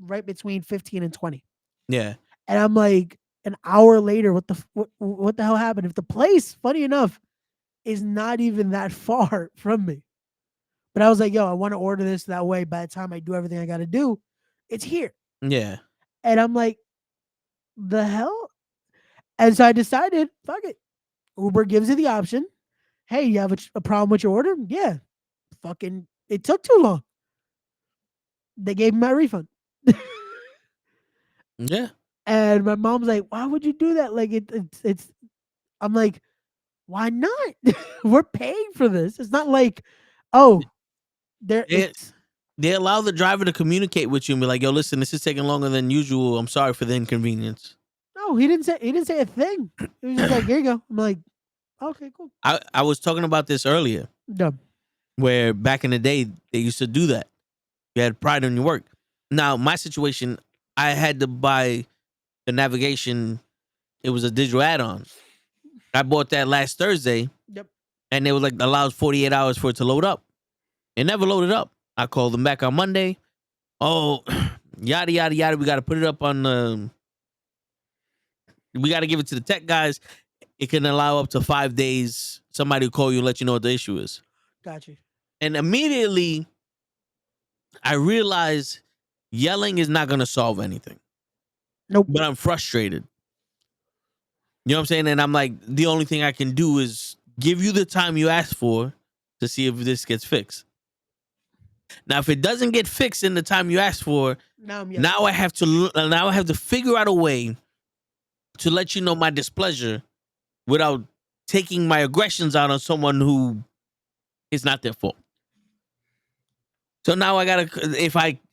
right between 15 and 20. Yeah. And I'm like, an hour later, what the hell happened? If the place, funny enough, is not even that far from me. But I was like, yo, I want to order this that way. By the time I do everything I got to do, it's here. Yeah. And I'm like, the hell? And so I decided, fuck it. Uber gives you the option. Hey, you have a problem with your order? Yeah. Fucking, it took too long. They gave me my refund. Yeah. And my mom's like, why would you do that? Like, it's, I'm like, why not? We're paying for this. It's not like, oh, They allow the driver to communicate with you and be like, yo, listen, this is taking longer than usual. I'm sorry for the inconvenience. No, he didn't say a thing. He was just like, here you go. I'm like, okay, cool. I was talking about this earlier. Dumb. Where back in the day they used to do that. You had pride in your work. Now, my situation, I had to buy the navigation. It was a digital add-on. I bought that last Thursday. Yep. And it was like allows 48 hours for it to load up. It never loaded up. I called them back on Monday. Oh, yada, yada, yada. We got to put it up on we got to give it to the tech guys. It can allow up to 5 days. Somebody will call you and let you know what the issue is. Got you. And immediately, I realized yelling is not going to solve anything. Nope. But I'm frustrated. You know what I'm saying? And I'm like, the only thing I can do is give you the time you asked for to see if this gets fixed. Now, if it doesn't get fixed in the time you asked for, now I have to figure out a way to let you know my displeasure without taking my aggressions out on someone who is not their fault. So now I gotta,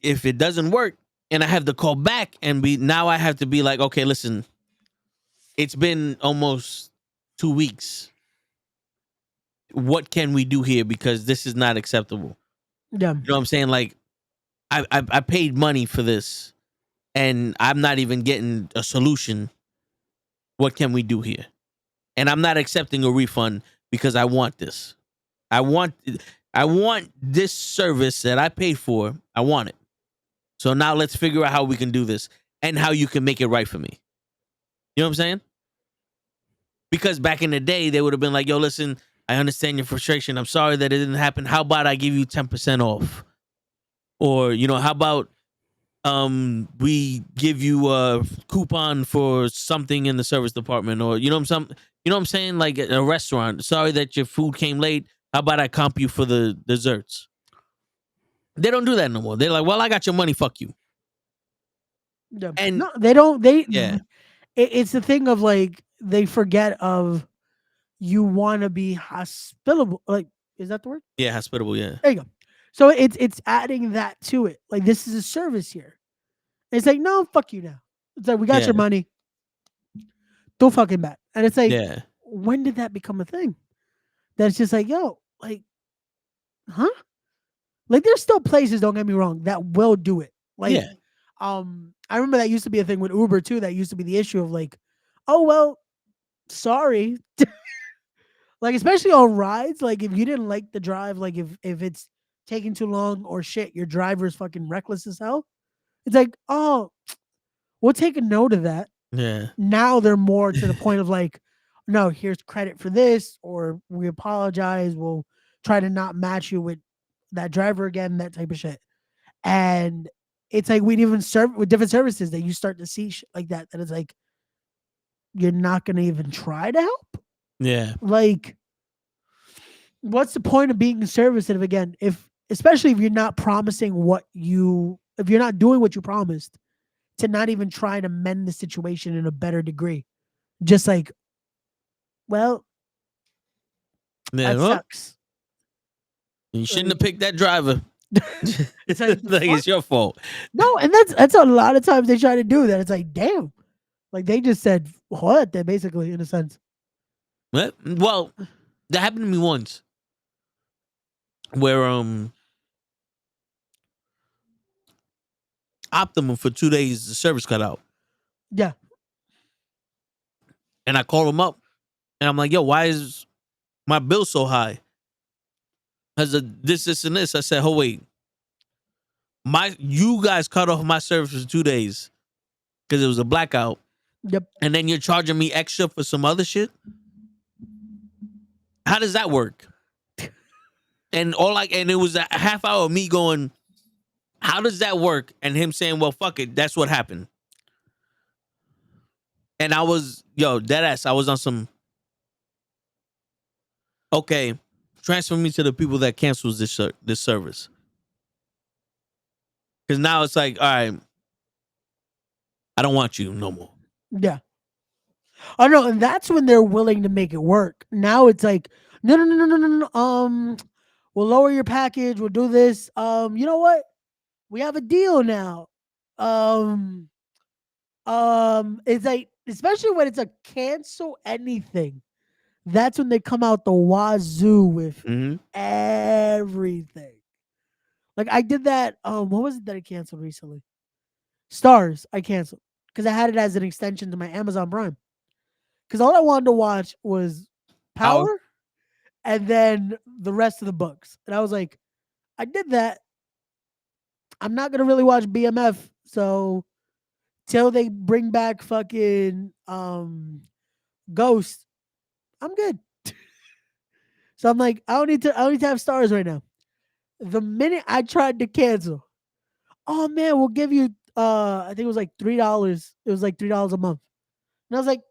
if it doesn't work and I have to call back and now I have to be like, okay, listen, it's been almost 2 weeks. What can we do here? Because this is not acceptable. Yeah. You know what I'm saying? Like, I paid money for this and I'm not even getting a solution. What can we do here? And I'm not accepting a refund because I want this. I want this service that I paid for. I want it. So now let's figure out how we can do this and how you can make it right for me. You know what I'm saying? Because back in the day, they would have been like, yo, listen, I understand your frustration. I'm sorry that it didn't happen. How about I give you 10% off? Or, you know, how about we give you a coupon for something in the service department? Or, you know what I'm saying? Like a restaurant. Sorry that your food came late. How about I comp you for the desserts? They don't do that no more. They're like, well, I got your money. Fuck you. Yeah. And no, they don't. yeah. It's the thing of like, they forget of you want to be hospitable. Like, is that the word? Yeah, hospitable. Yeah. There you go. So it's adding that to it. Like, this is a service here. It's like, no, fuck you now. It's like, we got your money. Don't fucking bet. And it's like, when did that become a thing? That's just like, yo, like, huh? Like, there's still places, don't get me wrong, that will do it. Like, I remember that used to be a thing with Uber too. That used to be the issue of like, oh, well, sorry. Like, especially on rides, like if you didn't like the drive, like if it's taking too long or shit, your driver's fucking reckless as hell. It's like, oh, we'll take a note of that. Yeah. Now they're more to the point of like, no, here's credit for this, or we apologize. We'll try to not match you with that driver again, that type of shit. And it's like we'd even serve with different services that you start to see shit like that. That it's like, you're not gonna even try to help. Yeah. Like, what's the point of being service especially if you're not promising if you're not doing what you promised to not even try to mend the situation in a better degree. Just like, well, Yeah, that well, sucks. you shouldn't have picked that driver. It's like, Like it's your fault. no, and that's a lot of times they try to do that. It's like, damn, like they just said what? That basically, in a sense. Well, that happened to me once, where Optimum for 2 days the service cut out, Yeah, and I called them up, and I'm like, "Yo, why is my bill so high?" Because of this, and this. I said, "Oh wait, you guys cut off my service for 2 days because it was a blackout, yep. and then you're charging me extra for some other shit. How does that work?" And it was a half hour of me going, "How does that work?" And him saying, "Well, fuck it, that's what happened." And I was, dead ass. I was on some, okay, transfer me to the people that cancels this service. Because now it's like, all right, I don't want you no more. Yeah. Oh no, and that's when they're willing to make it work. Now it's like, no. We'll lower your package. We'll do this. You know what? We have a deal now. It's like, especially when it's a cancel anything, that's when they come out the wazoo with everything. Like I did that. What was it that I canceled recently? Stars. I canceled because I had it as an extension to my Amazon Prime. Because all I wanted to watch was Power, and then the rest of the books. And I was like, I did that. I'm not gonna really watch BMF. So till they bring back fucking Ghost, I'm good. So I'm like, I don't need to have stars right now. The minute I tried to cancel, oh man, we'll give you I think it was like $3. It was like $3 a month. And I was like,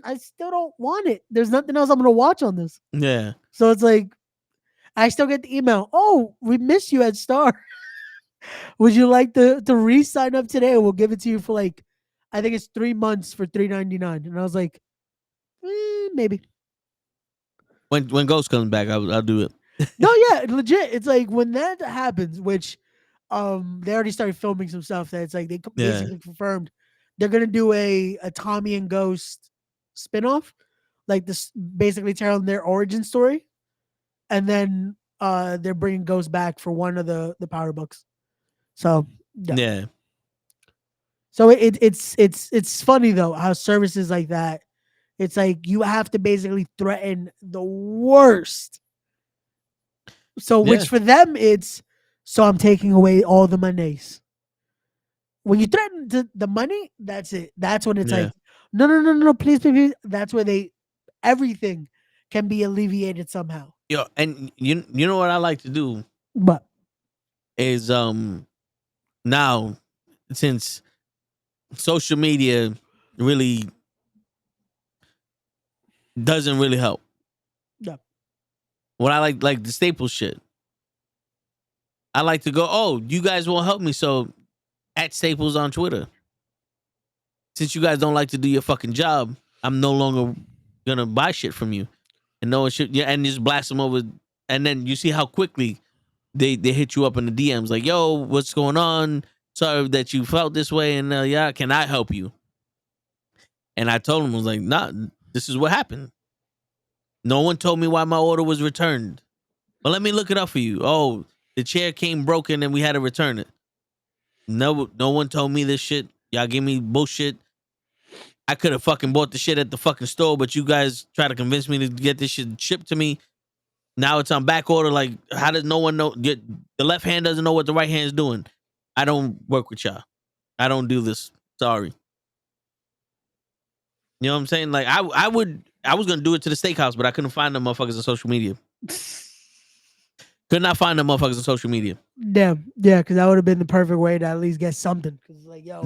I still don't want it. There's nothing else I'm gonna watch on this. Yeah. So it's like I still get the email. Oh, we miss you at Star. Would you like to re-sign up today? We'll give it to you for like, I think it's 3 months for $3.99. And I was like, maybe. When Ghost comes back, I'll do it. No, yeah, legit. It's like when that happens, which they already started filming some stuff that it's like they basically confirmed they're gonna do a Tommy and Ghost spinoff, like this, basically telling their origin story, and then they're bringing Ghost back for one of the power books. So yeah. So it's funny though how services like that, it's like you have to basically threaten the worst. So which for them it's, so I'm taking away all the monies. When you threaten the money, that's it. That's when it's like, no, please, That's where everything can be alleviated somehow. Yo, and you know what I like to do? But is now, since social media really doesn't really help. Yeah. What I like the Staples shit. I like to go, oh, you guys won't help me, so at Staples on Twitter. Since you guys don't like to do your fucking job, I'm no longer gonna buy shit from you. And no one should, and just blast them over. And then you see how quickly they hit you up in the DMs, like, yo, what's going on? Sorry that you felt this way, and yeah, can I help you? And I told him, I was like, nah, this is what happened. No one told me why my order was returned. But let me look it up for you. Oh, the chair came broken and we had to return it. No one told me this shit. Y'all gave me bullshit. I could have fucking bought the shit at the fucking store, but you guys try to convince me to get this shit shipped to me. Now it's on back order. Like, how does no one know? The left hand doesn't know what the right hand is doing. I don't work with y'all. I don't do this. Sorry. You know what I'm saying? Like, I was gonna do it to the steakhouse, but I couldn't find them motherfuckers on social media. Could not find them motherfuckers on social media. Damn, yeah, because that would have been the perfect way to at least get something. Because like, yo,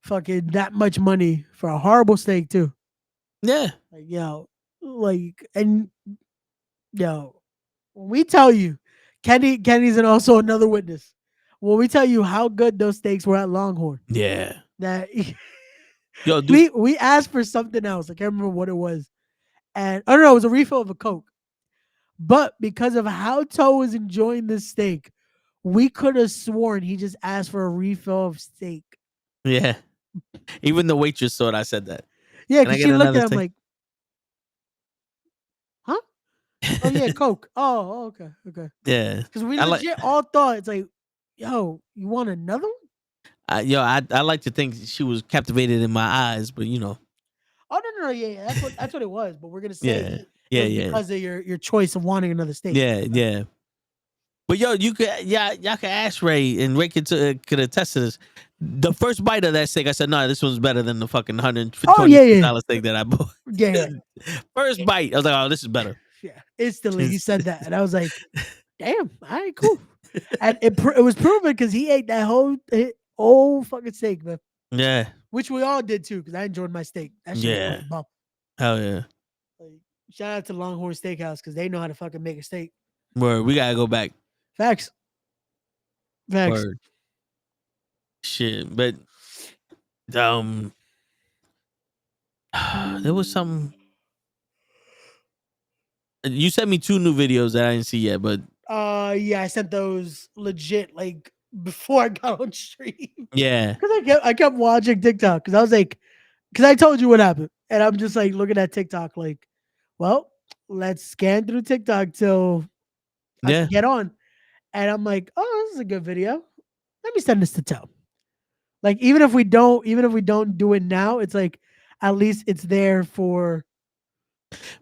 fucking that much money for a horrible steak too. Yeah, like, yo, like, and yo, when we tell you, Kenny's and also another witness. When we tell you how good those steaks were at Longhorn, yeah, that Yo, dude. we asked for something else. I can't remember what it was, and I don't know. It was a refill of a Coke, but because of how Toe was enjoying this steak, we could have sworn he just asked for a refill of steak. Yeah. Even the waitress thought I said that. Yeah, Can I because get she looked another at him steak? like, "Huh? Oh yeah, Coke. Oh, okay, okay." Yeah. Because we I like legit all thought it's like, "Yo, you want another one?" I like to think she was captivated in my eyes, but you know. Oh no, yeah, that's what it was. But we're gonna say Yeah. it Yeah, was yeah. because of your choice of wanting another steak. Yeah, yeah. But yo, you could y'all can ask Ray, and Ray could attest to this. The first bite of that steak, I said, no, this one's better than the fucking Oh yeah, yeah, $126 steak that I bought. yeah, First bite, I was like, oh, this is better. yeah. Instantly, he said that, and I was like, "Damn, all right, cool." And it was proven because he ate that whole fucking steak, man. Yeah. Which we all did too, because I enjoyed my steak. That shit was Yeah. fucking bomb. Hell yeah. Like, shout out to Longhorn Steakhouse because they know how to fucking make a steak. Word. We gotta go back. Facts. Word. Shit. But there was some. You sent me 2 new videos that I didn't see yet, but Yeah, I sent those legit like before I got on stream. yeah. Because I kept watching TikTok because I was like, because I told you what happened, and I'm just like looking at TikTok like, well, let's scan through TikTok till I Yeah. can get on, and I'm like, oh, this is a good video. Let me send this to Toe. Like even if we don't do it now, it's like at least it's there for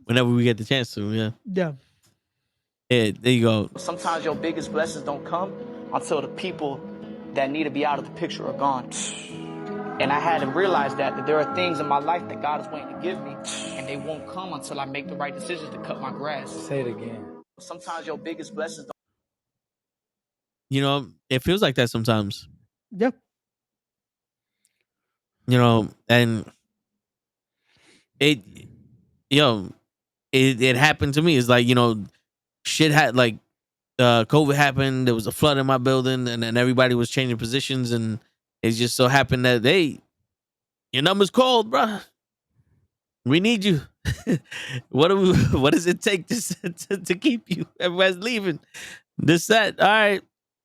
Whenever we get the chance to, yeah. yeah. Yeah, there you go. Sometimes your biggest blessings don't come until the people that need to be out of the picture are gone. And I had to realize that there are things in my life that God is waiting to give me, and they won't come until I make the right decisions to cut my grass. Say it again. Sometimes your biggest blessings don't. You know, it feels like that sometimes. Yeah. You know, and it it happened to me. It's like, shit had like COVID happened, there was a flood in my building, and then everybody was changing positions, and it just so happened that your number's called, bruh. We need you. What does it take to keep you? Everybody's leaving. This, that. All right.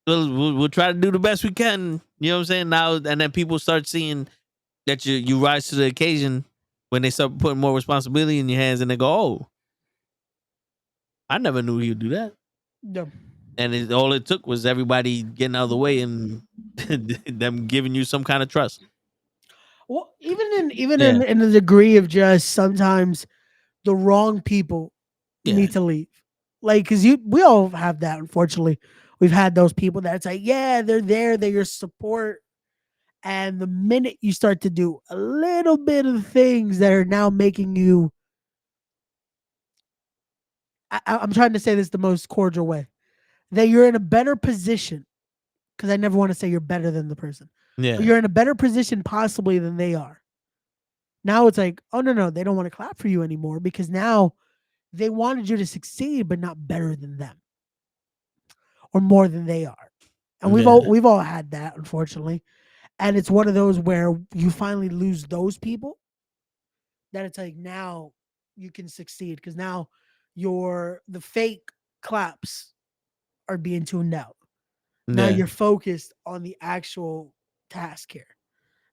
We'll try to do the best we can. You know what I'm saying? Now, and then people start seeing that you rise to the occasion when they start putting more responsibility in your hands, and they go, oh, I never knew you'd do that. Yeah. And all it took was everybody getting out of the way and them giving you some kind of trust. Well, even in the degree of just sometimes the wrong people need to leave. Like, because we all have that, unfortunately. We've had those people that it's like, yeah, they're there, they're your support. And the minute you start to do a little bit of things that are now making you, I'm trying to say this the most cordial way, that you're in a better position, because I never want to say you're better than the person. Yeah. But you're in a better position possibly than they are. Now it's like, oh, no, they don't want to clap for you anymore because now they wanted you to succeed, but not better than them or more than they are. And we've all had that, unfortunately. And it's one of those where you finally lose those people that it's like now you can succeed because now the fake claps are being tuned out. Now you're focused on the actual task here.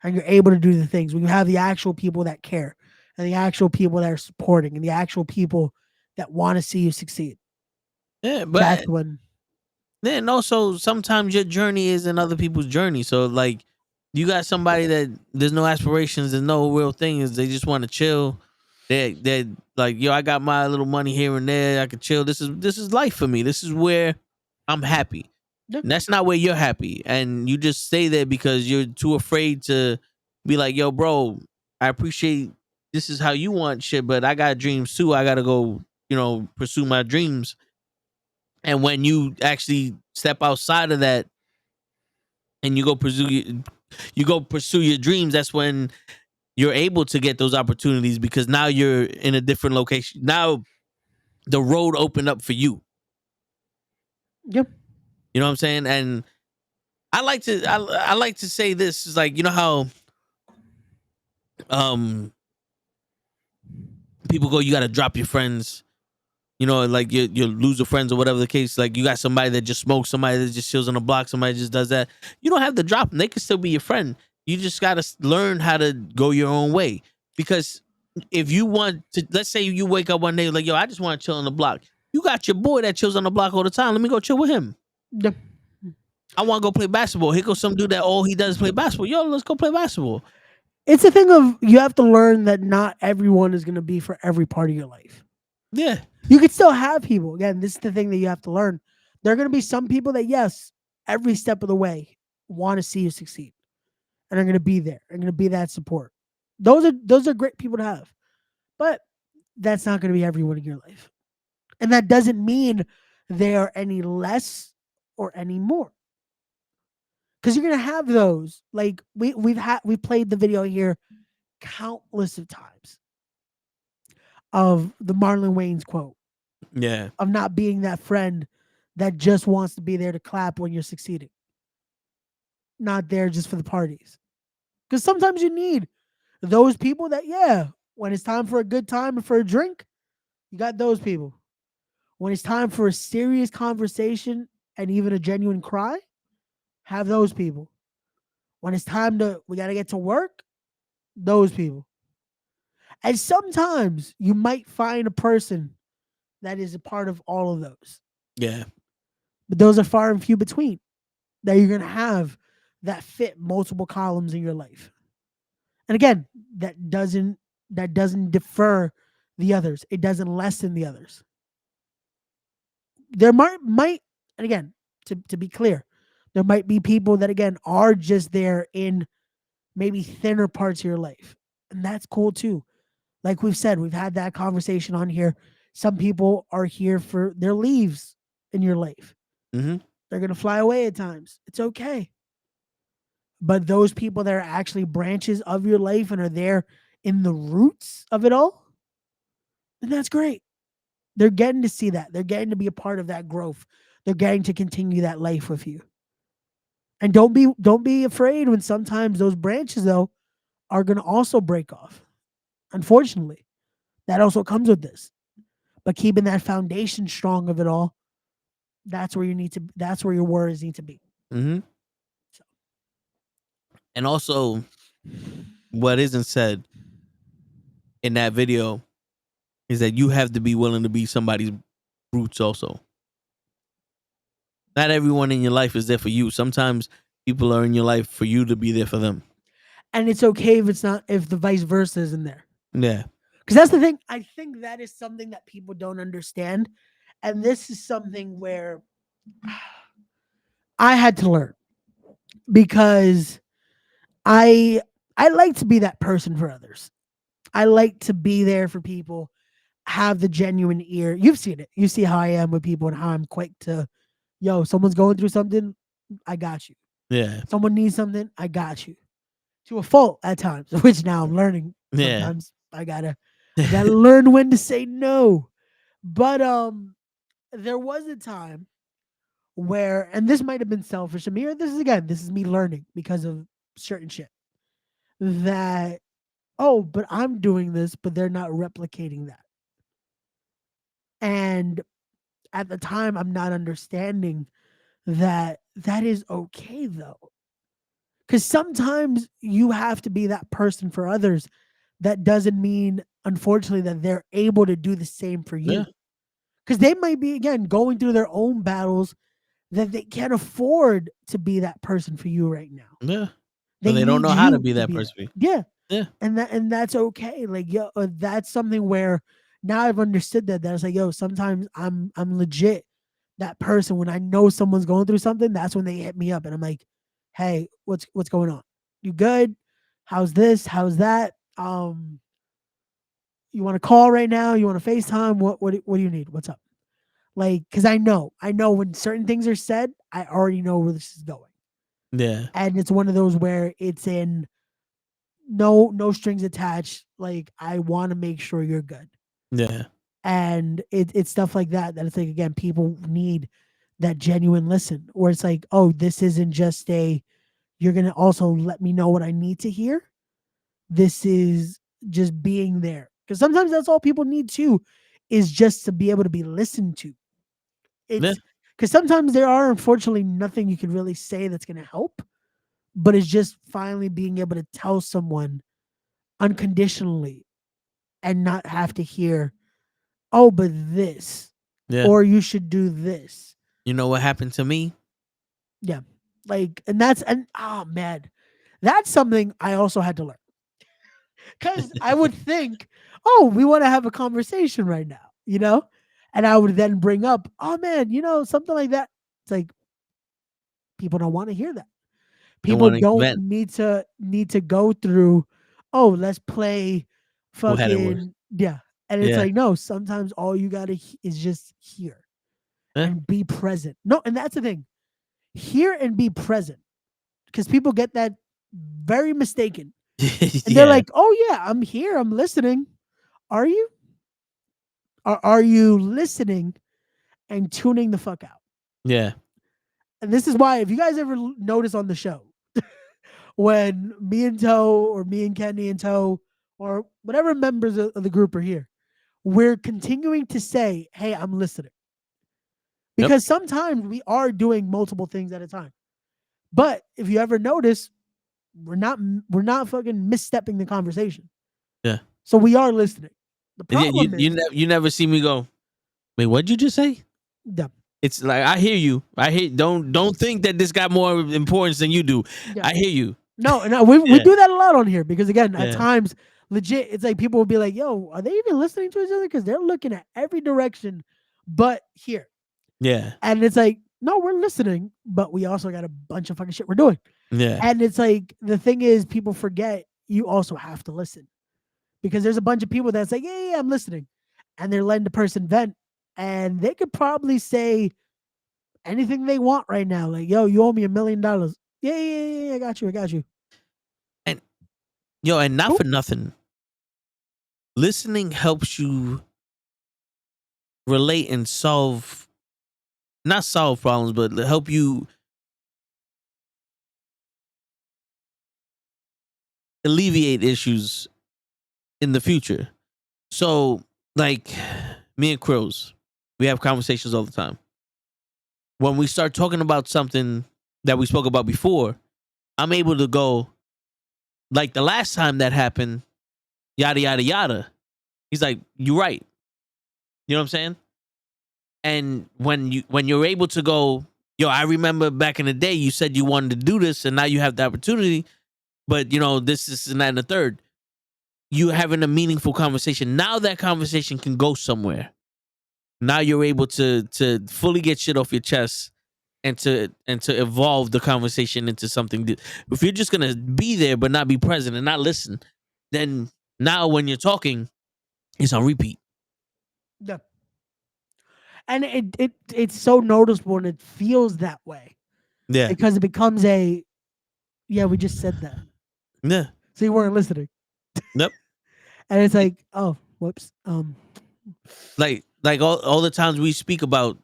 And you're able to do the things when you have the actual people that care and the actual people that are supporting and the actual people that want to see you succeed. Yeah, but that's when. Then also sometimes your journey isn't other people's journey. So like you got somebody that there's no aspirations, there's no real things. They just want to chill. They like, yo, I got my little money here and there. I can chill. This is life for me. This is where I'm happy. And that's not where you're happy. And you just stay there because you're too afraid to be like, yo, bro, I appreciate this is how you want shit, but I got dreams too. I gotta go, pursue my dreams. And when you actually step outside of that and you go pursue your dreams, that's when you're able to get those opportunities because now you're in a different location. Now the road opened up for you. Yep. You know what I'm saying? And I like to say this is like, you know how people go, you got to drop your friends. You know, like you lose your friends or whatever the case. Like you got somebody that just smokes, somebody that just chills on the block, somebody that just does that. You don't have to drop them. They can still be your friend. You just got to learn how to go your own way. Because if you want to, let's say you wake up one day like, yo, I just want to chill on the block. You got your boy that chills on the block all the time. Let me go chill with him. Yeah. I want to go play basketball. Here goes some dude that all he does is play basketball. Yo, let's go play basketball. It's a thing of you have to learn that not everyone is going to be for every part of your life. Yeah. You could still have people. Again, this is the thing that you have to learn. There are going to be some people that, yes, every step of the way want to see you succeed and are going to be there. Are going to be that support. Those are great people to have. But that's not going to be everyone in your life. And that doesn't mean they are any less or any more. Because you're going to have those. Like we played the video here countless of times of the Marlon Wayans quote. Yeah. Of not being that friend that just wants to be there to clap when you're succeeding. Not there just for the parties. Because sometimes you need those people that, yeah, when it's time for a good time and for a drink, you got those people. When it's time for a serious conversation and even a genuine cry, have those people. When it's time we got to get to work, those people. And sometimes you might find a person that is a part of all of those. Yeah. But those are far and few between that you're going to have that fit multiple columns in your life. And again, that doesn't defer the others. It doesn't lessen the others. There might and again, to be clear, there might be people that again are just there in maybe thinner parts of your life. And that's cool too. Like we've said, we've had that conversation on here. Some people are here for their leaves in your life. Mm-hmm. They're going to fly away at times. It's okay. But those people that are actually branches of your life and are there in the roots of it all, then that's great. They're getting to see that. They're getting to be a part of that growth. They're getting to continue that life with you. And don't be afraid when sometimes those branches though are going to also break off. Unfortunately, that also comes with this. But keeping that foundation strong of it all, that's where your words need to be. Mm-hmm. And also, what isn't said in that video is that you have to be willing to be somebody's roots also. Not everyone in your life is there for you. Sometimes people are in your life for you to be there for them. And it's okay if the vice versa isn't there. Yeah. Because that's the thing. I think that is something that people don't understand. And this is something where I had to learn. Because I like to be that person for others. I like to be there for people, have the genuine ear. You've seen it. You see how I am with people and how I'm quick to, yo, someone's going through something, I got you. Yeah. Someone needs something, I got you. To a fault at times, which now I'm learning. Sometimes I gotta learn when to say no. But there was a time where, and this might have been selfish of me, or this is me learning because of certain shit. That, oh, but I'm doing this, but they're not replicating that. And at the time, I'm not understanding that is okay though. Because sometimes you have to be that person for others. That doesn't mean, unfortunately, that they're able to do the same for you. Because they might be, again, going through their own battles that they can't afford to be that person for you right now. Yeah. They don't know how to be that person for you. Yeah. Yeah. And that's okay. Like, yo, that's something where now I've understood that it's like, yo, sometimes I'm legit that person. When I know someone's going through something, that's when they hit me up and I'm like, hey, what's going on? You good? How's this? How's that? You want to call right now? You want to FaceTime? What do you need? What's up? Like, because I know when certain things are said, I already know where this is going. Yeah. And it's one of those where it's in no strings attached. Like, I want to make sure you're good. Yeah. And it's stuff like that it's like, again, people need that genuine listen where it's like, oh, this isn't just you're going to also let me know what I need to hear, This is just being there. Because sometimes that's all people need too, is just to be able to be listened to. Yeah. It's because sometimes there are unfortunately nothing you can really say that's going to help, but it's just finally being able to tell someone unconditionally and not have to hear, oh, but this, Yeah. or you should do this. You know what happened to me? Yeah. Like, and oh man, that's something I also had to learn. Because I would think, oh, we want to have a conversation right now, you know? And I would then bring up, oh man, something like that. It's like people don't want to hear that. They People want to don't vent. need to go through, oh, let's play Who had it worse? fucking yeah. And it's Yeah. like, no, sometimes all you gotta is just hear Yeah. and be present. No, and that's the thing. Hear and be present. Because people get that very mistaken. And they're Yeah. like, oh yeah, I'm here, I'm listening. Are you? Are you listening and tuning the fuck out? Yeah. And this is why, if you guys ever notice on the show, when me and Toe or me and Kenny and Toe or whatever members of the group are here, we're continuing to say, hey, I'm listening. Yep. Because sometimes we are doing multiple things at a time. But if you ever notice, we're not fucking misstepping the conversation. Yeah. So we are listening. The problem is, You never see me go, wait, what'd you just say? yeah, It's like I hear you. I hear. Don't think that this got more importance than you do. yeah. I hear you. No, and we Yeah. do that a lot on here because again, at Yeah. times, legit, it's like people will be like, "Yo, are they even listening to each other?" Because they're looking at every direction, but here, Yeah. and it's like, no, we're listening, but we also got a bunch of fucking shit we're doing, Yeah. and it's like the thing is, people forget you also have to listen because there's a bunch of people that's like, yeah, I'm listening, and they're letting the person vent, and they could probably say anything they want right now, like, "Yo, you owe me $1 million." Yeah, I got you. And and not Cool. for nothing. Listening helps you relate and not solve problems, but help you alleviate issues in the future. So, like me and Krills, we have conversations all the time. When we start talking about something that we spoke about before, I'm able to go, like the last time that happened, yada yada yada. He's like, "You're right." You know what I'm saying? And when you're able to go, yo, I remember back in the day you said you wanted to do this, and now you have the opportunity, but this is and that and the third. You having a meaningful conversation. Now that conversation can go somewhere. Now you're able to fully get shit off your chest and to evolve the conversation into something. If you're just gonna be there but not be present and not listen, then now when you're talking, it's on repeat. Yeah. And it's so noticeable and it feels that way Yeah. because it becomes a we just said that. Yeah. So you weren't listening. Yep. And it's like, oh, whoops. Like all the times we speak about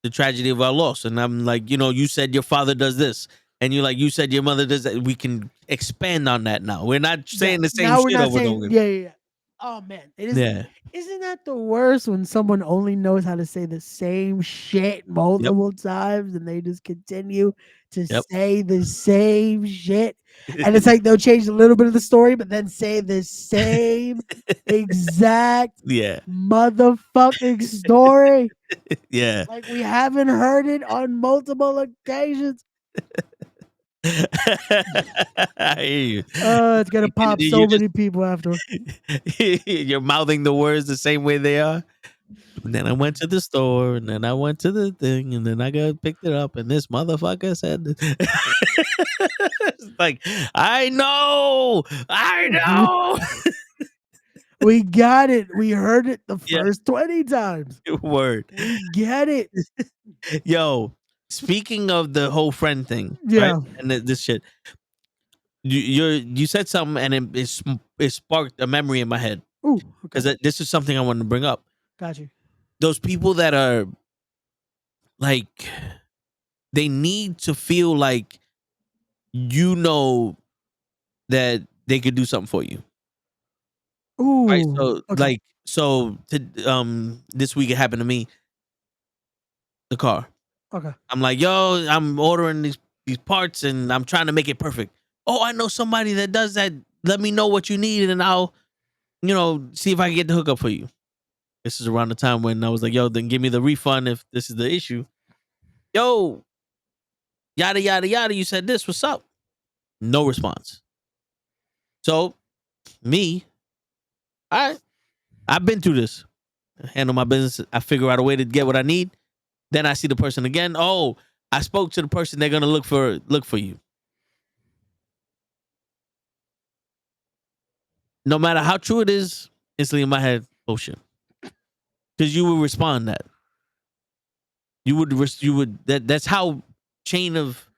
the tragedy of our loss, and I'm like, you said your father does this, and you said your mother does that. We can expand on that now. We're not saying the same now we're shit not over and over saying again. yeah. Oh man, it is. Yeah. Isn't that the worst when someone only knows how to say the same shit multiple times and they just continue to Yep. say the same shit? And it's like they'll change a little bit of the story, but then say the same exact Yeah. motherfucking story. Yeah. Like we haven't heard it on multiple occasions. I hear you. It's gonna pop so many people after. You're mouthing the words the same way they are. And then I went to the store, and then I went to the thing, and then I picked it up, and this motherfucker said, it's like, I know. We got it. We heard it the Yeah. first 20 times. Word. We get it. Yo, speaking of the whole friend thing, Yeah. right? And this shit, you said something, and it sparked a memory in my head. Ooh, because okay. this is something I wanted to bring up. Got you. Those people that are like, they need to feel like that they could do something for you. Ooh. Right. So Okay. this week it happened to me. The car. Okay. I'm like, yo, I'm ordering these parts and I'm trying to make it perfect. Oh, I know somebody that does that. Let me know what you need and I'll, see if I can get the hookup for you. This is around the time when I was like, yo, then give me the refund if this is the issue. Yo, yada, yada, yada. You said this. What's up? No response. So, me, I've been through this. I handle my business. I figure out a way to get what I need. Then I see the person again. Oh, I spoke to the person. They're gonna look for you. No matter how true it is, instantly in my head, oh shit. Because you would respond that. You would that's how chain of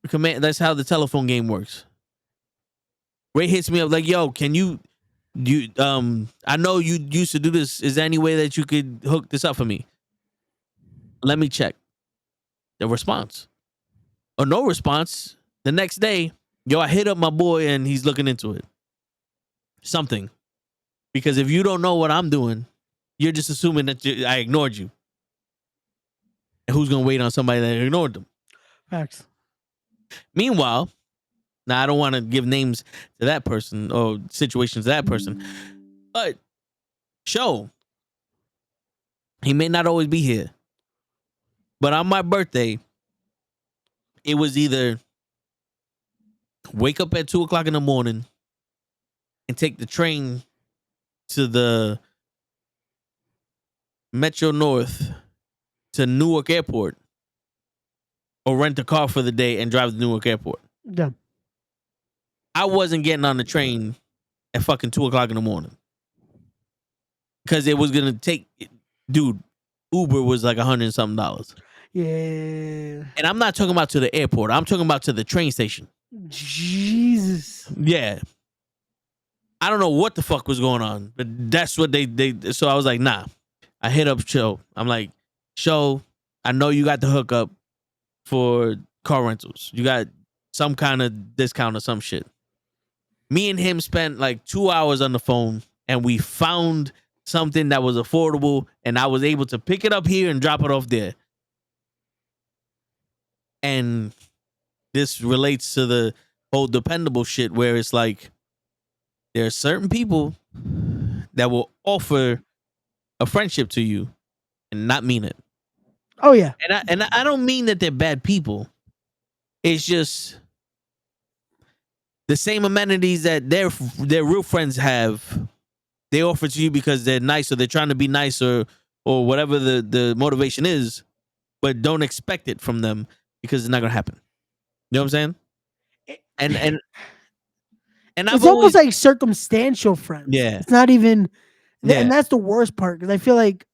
command. That's how the telephone game works. Ray hits me up like, yo, can you I know you used to do this. Is there any way that you could hook this up for me? Let me check. The response. Or no response. The next day, yo, I hit up my boy and he's looking into it. Something. Because if you don't know what I'm doing, you're just assuming that I ignored you. And who's going to wait on somebody that ignored them? Facts. Meanwhile, now I don't want to give names to that person or situations to that person, but he may not always be here. But on my birthday, it was either wake up at 2:00 in the morning and take the train to the Metro North to Newark Airport, or rent a car for the day and drive to Newark Airport. Yeah. I wasn't getting on the train at fucking 2:00 in the morning because it was gonna take, dude. Uber was like $100 and something. Yeah. And I'm not talking about to the airport. I'm talking about to the train station. Jesus. Yeah. I don't know what the fuck was going on, but that's what they so I was like, nah. I hit up Show. I'm like, Show, I know you got the hookup for car rentals. You got some kind of discount or some shit. Me and him spent like 2 hours on the phone and we found something that was affordable and I was able to pick it up here and drop it off there. And this relates to the whole dependable shit where it's like there are certain people that will offer a friendship to you and not mean it. Oh yeah. And I don't mean that they're bad people. It's just the same amenities that their real friends have. They offer to you because they're nice or they're trying to be nice or whatever the motivation is, but don't expect it from them because it's not gonna happen. You know what I'm saying? And it's almost like circumstantial friends. Yeah. It's not even, Yeah. and that's the worst part because I feel like,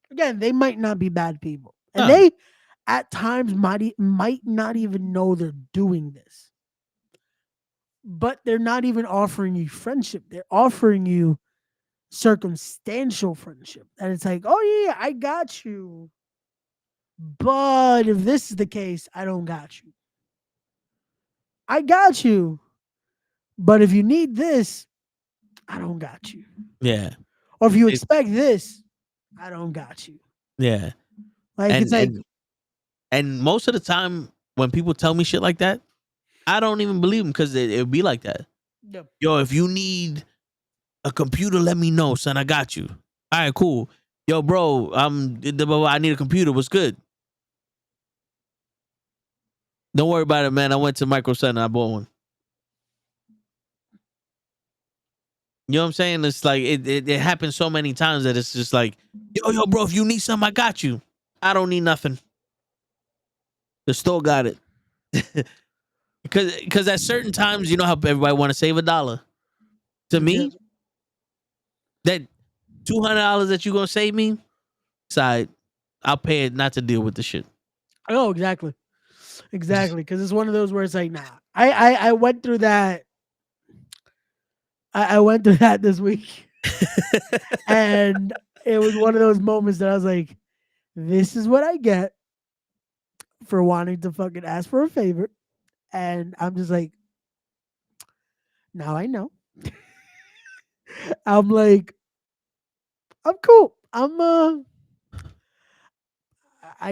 again, they might not be bad people, and No. they at times might not even know they're doing this, but they're not even offering you friendship. They're offering you circumstantial friendship, and it's like, oh yeah, I got you, but if this is the case, I don't got you. I got you, but if you need this, I don't got you. Yeah. Or if you expect this, I don't got you. Yeah. Like it's like, and most of the time when people tell me shit like that, I don't even believe them because it would be like that. Yep. Yo, if you need a computer, let me know, son. I got you. All right, cool. Yo, bro, I need a computer. What's good? Don't worry about it, man. I went to Micro Center. I bought one. You know what I'm saying? It's like it happens so many times that it's just like, yo, bro, if you need something, I got you. I don't need nothing. The store got it. Because at certain times, you know how everybody want to save $1. To me, that $200 that you gonna save me, side, I'll pay it not to deal with the shit. oh, exactly. Because it's one of those where it's like, nah. I went through that. I went through that this week. And it was one of those moments that I was like, this is what I get for wanting to fucking ask for a favor. And I'm just like, Now I know. I'm like, I'm cool. I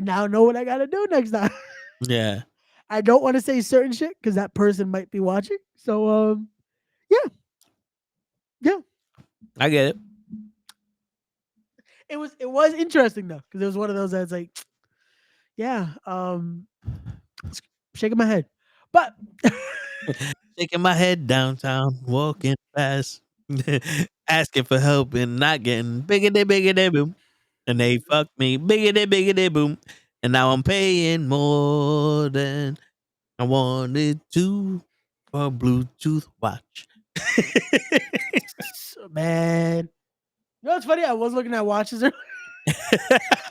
now know what I gotta do next time. Yeah. I don't want to say certain shit because that person might be watching. So yeah. I get it. It was interesting though because it was one of those that's like, yeah, shaking my head, but Shaking my head downtown, walking fast, asking for help and not getting biggity boom. And they fucked me biggity boom. And now I'm paying more than I wanted to for a Bluetooth watch. man, you know what's funny? I was looking at watches.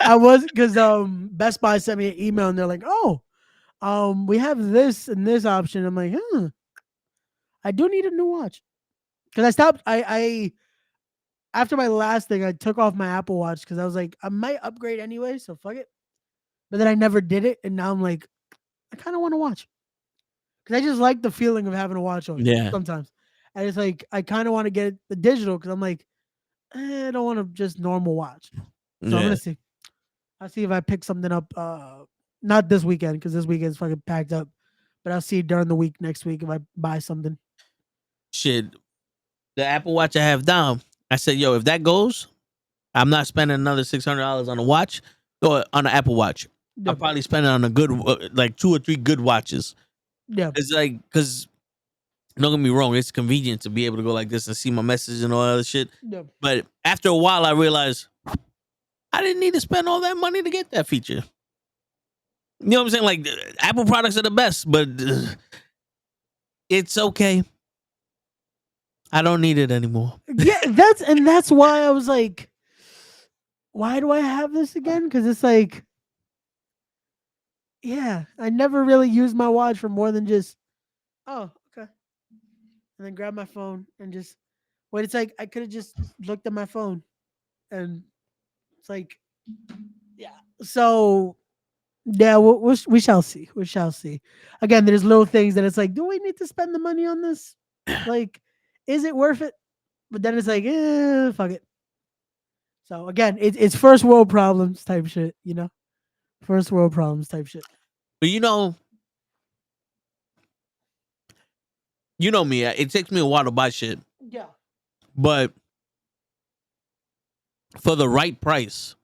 I was because Best Buy sent me an email and they're like, oh, we have this and this option. I'm like, I do need a new watch because I stopped. I after my last thing, I took off my Apple Watch because I was like, I might upgrade anyway, so fuck it. But then I never did it, and now I'm like, I kind of want to watch because I just like the feeling of having a watch on. Yeah. Sometimes, and it's like I kind of want to get the digital because I'm like, I don't want to just normal watch. So I'm gonna see. I'll see if I pick something up. Not this weekend because this weekend's fucking packed up. But I'll see during the week next week if I buy something. Shit. The Apple Watch I have down, I said, yo, if that goes, I'm not spending another $600 on a watch or on an Apple Watch. Yeah. I'll probably spend it on a good, like 2 or 3 good watches. Yeah. It's like, because don't get me wrong, it's convenient to be able to go like this and see my message and all that other shit. Yeah. But after a while, I realized I didn't need to spend all that money to get that feature. You know what I'm saying? Like, Apple products are the best, but it's okay. I don't need it anymore. Yeah, that's why I was like, why do I have this again? Because it's like, yeah, I never really used my watch for more than just, oh, okay, and then grab my phone and just wait. It's like I could have just looked at my phone, and it's like, yeah. So yeah, we shall see. We shall see. Again, there's little things that it's like, do we need to spend the money on this? Like, is it worth it? But then it's like, fuck it. So again, it's first world problems type shit, you know? First world problems type shit. But you know me, it takes me a while to buy shit. Yeah. But for the right price,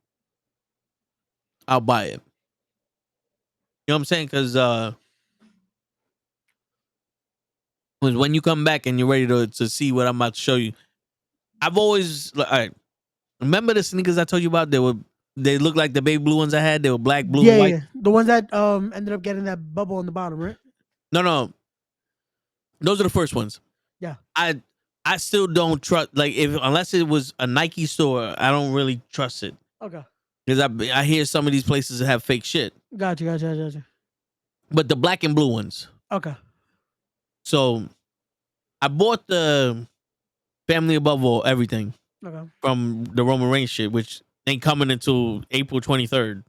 I'll buy it. You know what I'm saying? Because when you come back and you're ready to see what I'm about to show you, I've always, all right, remember the sneakers I told you about? They look like the baby blue ones I had. They were black, blue, and white. Yeah. The ones that ended up getting that bubble on the bottom, right? No. Those are the first ones. Yeah. I still don't trust, like, unless it was a Nike store, I don't really trust it. Okay. Because I hear some of these places that have fake shit. Gotcha. But the black and blue ones. Okay. So I bought the Family Above All everything from the Roman Reigns shit, which ain't coming until April 23rd.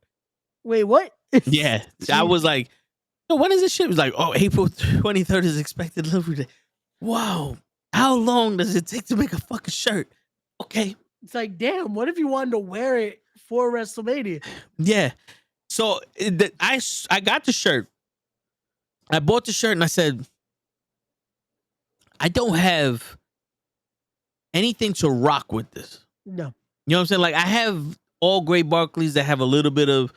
Wait, what? Yeah. I was like, no, when is this shit? It was like, oh, April 23rd is expected delivery day. Wow. How long does it take to make a fucking shirt? Okay. It's like, damn, what if you wanted to wear it for WrestleMania? Yeah. So I got the shirt. I bought the shirt and I said, I don't have anything to rock with this. No. You know what I'm saying? Like, I have all gray Barclays that have a little bit of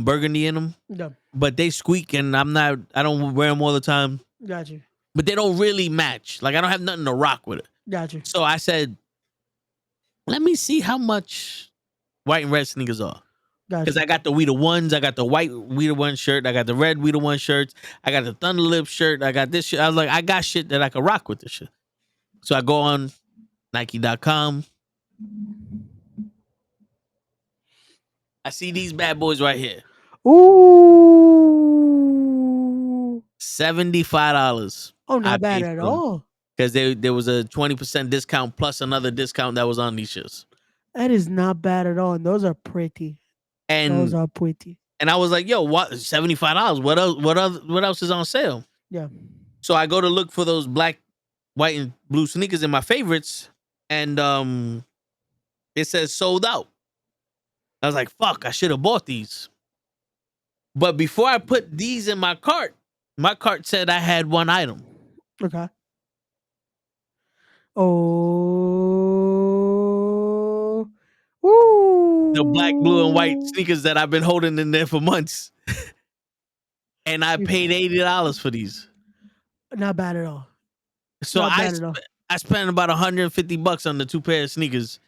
burgundy in them. No. But they squeak and I don't wear them all the time. Gotcha. But they don't really match. Like, I don't have nothing to rock with it. Gotcha. So I said, let me see how much white and red sneakers are. Because I got the We the Ones, I got the white We the One shirt, I got the red We the One shirts, I got the Thunder Lip shirt, I got this shit. I was like, I got shit that I can rock with this shit. So I go on Nike.com. I see these bad boys right here. Ooh. $75. Oh, not bad at all. Because there was a 20% discount plus another discount that was on these shirts. That is not bad at all. And those are pretty. Those are pretty. And I was like, yo, what? $75. What else is on sale? Yeah. So I go to look for those black white and blue sneakers in my favorites, and it says sold out. I was like, fuck, I should have bought these. But before I put these in my cart said I had one item. Okay. Oh. Woo. The black, blue, and white sneakers that I've been holding in there for months. And I paid $80 for these. Not bad at all. So I spent about $150 on the 2 pair of sneakers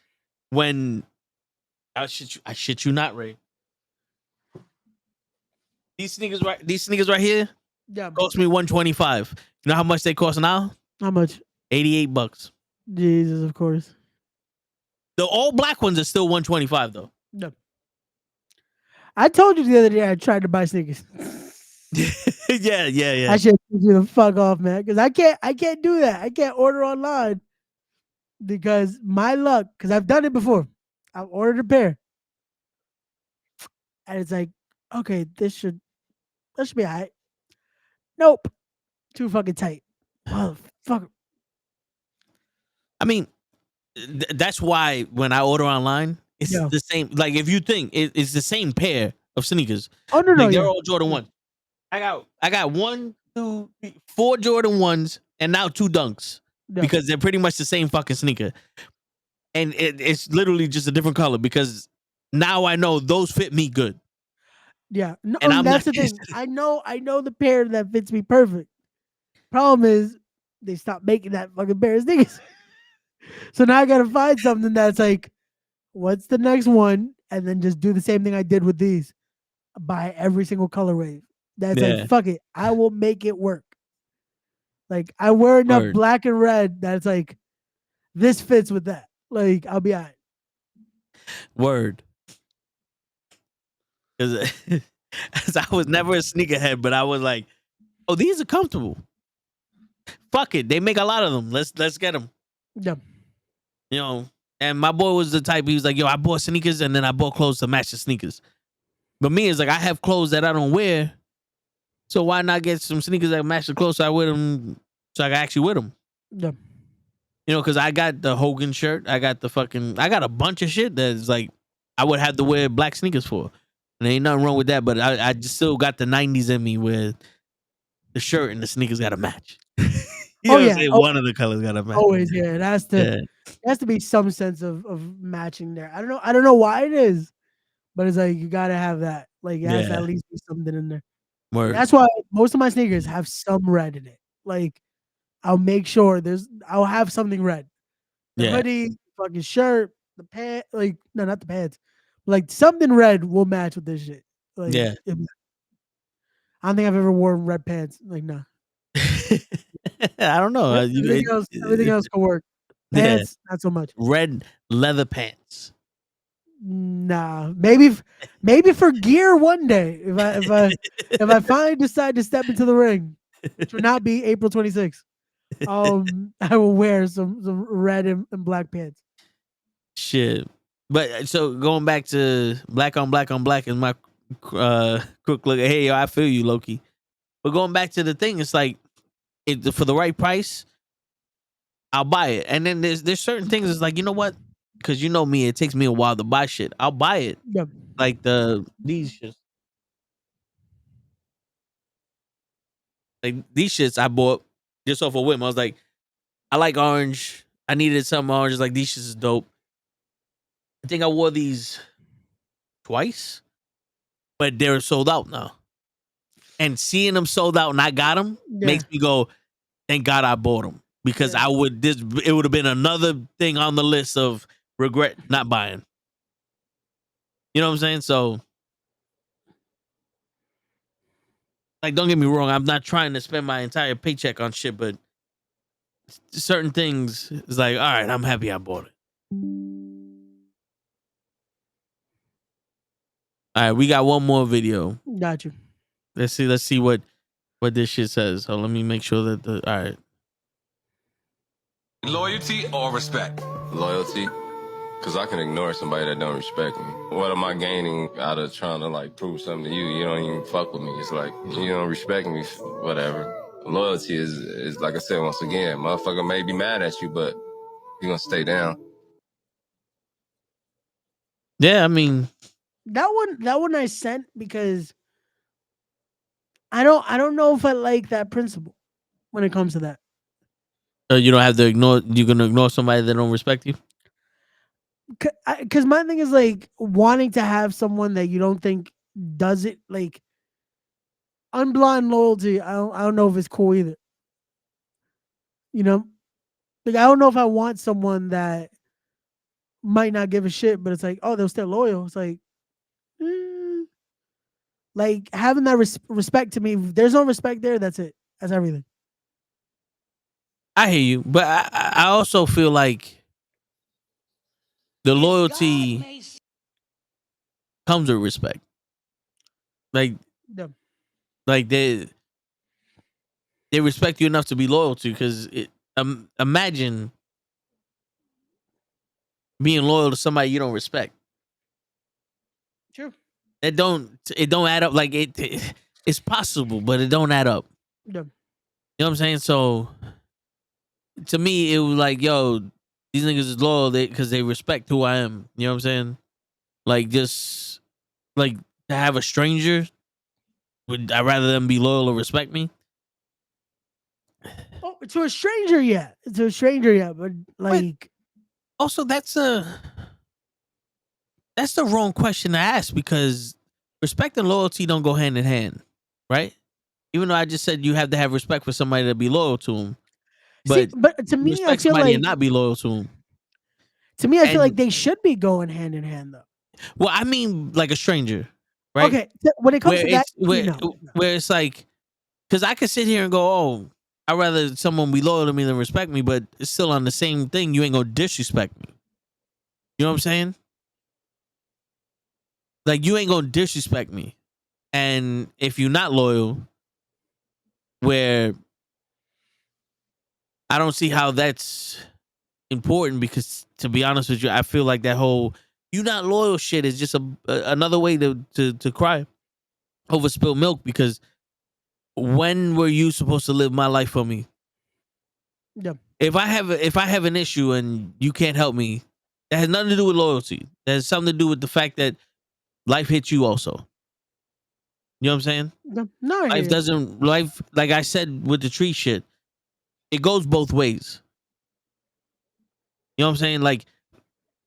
when I shit you not, Ray. These sneakers right here cost me $125. You know how much they cost now? How much? $88. Jesus, of course. The all black ones are still $125 though. No. I told you the other day I tried to buy sneakers. yeah. I should tell you to fuck off, man, because I can't do that. I can't order online because my luck. Because I've done it before. I've ordered a pair, and it's like, okay, that should be alright. Nope, too fucking tight. Motherfucker. I mean, that's why when I order online, it's the same. Like if you think it's the same pair of sneakers. Oh no, like, they're all Jordan 1. I got 1, 2, 3, 4 Jordan 1s and now 2 Dunks because they're pretty much the same fucking sneaker. And it's literally just a different color because now I know those fit me good. Yeah, no, and that's the thing. I know the pair that fits me perfect. Problem is, they stopped making that fucking pair of sneakers. So now I gotta find something that's like, what's the next one, and then just do the same thing I did with these. Buy every single color wave. That's like, fuck it, I will make it work. Like I wear enough black and red that's like, this fits with that. Like I'll be alright. Word. Because I was never a sneakerhead, but I was like, oh, these are comfortable. Fuck it, they make a lot of them. Let's get them. Yeah. You know, and my boy was the type. He was like, yo, I bought sneakers and then I bought clothes to match the sneakers. But me is like, I have clothes that I don't wear. So why not get some sneakers that match the clothes so I wear them, so I can actually wear them? Yeah. You know, because I got the Hogan shirt. I got a bunch of shit that's like, I would have to wear black sneakers for. And there ain't nothing wrong with that, but I just still got the 90s in me where the shirt and the sneakers got to match. One of the colors got to match. Always, yeah. It has to be some sense of matching there. I don't know why it is, but it's like, you got to have that. Like, it has to at least be something in there. Word. That's why most of my sneakers have some red in it. Like, I'll make sure I'll have something red. The hoodie, fucking shirt, the pant, like, no, not the pants. Like, something red will match with this shit. Like, I don't think I've ever worn red pants. Like, no. I don't know. Everything else can work. Pants, not so much. Red leather pants. Nah, maybe for gear one day. If I finally decide to step into the ring, which will not be April 26th, I will wear some red and black pants. Shit. But so going back to black on black is my crook look. Hey, yo, I feel you, Loki. But going back to the thing, it's like, for the right price, I'll buy it. And then there's certain things. It's like, you know what? Because you know me, it takes me a while to buy shit. I'll buy it. Yep. Like these shits. Like these shits I bought just off a whim. I was like, I like orange. I needed some orange. Like these shits is dope. I think I wore these twice, but they're sold out now. And seeing them sold out and I got them makes me go, thank God I bought them. Because it would have been another thing on the list of regret not buying. You know what I'm saying? So, like, don't get me wrong. I'm not trying to spend my entire paycheck on shit, but certain things, it's like, all right, I'm happy I bought it. All right, we got one more video. Got you. Let's see what this shit says. So let me make sure that all right. Loyalty or respect? Loyalty. Because I can ignore somebody that don't respect me. What am I gaining out of trying to, like, prove something to you? You don't even fuck with me. It's like, you don't respect me, whatever. Loyalty is like I said once again, motherfucker may be mad at you, but you gonna stay down. Yeah, I mean, That one I sent because I don't know if I like that principle when it comes to that. you don't have to ignore. You're gonna ignore somebody that don't respect you. Because my thing is like wanting to have someone that you don't think does it, like unblind loyalty. I don't know if it's cool either. You know, like I don't know if I want someone that might not give a shit, but it's like, oh, they're still loyal. It's like having that respect to me. If there's no respect there, that's it. That's everything. I hear you, but I also feel like the loyalty comes with respect. Like, Yeah. like they respect you enough to be loyal to. Because imagine being loyal to somebody you don't respect. True. It don't add up. Like it's possible, but it don't add up. Yeah. You know what I'm saying? So to me, it was like, yo, these niggas is loyal because they respect who I am. You know what I'm saying? Like, just like to have a stranger, would I rather them be loyal or respect me? Oh, to a stranger, yeah. To a stranger, yeah. But like, also that's the wrong question to ask, because respect and loyalty don't go hand in hand, right? Even though I just said you have to have respect for somebody to be loyal to them, see, but but to me, I respect feel somebody and like not be loyal to them. I feel like And they should be going hand in hand, though. well, I mean, like a stranger, right? Okay, when it comes Where to that, it's where no. where it's like, because I could sit here and go, oh, I'd rather someone be loyal to me than respect me, but it's still on the same thing. You ain't gonna disrespect me. You know what I'm saying? Like, you ain't gonna disrespect me. And if you're not loyal, where I don't see how that's important, because to be honest with you, I feel like that whole you not loyal shit is just another way to cry over spilled milk. Because when were you supposed to live my life for me? Yeah. If I have an issue and you can't help me, that has nothing to do with loyalty. That has something to do with the fact that life hits you also. You know what I'm saying? No, I hear you. Life, like I said with the tree shit, it goes both ways. You know what I'm saying? Like,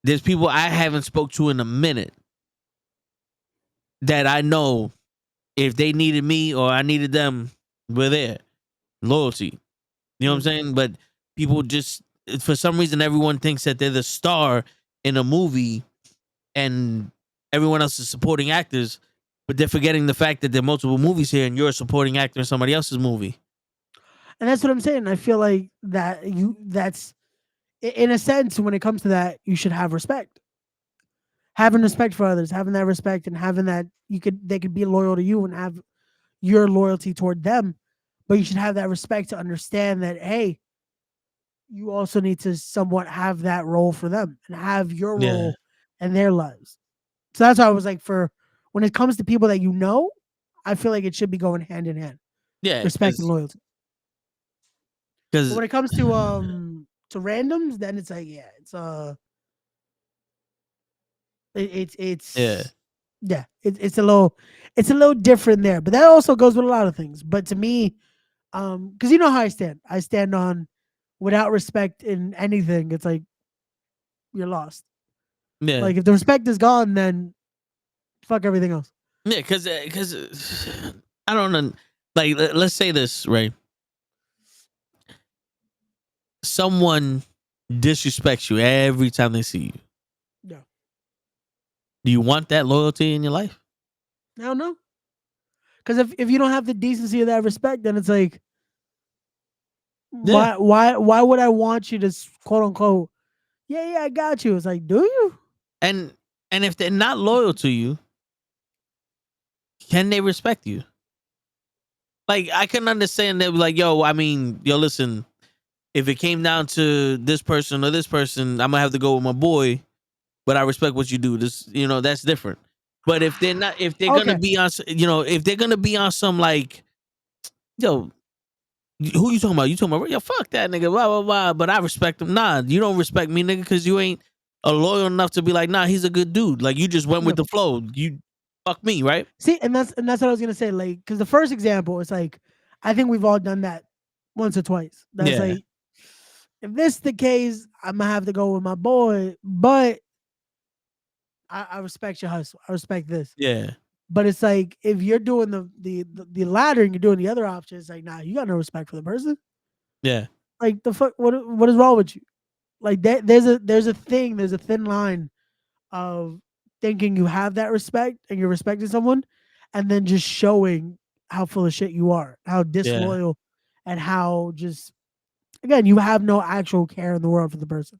there's people I haven't spoke to in a minute that I know if they needed me or I needed them, we're there. Loyalty. You know what I'm saying? But people just, for some reason, everyone thinks that they're the star in a movie and everyone else is supporting actors, but they're forgetting the fact that there are multiple movies here and you're a supporting actor in somebody else's movie. And that's what I'm saying. I feel like that's in a sense, when it comes to that, you should have respect. Having respect for others, having that respect, and having that they could be loyal to you and have your loyalty toward them, but you should have that respect to understand that, hey, you also need to somewhat have that role for them and have your Yeah. role in their lives. So that's why I was like, for when it comes to people that you know, I feel like it should be going hand in hand. Yeah. Respect and loyalty. But Because when it comes to randoms, then it's like, yeah, it's yeah. yeah, it's a little different there. But that also goes with a lot of things. But to me, because you know how I stand on without respect in anything, it's like you're lost. Yeah. Like if the respect is gone, then fuck everything else. Yeah, because I don't know. Like, let's say this, right? Someone disrespects you every time they see you. Yeah. Do you want that loyalty in your life? I don't know. Because if you don't have the decency of that respect, then it's like, Yeah. why would I want you to quote unquote? Yeah, I got you. It's like, do you? And if they're not loyal to you, can they respect you? Like, I can understand that, like, yo, I mean, yo, listen, if it came down to this person or this person, I'm gonna have to go with my boy, but I respect what you do. This, that's different. But if they're not, if they're gonna Okay. be on, if they're gonna be on some, like, yo, Who you talking about? You talking about, yo, fuck that nigga, blah, blah, blah. But I respect him. Nah, you don't respect me, nigga, because you ain't loyal enough to be like, nah, he's a good dude. Like, you just went with the flow. You fuck me, right? See, and that's what I was gonna say. Like, because the first example is like, I think we've all done that once or twice. That's Yeah. like, if this the case, I'm gonna have to go with my boy. But I respect your hustle. I respect this. Yeah. But it's like, if you're doing the latter and you're doing the other option, it's like, nah, you got no respect for the person. Yeah. Like, the fuck, what is wrong with you? Like, there's a thin line of thinking you have that respect and you're respecting someone, and then just showing how full of shit you are, how disloyal, and how just, again, you have no actual care in the world for the person.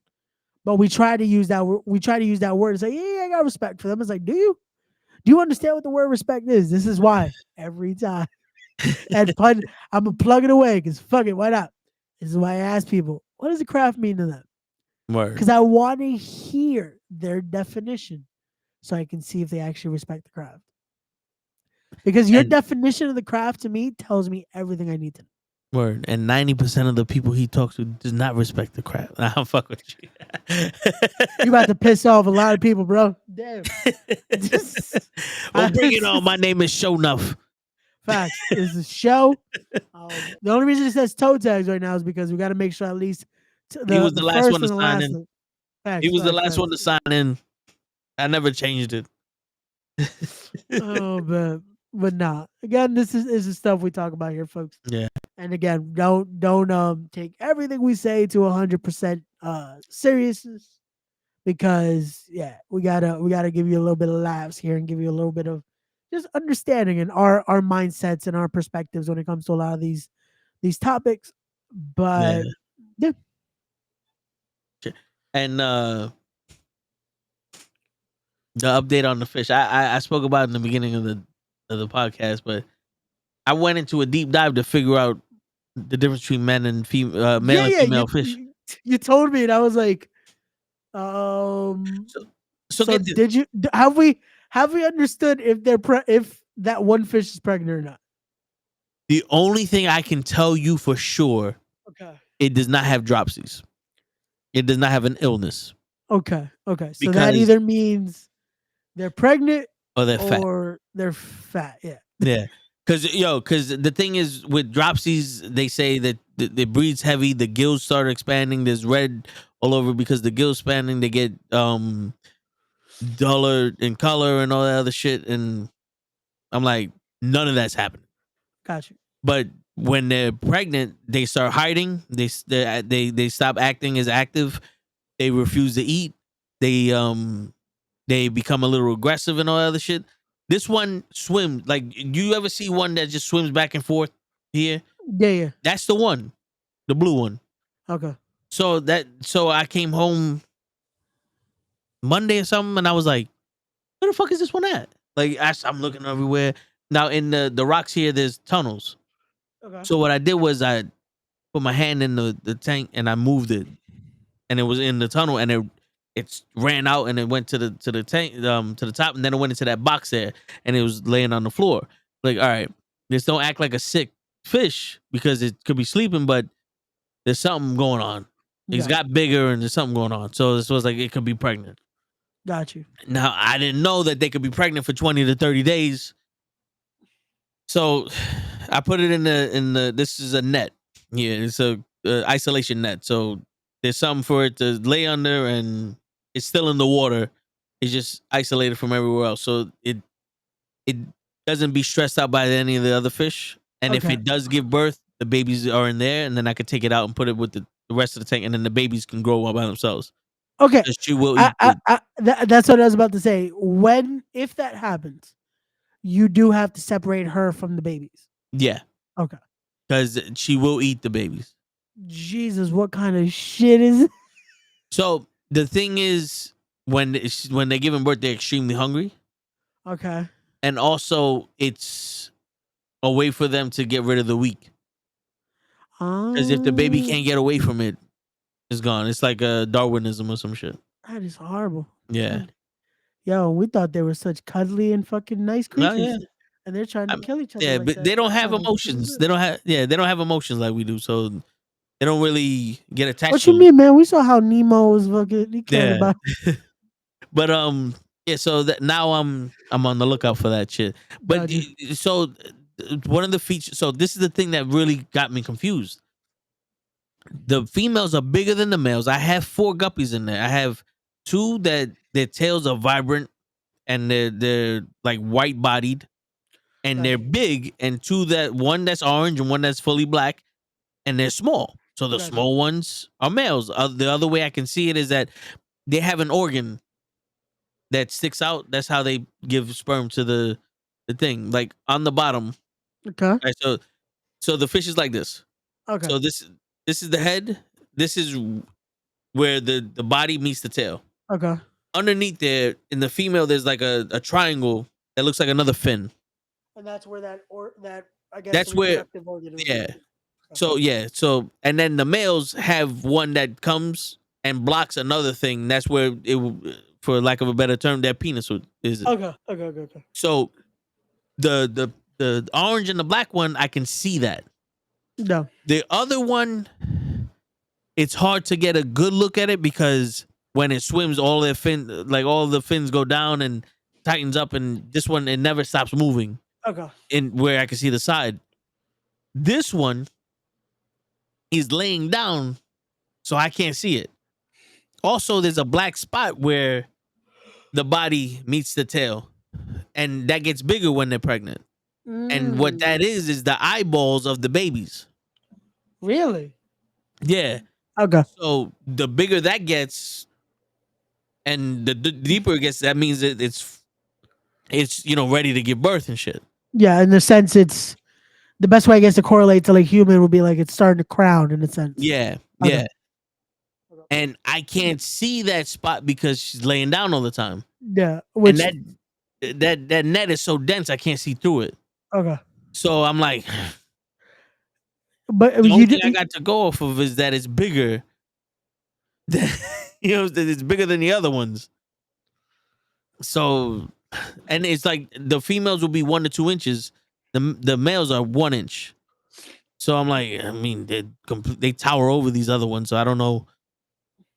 But we try to use that word and say, yeah, I got respect for them. It's like, do you? Do you understand what the word respect is? This is why every time. And fun, I'm gonna plug it away because fuck it, why not? This is why I ask people, what does the craft mean to them? Word. Because I want to hear their definition so I can see if they actually respect the craft. Because your definition of the craft to me tells me everything I need to know. Word. And 90% of the people he talks to does not respect the crap. I'll fuck with you. You about to piss off a lot of people, bro. Damn. Well, bring it on. My name is Show Nuff. Facts. This is show. The only reason it says toe tags right now is because we got to make sure at least He was the last first one to and the sign last. in. Facts, He was the facts, last one to sign in. I never changed it. Oh man, but nah. Again, this is the stuff we talk about here, folks. Yeah. And again, don't take everything we say to 100% seriousness, because yeah, we gotta give you a little bit of laughs here and give you a little bit of just understanding and our mindsets and our perspectives when it comes to a lot of these topics. But yeah. And the update on the fish, I spoke about it in the beginning of the podcast, but I went into a deep dive to figure out the difference between male and female fish. You told me, and I was like, so did you have we understood if if that one fish is pregnant or not? The only thing I can tell you for sure, Okay. it does not have dropsies. It does not have an illness. Okay. So that either means they're pregnant or they're fat. Or they're fat. Yeah. Yeah. Because the thing is with dropsies, they say that it breeds heavy. The gills start expanding. There's red all over because the gills expanding. They get duller in color and all that other shit. And I'm like, none of that's happening. Gotcha. But when they're pregnant, they start hiding. They stop acting as active. They refuse to eat. They become a little aggressive and all that other shit. This one swims. Like, you ever see one that just swims back and forth here? Yeah. That's the one, the blue one. Okay. So I came home Monday or something, and I was like, where the fuck is this one at? Like, I'm looking everywhere. Now, in the rocks here, there's tunnels. Okay. So what I did was I put my hand in the tank, and I moved it. And it was in the tunnel, and it ran out, and it went to the tank, to the top, and then it went into that box there, and it was laying on the floor. Like, all right, just don't act like a sick fish because it could be sleeping, but there's something going on. It's got bigger, and there's something going on. So this was like it could be pregnant. Got you. Now I didn't know that they could be pregnant for 20 to 30 days. So I put it in the. This is a net. Yeah, it's a isolation net. So there's something for it to lay under, and it's still in the water. It's just isolated from everywhere else. So it doesn't be stressed out by any of the other fish. And if it does give birth, the babies are in there, and then I could take it out and put it with the rest of the tank, and then the babies can grow all by themselves. Okay. She will eat that's what I was about to say. If that happens, you do have to separate her from the babies. Yeah. Okay. Because she will eat the babies. Jesus, what kind of shit is it? So the thing is, when they're giving birth, they're extremely hungry. Okay. And also, it's a way for them to get rid of the weak. Because if the baby can't get away from it, it's gone. It's like a Darwinism or some shit. That is horrible. Yeah. Yo, we thought they were such cuddly and fucking nice creatures. Oh, yeah. and they're trying to kill each other. Yeah, like but that. they don't That's have how humans emotions. are. They don't have they don't have emotions like we do. So they don't really get attached What to you 'em. mean, man? We saw how Nemo was fucking. He cared Yeah. about. But yeah, so that now I'm on the lookout for that shit. But Gotcha. so one of the features, so this is the thing that really got me confused. The females are bigger than the males. I have 4 guppies in there. I have 2 that their tails are vibrant and they're like white bodied and they're big, and 2 that one that's orange and one that's fully black, and they're small. So the Gotcha. small ones are males. The other way I can see it is that they have an organ that sticks out. That's how they give sperm to the thing. Like on the bottom. Okay. Right, so the fish is like this. Okay. So this is the head. This is where the body meets the tail. Okay. Underneath there, in the female, there's like a triangle that looks like another fin. And that's where that I guess That's where, reproductive organ is. yeah. So and then the males have one that comes and blocks another thing. That's where it, for lack of a better term, their penis is. Okay. So the orange and the black one, I can see that. No. The other one, it's hard to get a good look at it because when it swims, all the fins go down and tightens up, and this one, it never stops moving. Okay. In where I can see the side. This one is laying down, so I can't see it. Also, there's a black spot where the body meets the tail, and that gets bigger when they're pregnant. And what that is the eyeballs of the babies. Really? Yeah. Okay. So the bigger that gets, and the deeper it gets, that means that it's ready to give birth and shit. Yeah, in the sense, it's the best way I guess to correlate to like human would be like it's starting to crown in a sense. Yeah. Okay. Yeah. And I can't see that spot because she's laying down all the time. Yeah. Which And that net is so dense I can't see through it. okay. So I'm like, But the you only thing I got to go off of is that it's bigger. That it's bigger than the other ones. So, and it's like the females will be 1 to 2 inches. The males are 1 inch. So I'm like, I mean, they tower over these other ones. So I don't know.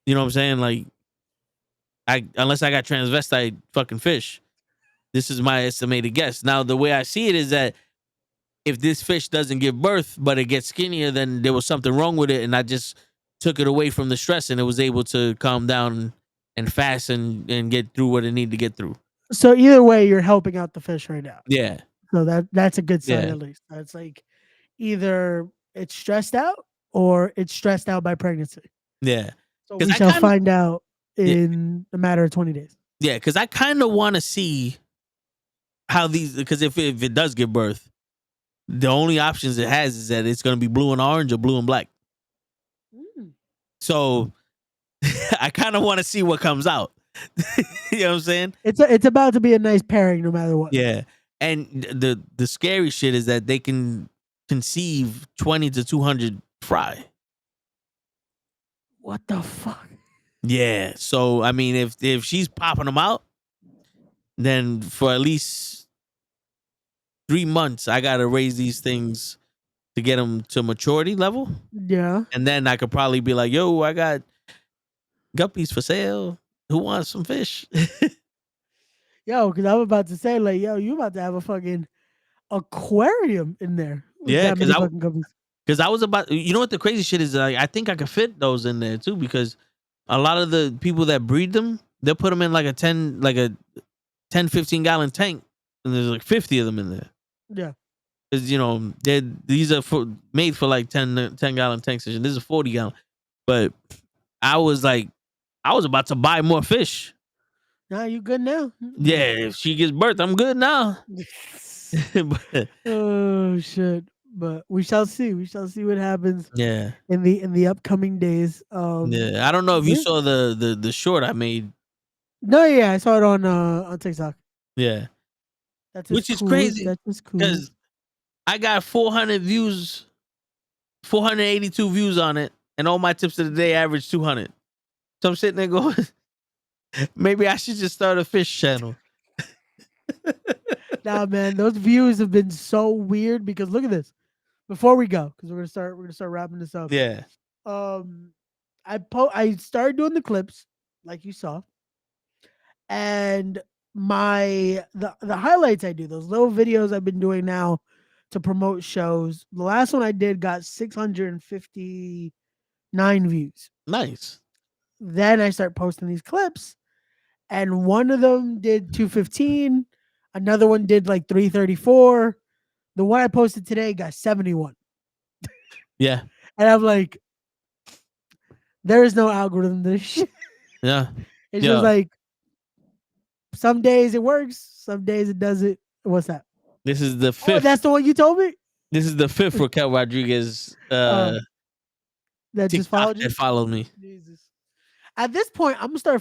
You know what I'm saying? Like, unless I got transvestite fucking fish. This is my estimated guess. Now, the way I see it is that if this fish doesn't give birth, but it gets skinnier, then there was something wrong with it, and I just took it away from the stress, and it was able to calm down and fast and get through what it needed to get through. So either way, you're helping out the fish right now. Yeah. So that's a good sign Yeah. at least. That's like either it's stressed out or it's stressed out by pregnancy. Yeah. So we shall find out in a matter of 20 days. Yeah, because I kind of want to see how these, because if it does give birth, the only options it has is that it's going to be blue and orange or blue and black. So I kind of want to see what comes out. You know what I'm saying? It's about to be a nice pairing no matter what. Yeah. And the scary shit is that they can conceive 20 to 200 fry. What the fuck? Yeah. So I mean, if she's popping them out, then for at least 3 months, I gotta raise these things to get them to maturity level. Yeah. And then I could probably be like, yo, I got guppies for sale. Who wants some fish? Yo, because I'm about to say, like, yo, you about to have a fucking aquarium in there. with Yeah, that many because fucking guppies. Because I was about, you know what the crazy shit is? Like, I think I could fit those in there too, because a lot of the people that breed them, they'll put them in like a 10, 15 gallon tank, and there's like 50 of them in there. Yeah. Because, these are made for like 10 gallon tanks. This is 40 gallon. But I was about to buy more fish. Nah, you good now? Yeah, if she gives birth, I'm good now. But, Oh shit! But we shall see. We shall see what happens. yeah. In the upcoming days. Yeah, I don't know if you saw the short I made. No, yeah, I saw it on TikTok. Yeah, That's which is cool. crazy. That's just cool. Because I got 400 views, 482 views on it, and all my tips of the day average 200. So I'm sitting there going, maybe I should just start a fish channel. Nah, man, those views have been so weird because look at this. Before we go, because we're gonna start wrapping this up. Yeah. I started doing the clips like you saw, and the highlights I do, those little videos I've been doing now to promote shows. The last one I did got 659 views. Nice. Then I start posting these clips, and one of them did 215, another one did like 334. The one I posted today got 71. Yeah. And I'm like, there is no algorithm to this shit. Yeah. It's just like some days it works, some days it doesn't. What's that? This is the Oh, fifth. that's the one you told me? This is the fifth Raquel Rodriguez That just followed you? that followed me. Jesus. At this point, I'm gonna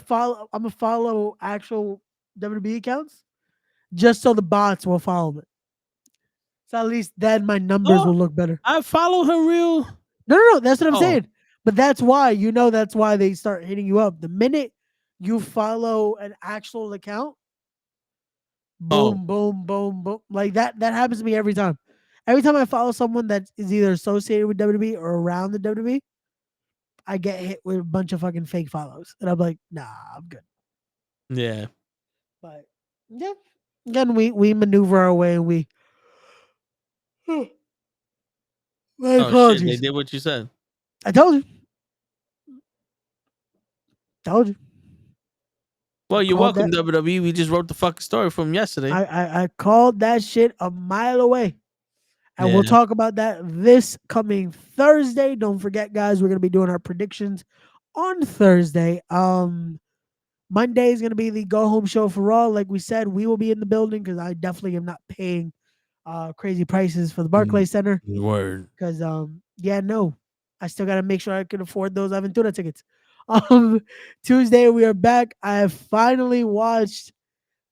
follow actual WWE accounts just so the bots will follow me. So at least then my numbers will look better. I follow her real. No. That's what I'm saying. But that's why that's why they start hitting you up. The minute you follow an actual account, boom, boom, boom, boom. Like that happens to me every time. Every time I follow someone that is either associated with WWE or around the WWE, I get hit with a bunch of fucking fake follows. And I'm like, nah, I'm good. Yeah. But yeah. Again, we maneuver our way and we my apologies. Shit, they did what you said. I told you. Well, you're called welcome, that- WWE. We just wrote the fucking story from yesterday. I called that shit a mile away. And we'll Yeah. talk about that this coming Thursday. Don't forget, guys, we're gonna be doing our predictions on Thursday. Monday is gonna be the go home show for Raw. Like we said, we will be in the building because I definitely am not paying crazy prices for the Barclays Center. Word. Because I still gotta make sure I can afford those Aventura tickets. Tuesday we are back. I have finally watched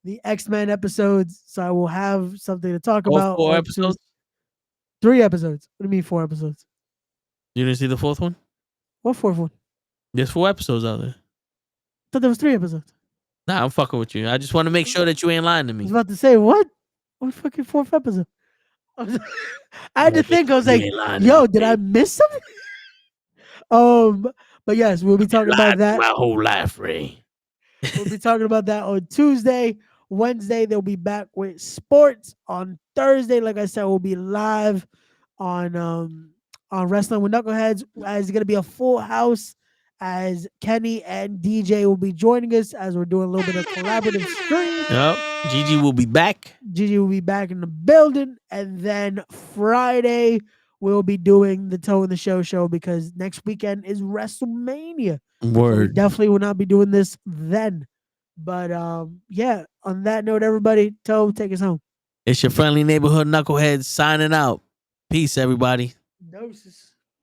the X-Men episodes, so I will have something to talk All about. 4 episodes? 3 episodes. What do you mean 4 episodes? You didn't see the fourth one? What fourth one? There's 4 episodes out there. Thought there was 3 episodes. Nah, I'm fucking with you. I just want to make sure that you ain't lying to I me. was about to say, what? What fucking 4th episode? I had to think. I was like, yo, did I miss something? But yes, we'll be talking about that. My whole life, Ray. We'll be talking about that on Tuesday. Wednesday, they'll be back with sports. On Thursday, like I said, we'll be live on Wrestling with Knuckleheads. It's gonna be a full house as Kenny and DJ will be joining us as we're doing a little bit of collaborative stream. Yep. Gigi will be back. Gigi will be back in the building. And then Friday, we'll be doing the Toe in the Show because next weekend is WrestleMania. Word. So we definitely will not be doing this then. But yeah, on that note, everybody, Toe, take us home. It's your friendly neighborhood knuckleheads signing out. Peace, everybody. Doses.